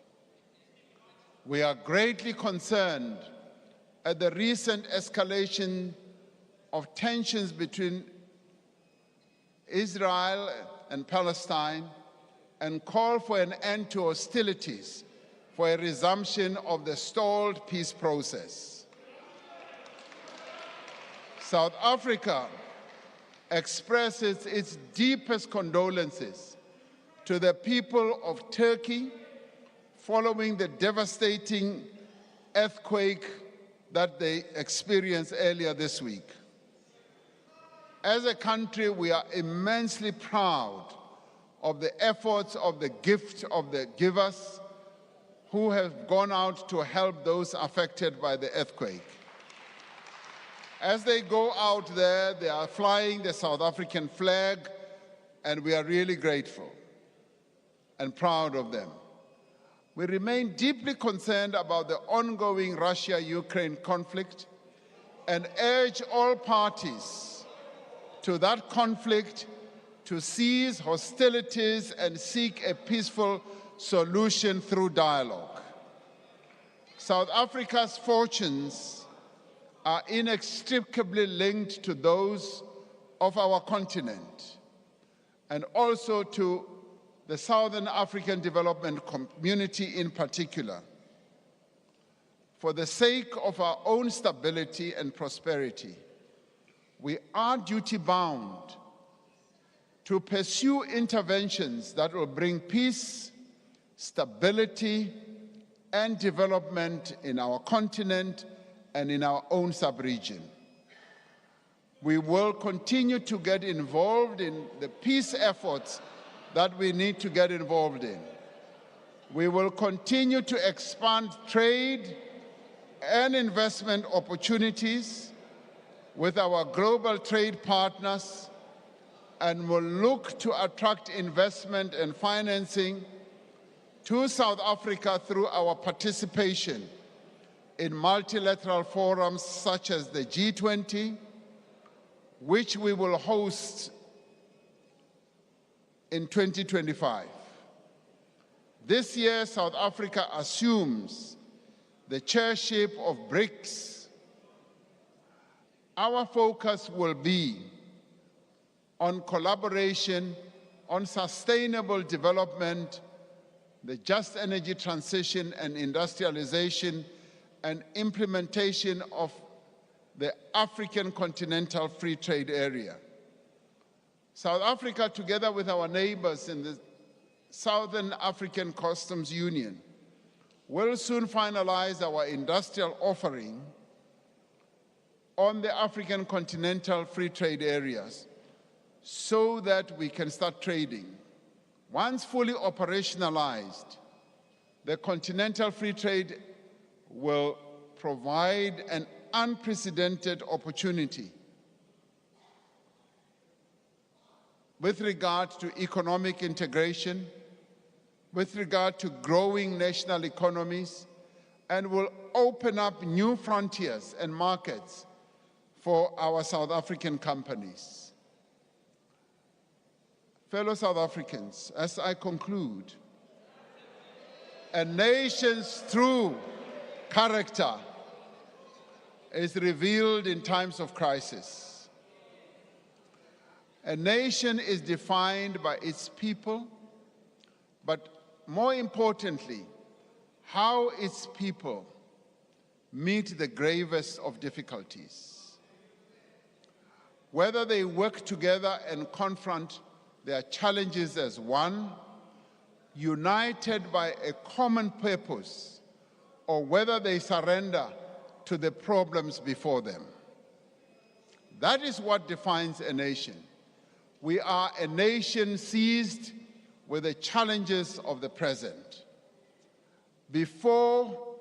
We are greatly concerned at the recent escalation of tensions between Israel and Palestine and call for an end to hostilities for a resumption of the stalled peace process. South Africa expresses its deepest condolences to the people of Turkey following the devastating earthquake that they experienced earlier this week. As a country, we are immensely proud of the efforts of the gift of the givers who have gone out to help those affected by the earthquake. As they go out there, they are flying the South African flag, and we are really grateful and proud of them. We remain deeply concerned about the ongoing Russia-Ukraine conflict and urge all parties to that conflict to cease hostilities and seek a peaceful solution through dialogue. South Africa's fortunes are inextricably linked to those of our continent and also to the Southern African Development Community in particular. For the sake of our own stability and prosperity, we are duty-bound to pursue interventions that will bring peace, stability, and development in our continent and in our own sub-region. We will continue to get involved in the peace efforts that we need to get involved in. We will continue to expand trade and investment opportunities with our global trade partners and will look to attract investment and financing to South Africa through our participation in multilateral forums such as the G20, which we will host in 2025. This year, South Africa assumes the chairship of BRICS, Our focus will be on collaboration, on sustainable development, the just energy transition and industrialization, and implementation of the African Continental Free Trade Area. South Africa, together with our neighbors in the Southern African Customs Union, will soon finalize our industrial offering on the African Continental Free Trade Areas so that we can start trading. Once fully operationalized, the Continental Free Trade will provide an unprecedented opportunity with regard to economic integration, with regard to growing national economies, and will open up new frontiers and markets for our South African companies. Fellow South Africans, as I conclude, a nation's true character is revealed in times of crisis. A nation is defined by its people, but more importantly, how its people meet the gravest of difficulties. Whether they work together and confront their challenges as one, united by a common purpose, or whether they surrender to the problems before them. That is what defines a nation. We are a nation seized with the challenges of the present. Before,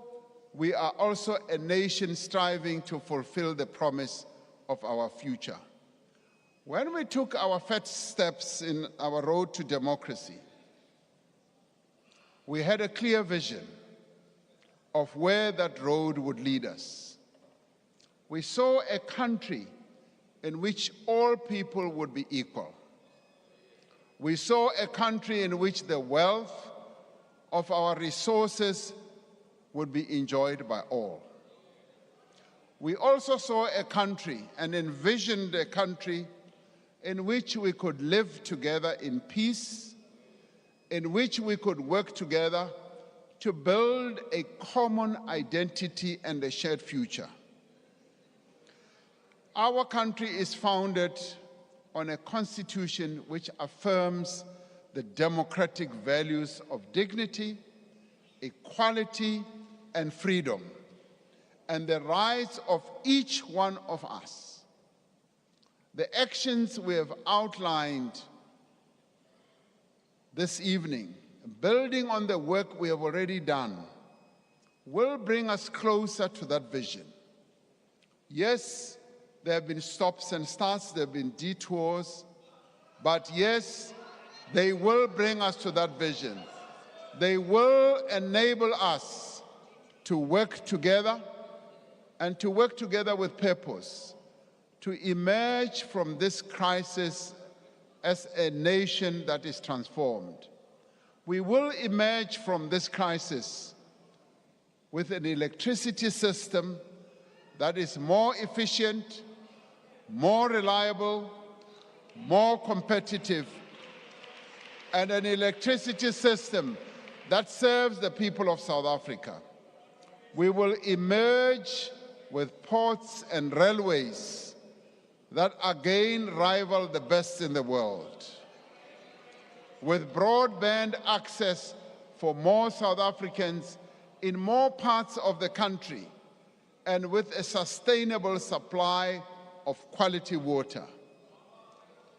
we are also a nation striving to fulfill the promise of our future. When we took our first steps in our road to democracy, we had a clear vision of where that road would lead us. We saw a country in which all people would be equal. We saw a country in which the wealth of our resources would be enjoyed by all. We also saw a country and envisioned a country in which we could live together in peace, in which we could work together to build a common identity and a shared future. Our country is founded on a constitution which affirms the democratic values of dignity, equality, and freedom, and the rights of each one of us. The actions we have outlined this evening, building on the work we have already done, will bring us closer to that vision. Yes, there have been stops and starts, there have been detours, but yes, they will bring us to that vision. They will enable us to work together and to work together with purpose, to emerge from this crisis as a nation that is transformed. We will emerge from this crisis with an electricity system that is more efficient, more reliable, more competitive, and an electricity system that serves the people of South Africa. We will emerge with ports and railways that again rival the best in the world, with broadband access for more South Africans in more parts of the country, and with a sustainable supply of quality water.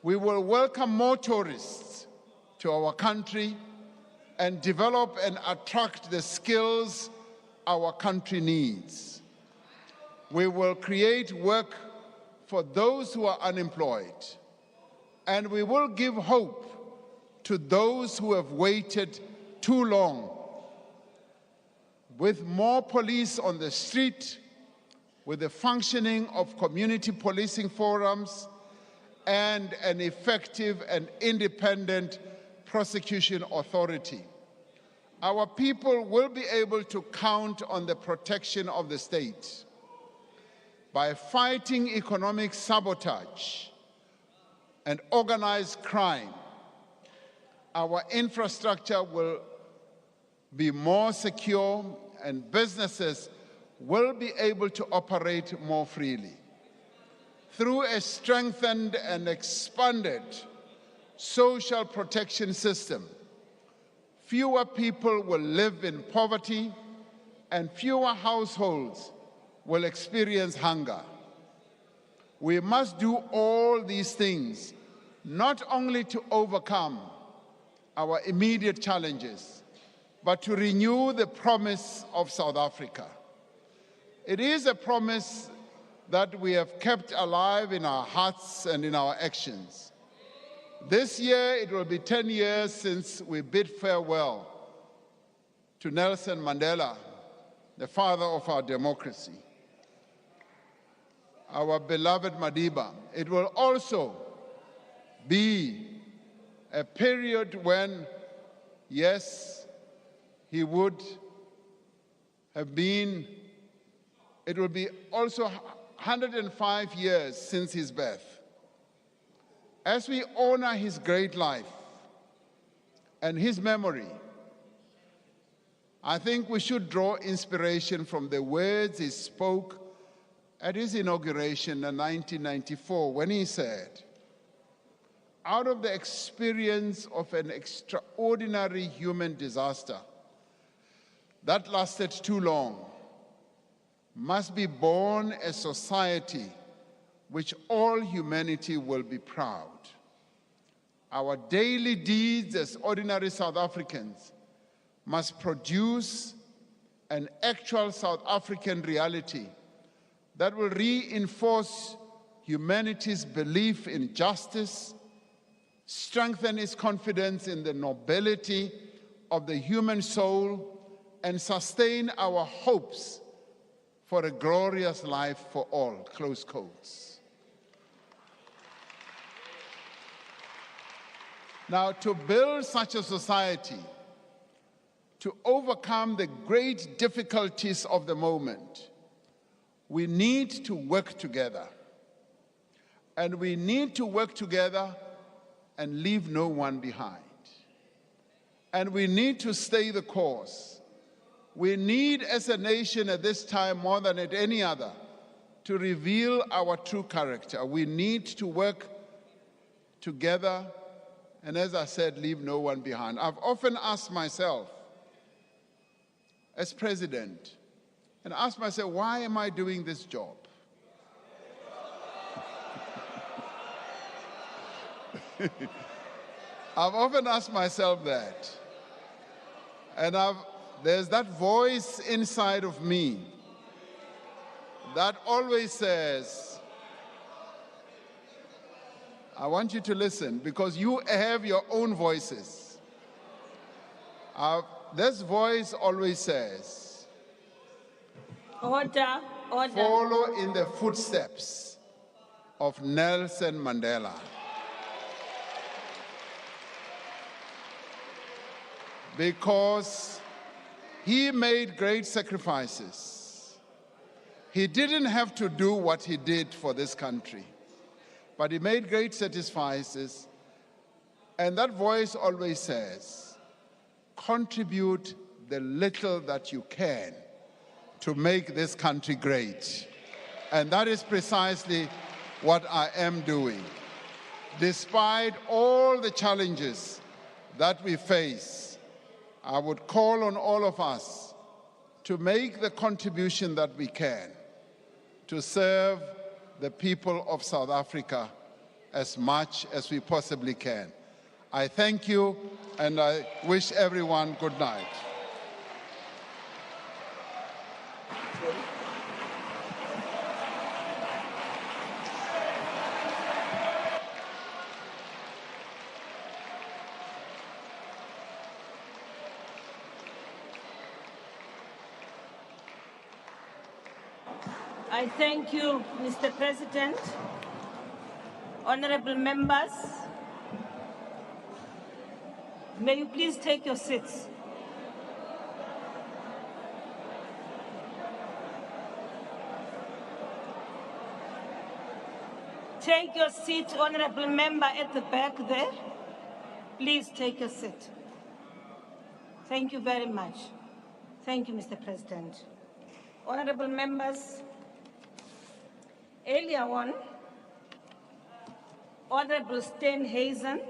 We will welcome more tourists to our country and develop and attract the skills our country needs. We will create work for those who are unemployed, and we will give hope to those who have waited too long. With more police on the street, with the functioning of community policing forums, and an effective and independent prosecution authority, our people will be able to count on the protection of the state. by fighting economic sabotage and organized crime, our infrastructure will be more secure and businesses will be able to operate more freely. Through a strengthened and expanded social protection system, fewer people will live in poverty and fewer households will experience hunger. We must do all these things not only to overcome our immediate challenges, but to renew the promise of South Africa. It is a promise that we have kept alive in our hearts and in our actions. This year, it will be 10 years since we bid farewell to Nelson Mandela, the father of our democracy, our beloved Madiba. It will also be a period when, yes, he would have been, it will be also 105 years since his birth. As we honor his great life and his memory, I think we should draw inspiration from the words he spoke at his inauguration in 1994 when he said, "Out of the experience of an extraordinary human disaster that lasted too long, must be born a society which all humanity will be proud. Our daily deeds as ordinary South Africans must produce an actual South African reality that will reinforce humanity's belief in justice, strengthen its confidence in the nobility of the human soul, and sustain our hopes for a glorious life for all," close quotes. Now, to build such a society, to overcome the great difficulties of the moment, we need to work together. And we need to work together and leave no one behind. And we need to stay the course. We need, as a nation at this time more than at any other, to reveal our true character. We need to work together and, as I said, leave no one behind. I've often asked myself, as president, and asked myself, why am I doing this job? I've often asked myself that. And there's that voice inside of me that always says, I want you to listen, because you have your own voices. This voice always says, Order, order. Follow in the footsteps of Nelson Mandela. Because he made great sacrifices. He didn't have to do what he did for this country, but he made great sacrifices. And that voice always says, contribute the little that you can to make this country great. And that is precisely what I am doing. Despite all the challenges that we face, I would call on all of us to make the contribution that we can to serve the people of South Africa as much as we possibly can. I thank you, and I wish everyone good night. I thank you, Mr. President. Honorable members, may you please take your seats. Take your seat, honorable member at the back there. Please take your seat. Thank you very much. Thank you, Mr. President. Honorable members, earlier on, Honorable Steenhuisen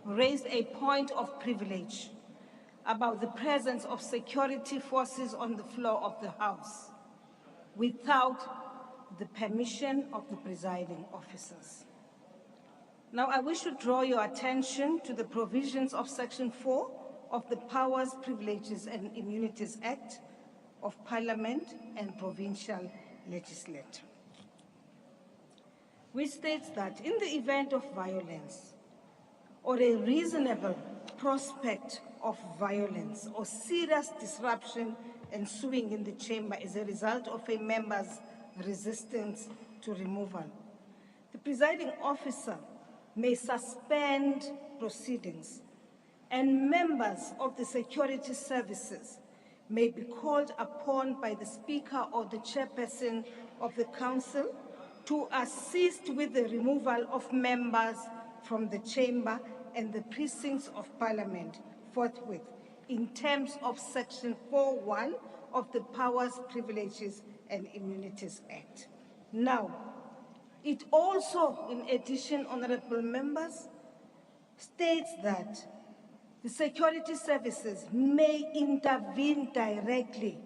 raised a point of privilege about the presence of security forces on the floor of the House without the permission of the presiding officers. Now, I wish to draw your attention to the provisions of Section 4 of the Powers, Privileges and Immunities Act of Parliament and Provincial Legislature, which states that in the event of violence or a reasonable prospect of violence or serious disruption ensuing in the chamber as a result of a member's resistance to removal, the presiding officer may suspend proceedings, and members of the security services may be called upon by the Speaker or the Chairperson of the Council to assist with the removal of members from the chamber and the precincts of Parliament forthwith in terms of Section 4.1 of the Powers, Privileges and Immunities Act. Now, it also, in addition, honorable members, states that the security services may intervene directly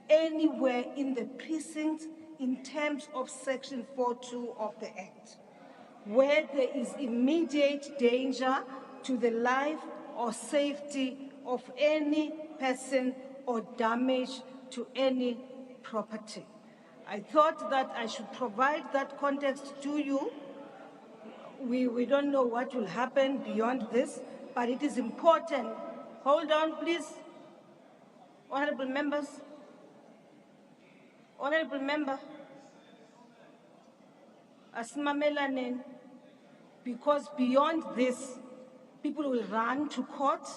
anywhere in the precinct in terms of Section 4.2 of the Act, where there is immediate danger to the life or safety of any person or damage to any property. I thought that I should provide that context to you. We don't know what will happen beyond this, but it is important. Hold on, please. Honorable members. Honorable member. Asimamelanen, because beyond this, people will run to court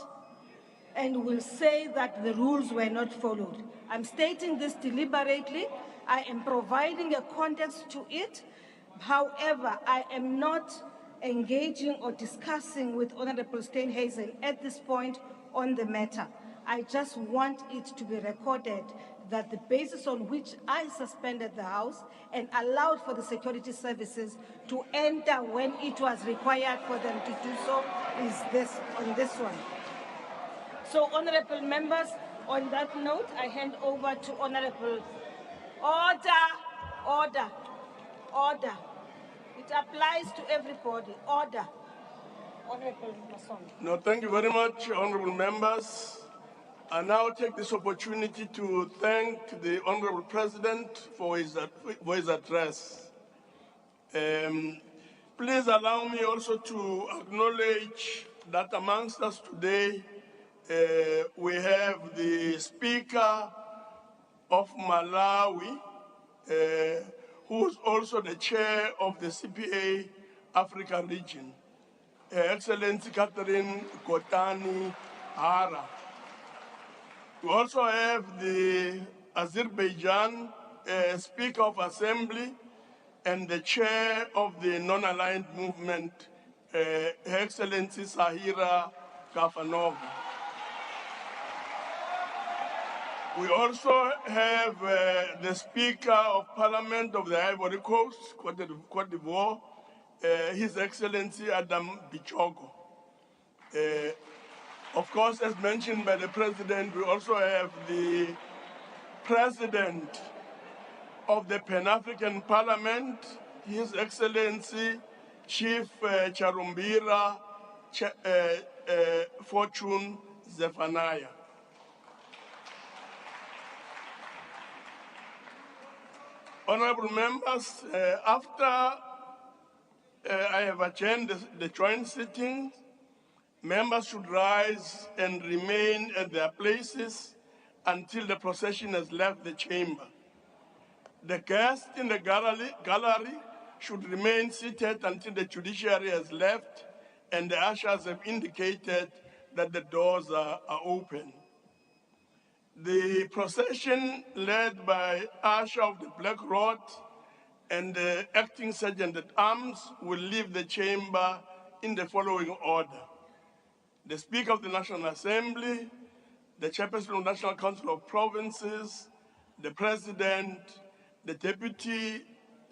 and will say that the rules were not followed. I'm stating this deliberately. I am providing a context to it. However, I am not engaging or discussing with Honorable Steenhuisen at this point on the matter. I just want it to be recorded that the basis on which I suspended the House and allowed for the security services to enter when it was required for them to do so is this, on this one. So, honorable members, on that note, I hand over to Honorable. Order. It applies to everybody. Order. Honorable Mason. No, thank you very much, honorable members. I now take this opportunity to thank the Honorable President for his address. Please allow me also to acknowledge that amongst us today, we have the Speaker of Malawi, who's also the chair of the CPA Africa region, Excellency Catherine Kotani Hara. We also have the Azerbaijan Speaker of Assembly and the chair of the non-aligned movement, Her Excellency Sahira Kafanova. We also have the Speaker of Parliament of the Ivory Coast, Cote d'Ivoire, His Excellency Adam Bichogo. Of course, as mentioned by the President, we also have the President of the Pan-African Parliament, His Excellency Chief Charumbira Fortune Zephaniah. Honorable members, after I have adjourned the joint sitting, members should rise and remain at their places until the procession has left the chamber. The guests in the gallery should remain seated until the judiciary has left and the ushers have indicated that the doors are open. The procession led by Usher of the Black Rod and the acting sergeant at arms will leave the chamber in the following order. The Speaker of the National Assembly, the Chairperson of the National Council of Provinces, the President, the Deputy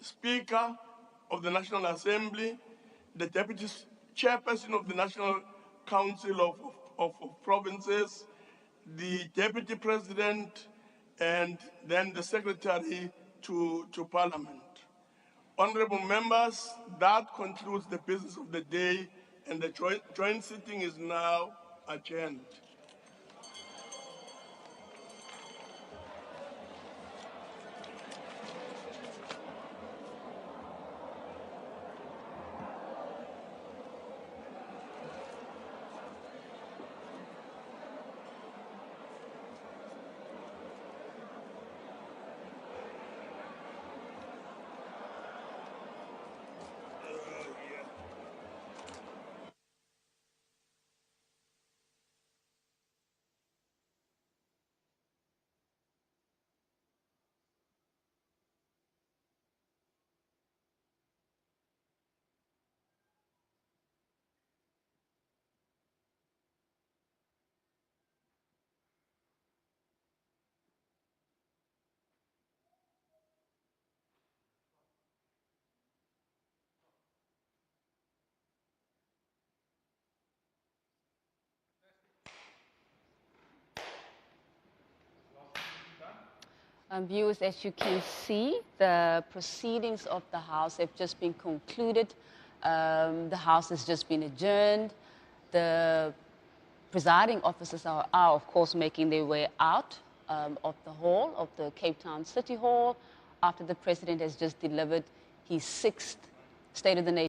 Speaker of the National Assembly, the Deputy Chairperson of the National Council of Provinces, the Deputy President, and then the Secretary to Parliament. Honorable members, that concludes the business of the day, and the joint sitting is now adjourned. Viewers, as you can see, the proceedings of the House have just been concluded. The House has just been adjourned. The presiding officers are of course, making their way out of the hall, of the Cape Town City Hall, after the President has just delivered his 6th State of the Nation